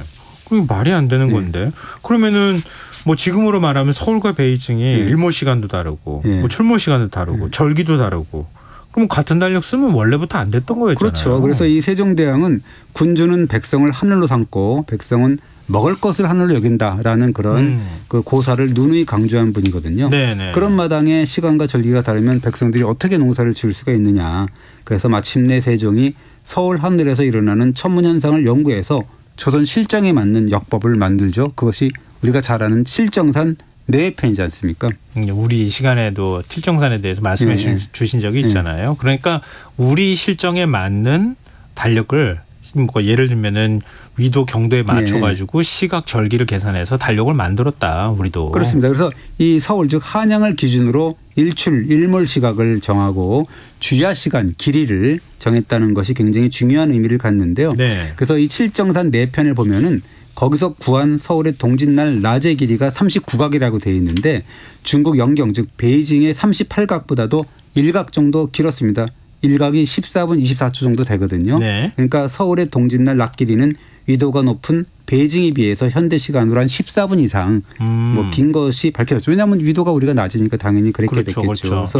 그게 말이 안 되는 건데. 그러면은 뭐 지금으로 말하면 서울과 베이징이 일몰 시간도 다르고 뭐 출몰 시간도 다르고 절기도 다르고. 그럼 같은 달력 쓰면 원래부터 안 됐던 거였잖아요. 그렇죠. 그래서 이 세종대왕은 군주는 백성을 하늘로 삼고 백성은 먹을 것을 하늘로 여긴다라는 그런 그 고사를 누누이 강조한 분이거든요. 네네. 그런 마당에 시간과 절기가 다르면 백성들이 어떻게 농사를 지을 수가 있느냐. 그래서 마침내 세종이 서울 하늘에서 일어나는 천문현상을 연구해서 조선 실정에 맞는 역법을 만들죠. 그것이 우리가 잘 아는 칠정산 내편이지 않습니까? 우리 시간에도 칠정산에 대해서 말씀해 주신 적이 있잖아요. 그러니까 우리 실정에 맞는 달력을 뭐 예를 들면은 위도 경도에 맞춰가지고 시각 절기를 계산해서 달력을 만들었다. 우리도. 그렇습니다. 그래서 이 서울 즉 한양을 기준으로 일출 일몰 시각을 정하고 주야 시간 길이를 정했다는 것이 굉장히 중요한 의미를 갖는데요. 네. 그래서 이 칠정산 내편을 보면은 거기서 구한 서울의 동짓날 낮의 길이가 39각이라고 되어 있는데 중국 영경 즉 베이징의 38각보다도 1각 정도 길었습니다. 1각이 14분 24초 정도 되거든요. 네. 그러니까 서울의 동짓날 낮 길이는 위도가 높은 베이징에 비해서 현대 시간으로 한 14분 이상 뭐 긴 것이 밝혀졌죠. 왜냐하면 위도가 우리가 낮으니까 당연히 그렇게 됐겠죠. 그렇죠. 그래서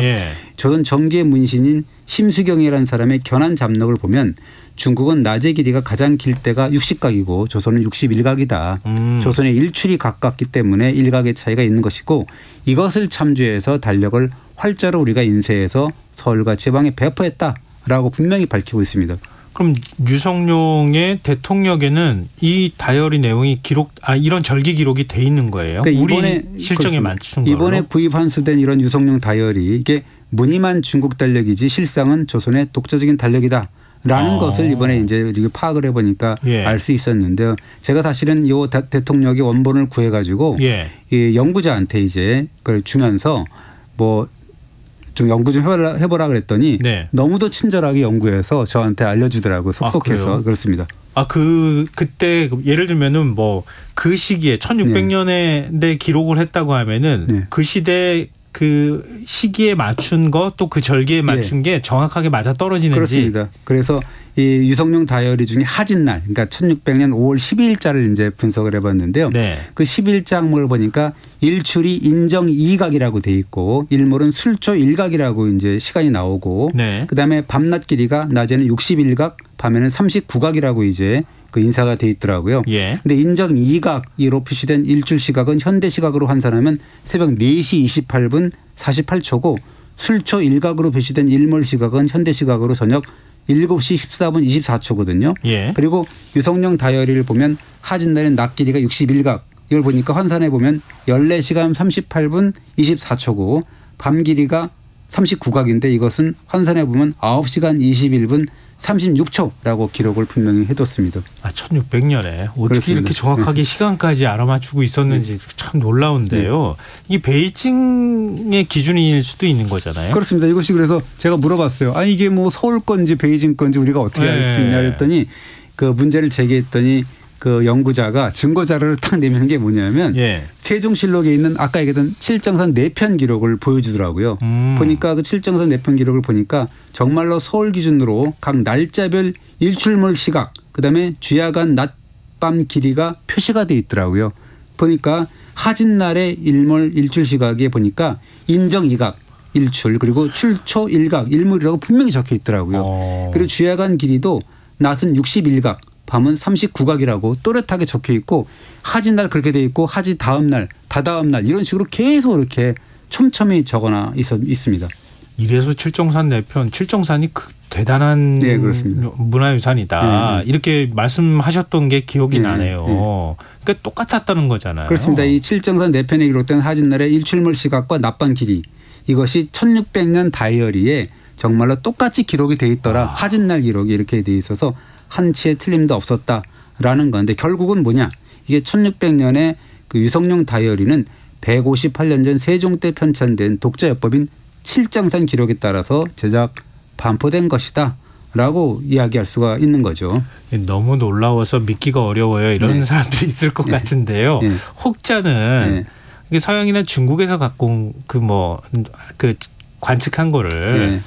조선 정기의 문신인 심수경이라는 사람의 견한 잡록을 보면 중국은 낮의 길이가 가장 길 때가 60각이고 조선은 61각이다. 조선의 일출이 가깝기 때문에 1각의 차이가 있는 것이고 이것을 참조해서 달력을 활자로 우리가 인쇄해서 서울과 지방에 배포했다라고 분명히 밝히고 있습니다. 그럼 유성룡의 대통령에는 이 다이어리 내용이 이런 절기 기록이 돼 있는 거예요? 그러니까 이번에 우리 실정에 맞춘 거로? 이번에 구입 환수된 이런 유성룡 다이어리 이게 무늬만 중국 달력이지 실상은 조선의 독자적인 달력이다. 라는 것을 이번에 이제 우리가 파악을 해보니까 알 수 있었는데요. 제가 사실은 이 대통령의 원본을 구해가지고 이 연구자한테 이제 그걸 주면서 뭐 좀 연구 좀 해보라 그랬더니 너무도 친절하게 연구해서 저한테 알려주더라고요. 속속해서. 그렇습니다. 그때 예를 들면은 뭐 그 시기에 1600년에 기록을 했다고 하면은 그 시대 그 시기에 맞춘 것 또 그 절기에 맞춘 게 정확하게 맞아 떨어지는지. 그렇습니다. 그래서 이 유성룡 다이어리 중에 하진날 그러니까 1600년 5월 12일자를 이제 분석을 해봤는데요. 그 10일자 항목을 보니까 일출이 인정 2각이라고 돼 있고 일몰은 술조 1각이라고 이제 시간이 나오고 그다음에 밤낮 길이가 낮에는 61각 밤에는 39각이라고 이제 그 인사가 돼 있더라고요. 근데 인정 2각으로 표시된 일출 시각은 현대 시각으로 환산하면 새벽 4시 28분 48초고 술초 1각으로 표시된 일몰 시각은 현대 시각으로 저녁 7시 14분 24초거든요. 그리고 유성룡 다이어리를 보면 하진날엔 낮 길이가 61각 이걸 보니까 환산해 보면 14시간 38분 24초고 밤 길이가 39각인데 이것은 환산해 보면 9시간 21분 36초라고 기록을 분명히 해뒀습니다. 1600년에 어떻게 그렇습니다. 이렇게 정확하게 시간까지 알아맞추고 있었는지 참 놀라운데요. 이게 베이징의 기준일 수도 있는 거잖아요. 그렇습니다. 이것이 그래서 제가 물어봤어요. 이게 뭐 서울 건지 베이징 건지 우리가 어떻게 알 수 있냐 했더니 그 문제를 제기했더니 그 연구자가 증거 자료를 딱 내미는 게 뭐냐면 세종실록에 있는 아까 얘기했던 칠정산 내편 기록을 보여주더라고요. 보니까 그 칠정산 내편 기록을 보니까 정말로 서울 기준으로 각 날짜별 일출몰 시각 그다음에 주야간 낮밤 길이가 표시가 돼 있더라고요. 보니까 하진날의 일몰 일출 시각에 보니까 인정 2각 일출 그리고 출초 1각 일몰이라고 분명히 적혀 있더라고요. 그리고 주야간 길이도 낮은 61각 밤은 39각이라고 또렷하게 적혀 있고 하진날 그렇게 돼 있고 하지 다음 날 다다음 날 이런 식으로 계속 이렇게 촘촘히 적어놔 있습니다. 이래서 칠정산 내편 칠정산이 대단한 문화유산이다. 이렇게 말씀하셨던 게 기억이 나네요. 그러니까 똑같았다는 거잖아요. 그렇습니다. 이 칠정산 내편에 기록된 하진날의 일출몰 시각과 낮밤 길이 이것이 1600년 다이어리에 정말로 똑같이 기록이 돼 있더라. 하진날 기록이 이렇게 돼 있어서 한치의 틀림도 없었다라는 건데 결국은 뭐냐. 이게 1600년에 그 유성룡 다이어리는 158년 전 세종 때 편찬된 독자요법인 칠정산 기록에 따라서 제작 반포된 것이다 라고 이야기할 수가 있는 거죠. 너무 놀라워서 믿기가 어려워요. 이런 사람들이 있을 것 같은데요. 혹자는 서양이나 중국에서 갖고 온 그 관측한 거를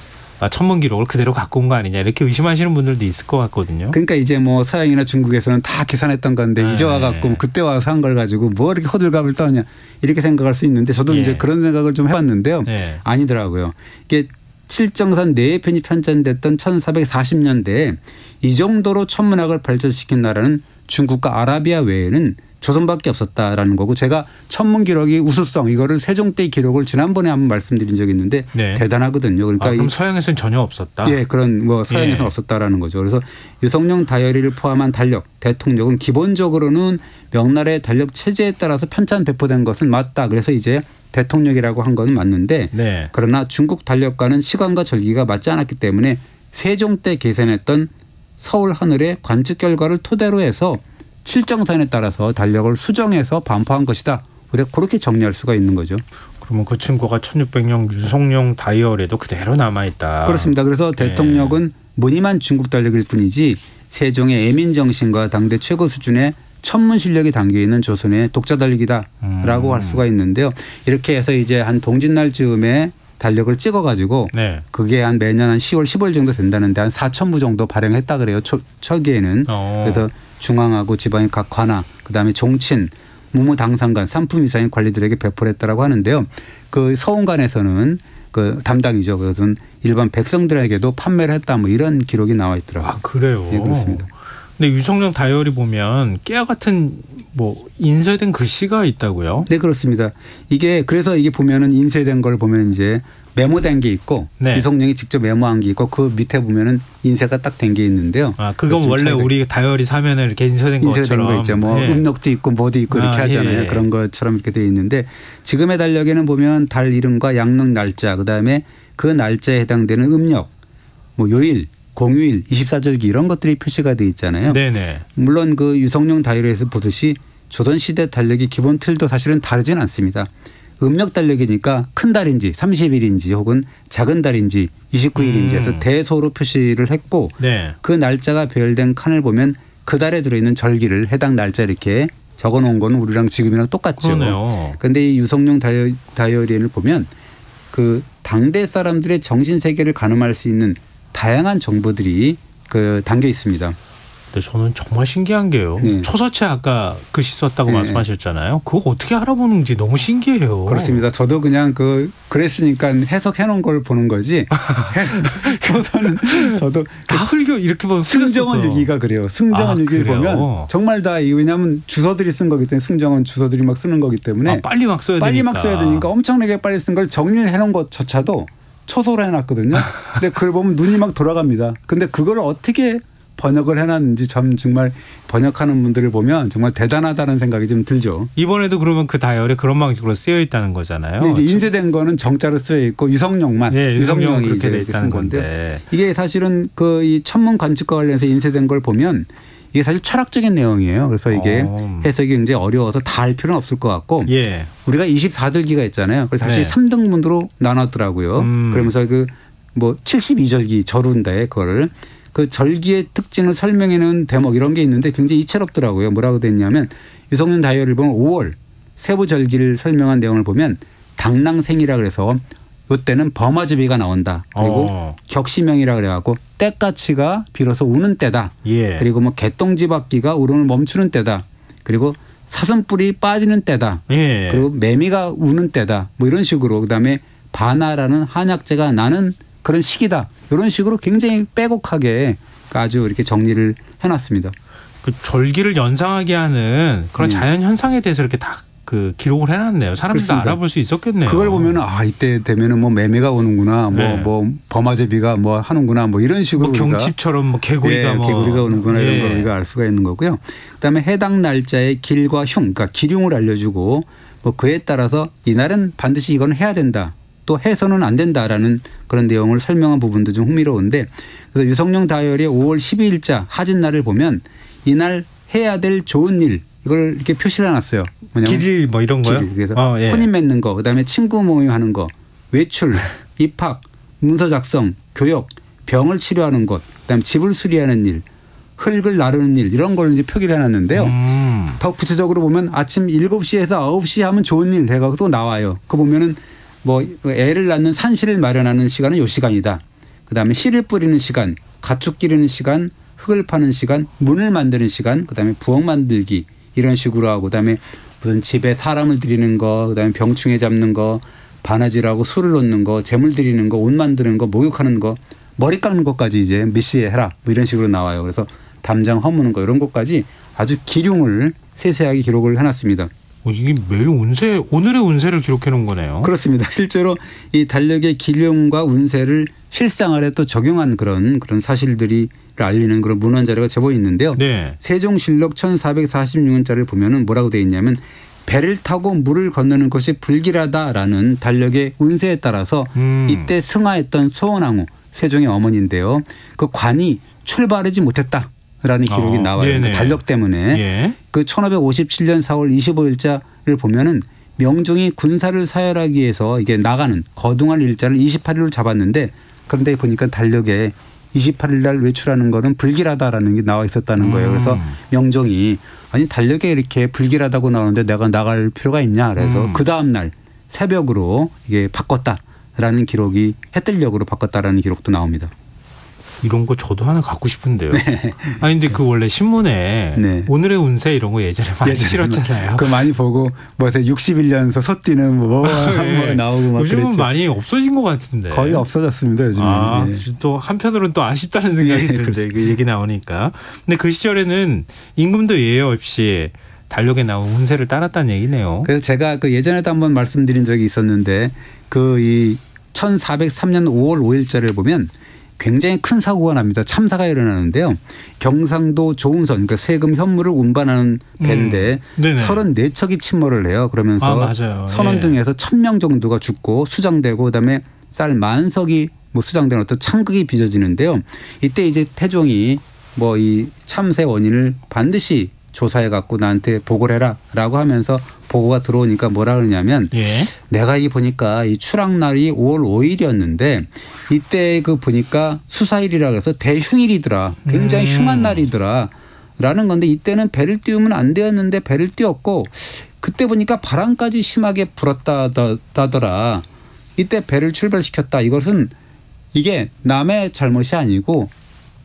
천문 기록을 그대로 갖고 온 거 아니냐 이렇게 의심하시는 분들도 있을 것 같거든요. 그러니까 이제 뭐 서양이나 중국에서는 다 계산했던 건데 이제 와갖고 그때 와서 한 걸 가지고 뭐 이렇게 호들갑을 떠냐 이렇게 생각할 수 있는데 저도 이제 그런 생각을 좀 해봤는데요. 아니더라고요. 이게 칠정산 4편이 편찬됐던 1440년대에 이 정도로 천문학을 발전시킨 나라는 중국과 아라비아 외에는 조선밖에 없었다라는 거고 제가 천문 기록이 우수성 이거를 세종 때 기록을 지난번에 한번 말씀드린 적이 있는데 대단하거든요. 그러니까 그럼 서양에서는 전혀 없었다. 예, 그런 뭐 서양에서는 없었다라는 거죠. 그래서 유성룡 다이어리를 포함한 달력, 대통령은 기본적으로는 명나라의 달력 체제에 따라서 편찬 배포된 것은 맞다. 그래서 이제 대통령이라고 한 건 맞는데 그러나 중국 달력과는 시간과 절기가 맞지 않았기 때문에 세종 때 계산했던 서울 하늘의 관측 결과를 토대로 해서 칠정산에 따라서 달력을 수정해서 반포한 것이다. 우리가 그렇게 정리할 수가 있는 거죠. 그러면 그 친구가 1600년 유성룡 다이어리에도 그대로 남아있다. 그렇습니다. 그래서 대통령은 무늬만 중국 달력일 뿐이지 세종의 애민 정신과 당대 최고 수준의 천문 실력이 담겨있는 조선의 독자 달력이다라고 할 수가 있는데요. 이렇게 해서 이제 한 동짓날 즈음에 달력을 찍어가지고 그게 한 매년 한 10월 15일 정도 된다는데 한 4,000부 정도 발행했다 그래요. 초기에는. 그래서 중앙하고 지방의 각 관하 그다음에 종친 무무당상관 3품 이상의 관리들에게 배포를 했다라고 하는데요. 그 서운관에서는 그 담당이죠. 그것은 일반 백성들에게도 판매를 했다 뭐 이런 기록이 나와 있더라고요. 아 그래요? 네, 그렇습니다. 근데 유성룡 다이어리 보면 깨알 같은 뭐 인쇄된 글씨가 있다고요? 네, 그렇습니다. 이게 그래서 이게 보면은 인쇄된 걸 보면 이제 메모된 게 있고 유성룡이 직접 메모한 게 있고 그 밑에 보면은 인쇄가 딱 된 게 있는데요. 아, 그건 원래 우리 다이어리 사면에 이렇게 인쇄된 것처럼 거 있죠. 뭐 음력도 있고 뭐도 있고 이렇게 하잖아요. 그런 것처럼 이렇게 되어 있는데 지금의 달력에는 보면 달 이름과 양력 날짜 그다음에 그 날짜에 해당되는 음력 뭐 요일 공휴일, 24절기 이런 것들이 표시가 돼 있잖아요. 물론 그 유성룡 다이어리에서 보듯이 조선시대 달력의 기본 틀도 사실은 다르진 않습니다. 음력 달력이니까 큰 달인지 30일인지 혹은 작은 달인지 29일인지 해서 대소로 표시를 했고 그 날짜가 배열된 칸을 보면 그 달에 들어있는 절기를 해당 날짜 이렇게 적어놓은 건 우리랑 지금이랑 똑같죠. 그런데 이 유성룡 다이어리를 보면 그 당대 사람들의 정신세계를 가늠할 수 있는 다양한 정보들이 그 담겨 있습니다. 근데 저는 정말 신기한 게요. 초서체 아까 글씨 썼다고 말씀하셨잖아요. 그거 어떻게 알아보는지 너무 신기해요. 그렇습니다. 저도 그냥 그랬으니까 해석해 놓은 걸 보는 거지. 저도 다 흘겨 이렇게 보면 승정원 일기가 그래요. 승정원 일기를 보면 정말 다 왜냐하면 주소들이 쓴 거기 때문에 승정원 주소들이 막 쓰는 거기 때문에 빨리 막 써야 되니까 엄청나게 빨리 쓴 걸 정리를 해놓은 것조차도 초소로 해놨거든요. 근데 그걸 보면 눈이 막 돌아갑니다. 근데 그걸 어떻게 번역을 해놨는지 참 정말 번역하는 분들을 보면 정말 대단하다는 생각이 좀 들죠. 이번에도 그러면 그 다이어리에 그런 방식으로 쓰여 있다는 거잖아요. 근데 이제 인쇄된 거는 정자로 쓰여 있고 유성룡만 유성룡이 그렇게 돼 있다는 건데 이게 사실은 그 이 천문 관측과 관련해서 인쇄된 걸 보면 이게 사실 철학적인 내용이에요. 그래서 이게 해석이 굉장히 어려워서 다 할 필요는 없을 것 같고 우리가 24절기가 있잖아요. 그래서 사실 3등분으로 나눴더라고요. 그러면서 그 뭐 72절기 절운다에 그거를 그 절기의 특징을 설명해놓은 대목 이런 게 있는데 굉장히 이채롭더라고요. 뭐라고 됐냐면 유성룡 다이어리를 보면 5월 세부 절기를 설명한 내용을 보면 당랑생이라 그래서 이때는 범화제비가 나온다. 그리고 격시명이라 그래갖고 때까치가 비로소 우는 때다. 그리고 뭐 개똥지박기가 울음을 멈추는 때다. 그리고 사슴뿔이 빠지는 때다. 그리고 매미가 우는 때다. 뭐 이런 식으로 그다음에 바나라는 한약재가 나는 그런 시기다. 이런 식으로 굉장히 빼곡하게 아주 이렇게 정리를 해놨습니다. 그 절기를 연상하게 하는 그런 자연 현상에 대해서 이렇게 다 그 기록을 해놨네요. 사람들도 알아볼 수 있었겠네요. 그걸 보면은 이때 되면은 뭐 매미가 오는구나, 뭐 범화제비가 뭐 하는구나, 뭐 이런 식으로 뭐 경칩처럼 뭐 개구리가 개구리가 오는구나 이런 걸 우리가 알 수가 있는 거고요. 그다음에 해당 날짜의 길과 흉, 그러니까 기륭을 알려주고 뭐 그에 따라서 이날은 반드시 이건 해야 된다. 또 해서는 안 된다라는 그런 내용을 설명한 부분도 좀 흥미로운데 그래서 유성룡 다이어리의 5월 12일자 하진날을 보면 이날 해야 될 좋은 일 이걸 이렇게 표시를 해놨어요. 길일 뭐 이런 거요? 그래서 혼인 맺는 거, 그다음에 친구 모임하는 거, 외출, 입학, 문서 작성, 교역, 병을 치료하는 것, 그다음에 집을 수리하는 일, 흙을 나르는 일 이런 걸 이제 표기를 해놨는데요. 더 구체적으로 보면 아침 7시에서 9시 하면 좋은 일 해가지고 또 나와요. 그 보면은 뭐 애를 낳는 산실을 마련하는 시간은 요 시간이다. 그다음에 씨를 뿌리는 시간, 가축 기르는 시간, 흙을 파는 시간, 문을 만드는 시간, 그다음에 부엌 만들기 이런 식으로 하고 그다음에 무슨 집에 사람을 들이는 거, 그다음에 병충해 잡는 거, 바느질하고 술을 놓는 거, 재물 드리는 거, 옷 만드는 거, 목욕하는 거, 머리 깎는 것까지 이제 몇 시에 해라 뭐 이런 식으로 나와요. 그래서 담장 허무는 거 이런 것까지 아주 기륭을 세세하게 기록을 해놨습니다. 이게 매일 운세, 오늘의 운세를 기록해 놓은 거네요. 그렇습니다. 실제로 이 달력의 기륭과 운세를 실생활에 또 적용한 그런 사실들이 알리는 그런 문헌 자료가 제법 있는데요. 네. 세종실록 1446년자를 보면은 뭐라고 되어 있냐면 배를 타고 물을 건너는 것이 불길하다라는 달력의 운세에 따라서 이때 승하했던 소원왕후 세종의 어머니인데요. 그 관이 출발하지 못했다라는 기록이 나와요. 그 달력 때문에. 예. 그 1557년 4월 25일자를 보면은 명종이 군사를 사열하기 위해서 이게 나가는 거둥할 일자를 28일로 잡았는데 그런데 보니까 달력에 28일 날 외출하는 거는 불길하다라는 게 나와 있었다는 거예요. 그래서 명종이 아니 달력에 이렇게 불길하다고 나오는데 내가 나갈 필요가 있냐 그래서 그 다음 날 새벽으로 이게 바꿨다라는 기록이 해뜰력으로 바꿨다라는 기록도 나옵니다. 이런 거 저도 하나 갖고 싶은데요. 네. 아니 근데 그 원래 신문에 네. 오늘의 운세 이런 거 예전에 많이 실었잖아요. 그거 많이 보고 뭐 61년서 섰뛰는 뭐 네. 나오고 막 요즘은 그랬죠. 많이 없어진 것 같은데. 거의 없어졌습니다 요즘에. 네. 또 한편으로는 또 아쉽다는 생각이 드는데 그 얘기 나오니까. 근데 그 시절에는 임금도 예외 없이 달력에 나온 운세를 따랐다는 얘기네요. 그래서 제가 그 예전에도 한번 말씀드린 적이 있었는데 그 이 1403년 5월 5일자를 보면 굉장히 큰 사고가 납니다. 참사가 일어나는데요. 경상도 조운선 그러니까 세금 현물을 운반하는 배인데 34척이 침몰을 해요. 그러면서 선원등에서 1000명 정도가 죽고 수장되고 그다음에 쌀 10,000석이 뭐 수장된 어떤 창극이 빚어지는데요. 이때 이제 태종이 뭐 이 참사의 원인을 반드시 조사해 갖고 나한테 보고를 해라라고 하면서 보고가 들어오니까 뭐라 그러냐면 내가 이 보니까 이 추락날이 5월 5일이었는데 이때 그 보니까 수사일이라 그래서 대흉일이더라. 굉장히 흉한 날이더라. 라는 건데 이때는 배를 띄우면 안 되었는데 배를 띄웠고 그때 보니까 바람까지 심하게 불었다더라. 이때 배를 출발시켰다. 이것은 이게 남의 잘못이 아니고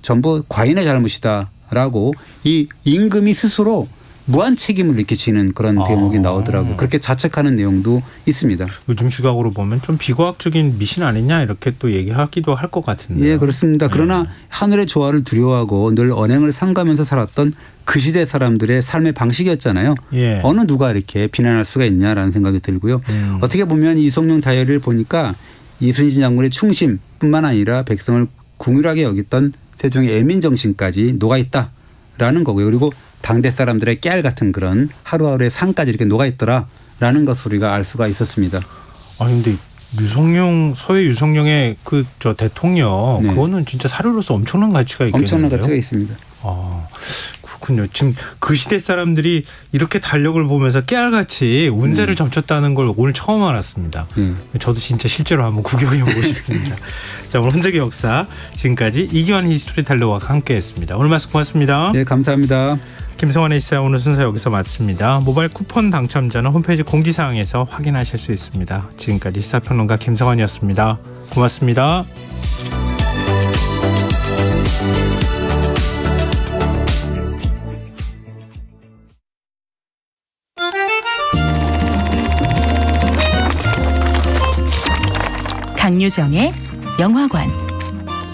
전부 과인의 잘못이다. 라고 이 임금이 스스로 무한 책임을 이렇게 지는 그런 대목이 나오더라고요. 그렇게 자책하는 내용도 있습니다. 요즘 시각으로 보면 좀 비과학적인 미신 아니냐 이렇게 또 얘기하기도 할 것 같은데요. 예, 그렇습니다. 그러나 하늘의 조화를 두려워하고 늘 언행을 삼가면서 살았던 그 시대 사람들의 삶의 방식이었잖아요. 예. 어느 누가 이렇게 비난할 수가 있냐라는 생각이 들고요. 어떻게 보면 이송룡 다이어리를 보니까 이순신 장군의 충심뿐만 아니라 백성을 궁휼하게 여겼던 세종의 애민정신까지 녹아있다라는 거고요. 그리고 당대 사람들의 깨알 같은 그런 하루하루의 삶까지 이렇게 녹아있더라라는 것을 우리가 알 수가 있었습니다. 아니 근데 서해 유성룡의 그 저 대통령 그거는 진짜 사료로서 엄청난 가치가 있겠는데요. 엄청난 가치가 있습니다. 그렇군요. 지금 그 시대 사람들이 이렇게 달력을 보면서 깨알같이 운세를 점쳤다는 걸 오늘 처음 알았습니다. 저도 진짜 실제로 한번 구경해보고 싶습니다. 자, 오늘 흔적의 역사 지금까지 이기환 히스토리 달러와 함께했습니다. 오늘 말씀 고맙습니다. 네, 감사합니다. 김성환의 시사 오늘 순서 여기서 마칩니다. 모바일 쿠폰 당첨자는 홈페이지 공지사항에서 확인하실 수 있습니다. 지금까지 시사평론가 김성환이었습니다. 고맙습니다. 강유정의 영화관,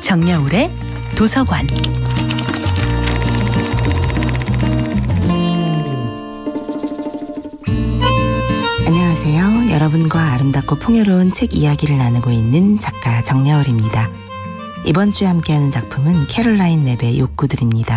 정여울의 도서관. 안녕하세요. 여러분과 아름답고 풍요로운 책 이야기를 나누고 있는 작가 정여울입니다. 이번 주에 함께하는 작품은 캐롤라인 랩의 욕구들입니다.